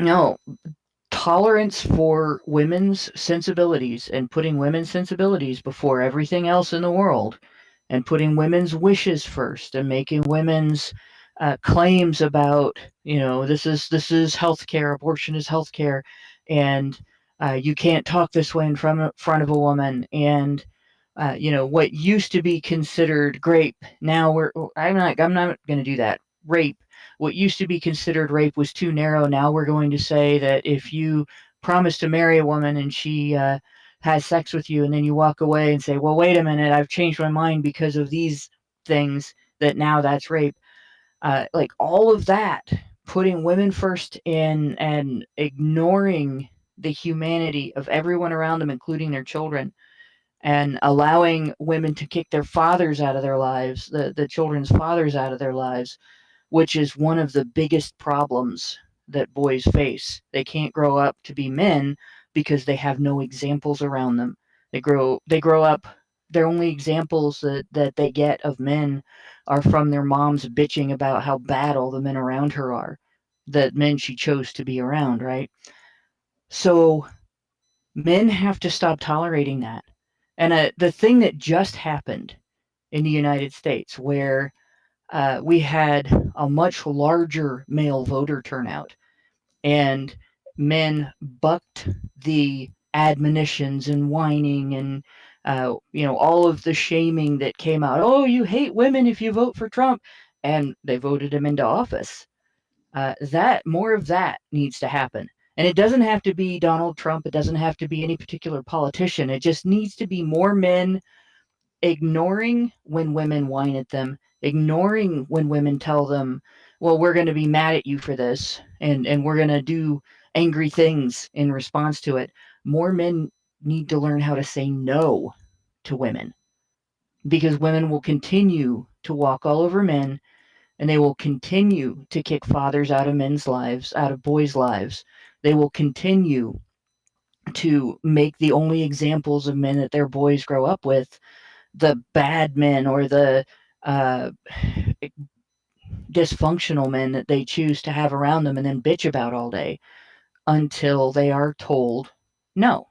no, tolerance for women's sensibilities and putting women's sensibilities before everything else in the world, and putting women's wishes first, and making women's claims about, this is healthcare, abortion is healthcare, and you can't talk this way in front of a woman, and what used to be considered rape, now I'm not going to do that. Rape, what used to be considered rape was too narrow. Now we're going to say that if you promise to marry a woman and she has sex with you, and then you walk away and say, well, wait a minute, I've changed my mind because of these things, that now that's rape. Like all of that, putting women first in and ignoring the humanity of everyone around them, including their children, and allowing women to kick their fathers out of their lives, the children's fathers out of their lives, which is one of the biggest problems that boys face. They can't grow up to be men because they have no examples around them. They grow up, their only examples that they get of men are from their moms bitching about how bad all the men around her are, the men she chose to be around, right? So men have to stop tolerating that. And the thing that just happened in the United States, where we had a much larger male voter turnout, and men bucked the admonitions and whining and all of the shaming that came out. Oh, you hate women if you vote for Trump, and they voted him into office. That more of that needs to happen. And it doesn't have to be Donald Trump. It doesn't have to be any particular politician. It just needs to be more men ignoring when women whine at them, ignoring when women tell them, well, we're going to be mad at you for this, and we're going to do angry things in response to it. More men need to learn how to say no to women, because women will continue to walk all over men, and they will continue to kick fathers out of men's lives, out of boys' lives. They will continue to make the only examples of men that their boys grow up with the bad men, or the uh, dysfunctional men that they choose to have around them and then bitch about all day, until they are told no,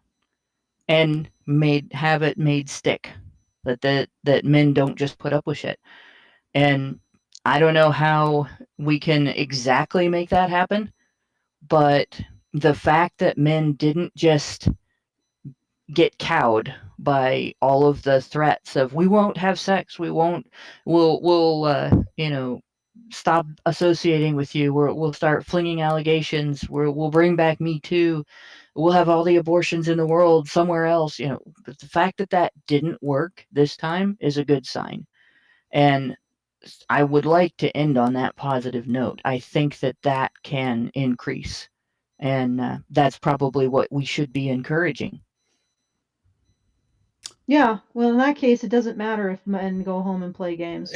and have it made stick, that men don't just put up with shit. And I don't know how we can exactly make that happen, but the fact that men didn't just get cowed by all of the threats of, we won't have sex, we'll stop associating with you, we'll start flinging allegations, we'll bring back Me Too, we'll have all the abortions in the world somewhere else. But the fact that that didn't work this time is a good sign. And I would like to end on that positive note. I think that that can increase, and that's probably what we should be encouraging. Yeah, well, in that case, it doesn't matter if men go home and play games.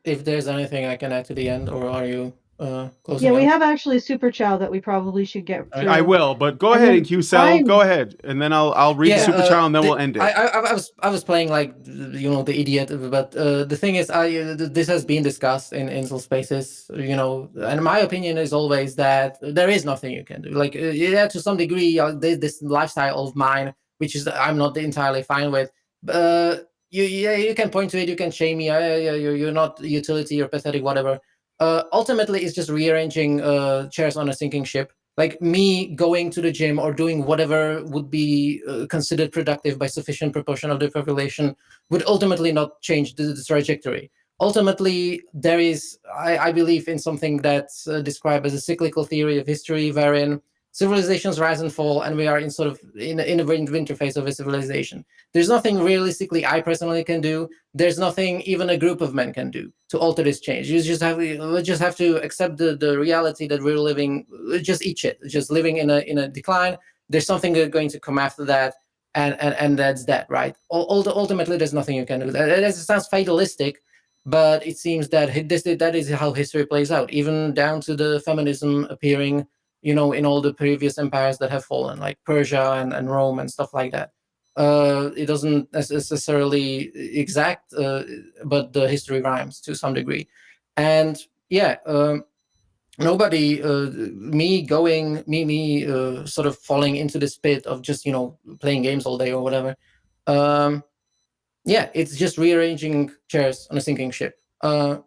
If there's anything I can add to the end, or are you closing Yeah, we out? have actually a super chow that we probably should get through. I will, but go And ahead then and Q-Cell. I'm- Go ahead, and then I'll read the Yeah, super chow, and then we'll end it. I was playing like the idiot, but the thing is, this has been discussed in Incel spaces, and my opinion is always that there is nothing you can do. Like, yeah, to some degree, this lifestyle of mine, which is I'm not entirely fine with. You can point to it, you can shame me. You're not utility, you're pathetic, whatever. Ultimately, it's just rearranging chairs on a sinking ship. Like me going to the gym or doing whatever would be considered productive by sufficient proportion of the population would ultimately not change the trajectory. Ultimately, there is, I believe, in something that's described as a cyclical theory of history, wherein civilizations rise and fall, and we are in sort of in a winter phase of a civilization. There's nothing realistically I personally can do. There's nothing even a group of men can do to alter this change. We just have to accept the reality that we're living. Just eat shit. Just living in a decline. There's something going to come after that, and that's that, right? Ultimately, there's nothing you can do. That sounds fatalistic, but it seems that that is how history plays out, even down to the feminism appearing, in all the previous empires that have fallen, like Persia and Rome and stuff like that. It doesn't necessarily exact, but the history rhymes to some degree. And yeah, nobody, me sort of falling into this pit of just, playing games all day or whatever. Yeah, it's just rearranging chairs on a sinking ship.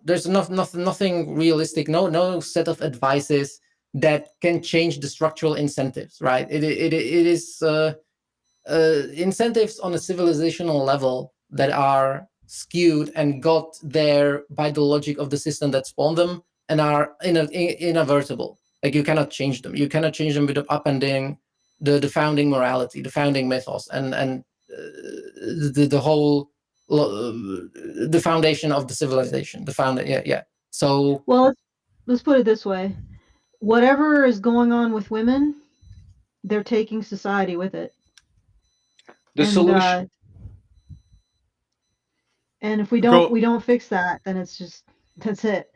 There's nothing realistic, no set of advices that can change the structural incentives, right? It is incentives on a civilizational level that are skewed and got there by the logic of the system that spawned them and are inadvertible. Like you cannot change them. You cannot change them with upending the founding morality, the founding mythos, and the whole the foundation of the civilization. Yeah. So Well, let's put it this way: whatever is going on with women, they're taking society with it. The solution. And if we don't fix that, then that's it.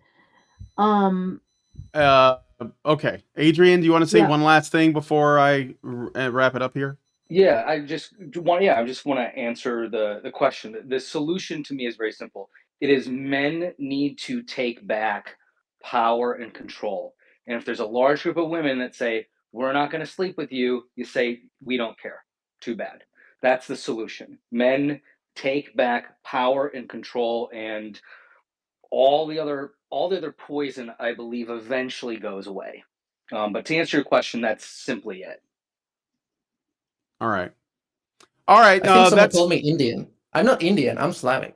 Okay, Adrian, do you want to say Yeah. one last thing before I wrap it up here? Yeah, I just want to answer the question. The solution to me is very simple. It is men need to take back power and control. And if there's a large group of women that say, we're not going to sleep with you, you say, we don't care. Too bad. That's the solution. Men take back power and control, and all the other poison, I believe, eventually goes away. But to answer your question, that's simply it. All right. I think someone called me Indian. I'm not Indian. I'm Slavic.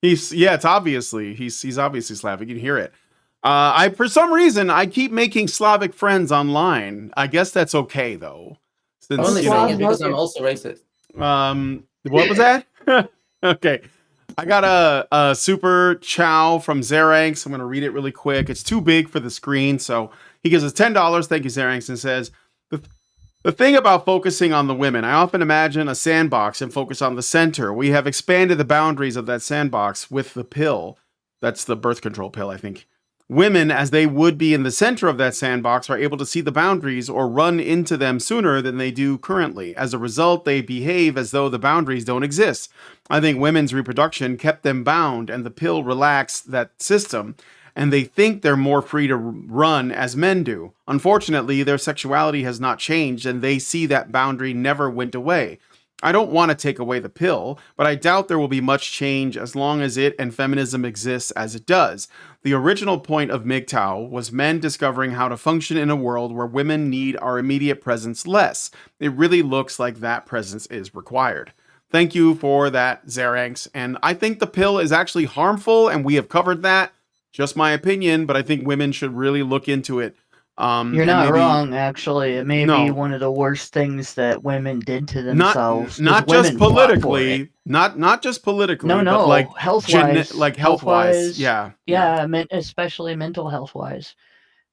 It's obviously he's obviously Slavic. You can hear it. I for some reason I keep making Slavic friends online. I guess that's okay though. I'm only saying it because I'm also racist. What was that? Okay. I got a super chow from Xeranx. I'm going to read it really quick. It's too big for the screen, so he gives us $10. Thank you, Xeranx, and says, the thing about focusing on the women, I often imagine a sandbox and focus on the center. We have expanded the boundaries of that sandbox with the pill. That's the birth control pill, I think. Women, as they would be in the center of that sandbox, are able to see the boundaries or run into them sooner than they do currently. As a result, they behave as though the boundaries don't exist. I think women's reproduction kept them bound, and the pill relaxed that system, and they think they're more free to run as men do. Unfortunately, their sexuality has not changed, and they see that boundary never went away. I don't want to take away the pill, but I doubt there will be much change as long as it and feminism exists as it does. The original point of MGTOW was men discovering how to function in a world where women need our immediate presence less. It really looks like that presence is required. Thank you for that, Xeranx. And I think the pill is actually harmful, and we have covered that. Just my opinion, but I think women should really look into it. You're not wrong, actually. It may be one of the worst things that women did to themselves. Not just politically. Not just politically. No, but like health-wise. health-wise. Yeah. Yeah, especially mental health-wise.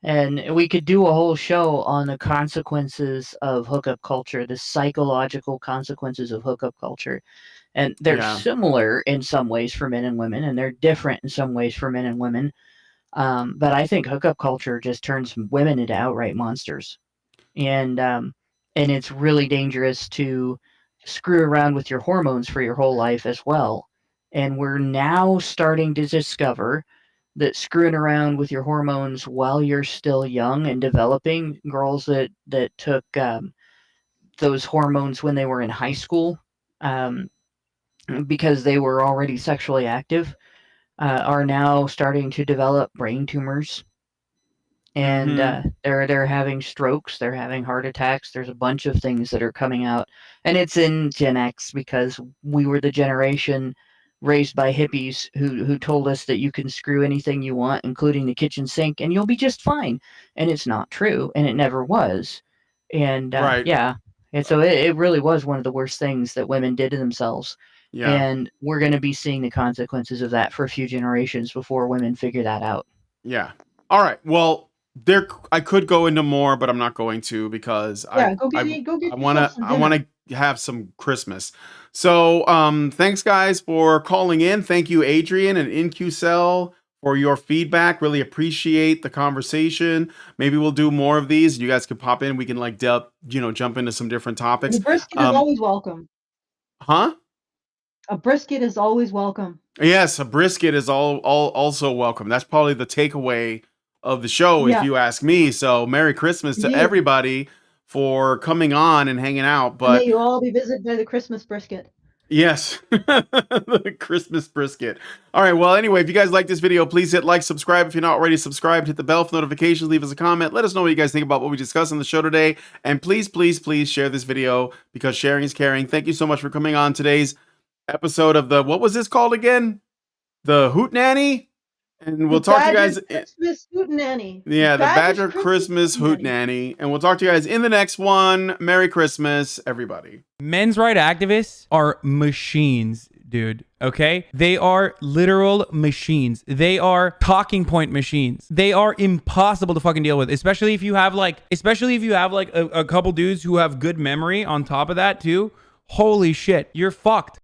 And we could do a whole show on the consequences of hookup culture, the psychological consequences of hookup culture. And they're Yeah. similar in some ways for men and women, and they're different in some ways for men and women. But I think hookup culture just turns women into outright monsters. And it's really dangerous to screw around with your hormones for your whole life as well. And we're now starting to discover that screwing around with your hormones while you're still young and developing, girls that took those hormones when they were in high school, because they were already sexually active, are now starting to develop brain tumors, and they're having strokes, they're having heart attacks. There's a bunch of things that are coming out, and it's in Gen X because we were the generation raised by hippies who told us that you can screw anything you want, including the kitchen sink, and you'll be just fine. And it's not true, and it never was. And Right. yeah, and so it really was one of the worst things that women did to themselves. Yeah. And we're going to be seeing the consequences of that for a few generations before women figure that out. Yeah. All right. Well, I could go into more, but I'm not going to because Yeah, go get yourself some I dinner. want to have some Christmas. So, thanks guys for calling in. Thank you, Adrian and InQcell, for your feedback. Really appreciate the conversation. Maybe we'll do more of these. You guys can pop in. We can like jump into some different topics. The brisket is always welcome. Huh? A brisket is always welcome. Yes, a brisket is all also welcome. That's probably the takeaway of the show, if Yeah. you ask me. So, Merry Christmas to Indeed. everybody for coming on and hanging out. And But may you all be visited by the Christmas brisket. yes, the Christmas brisket. All right. Well, anyway, if you guys like this video, please hit like, subscribe. If you're not already subscribed, hit the bell for notifications. Leave us a comment. Let us know what you guys think about what we discussed on the show today. And please, please, please share this video because sharing is caring. Thank you so much for coming on today's episode of what was this called again? The Hootenanny? And we'll talk to you guys. Christmas Hootenanny. Yeah, the Badger Christmas Christmas Hootenanny. And we'll talk to you guys in the next one. Merry Christmas, everybody. Men's right activists are machines, dude. Okay? They are literal machines. They are talking point machines. They are impossible to fucking deal with, especially if you have like a couple dudes who have good memory on top of that too. Holy shit, you're fucked.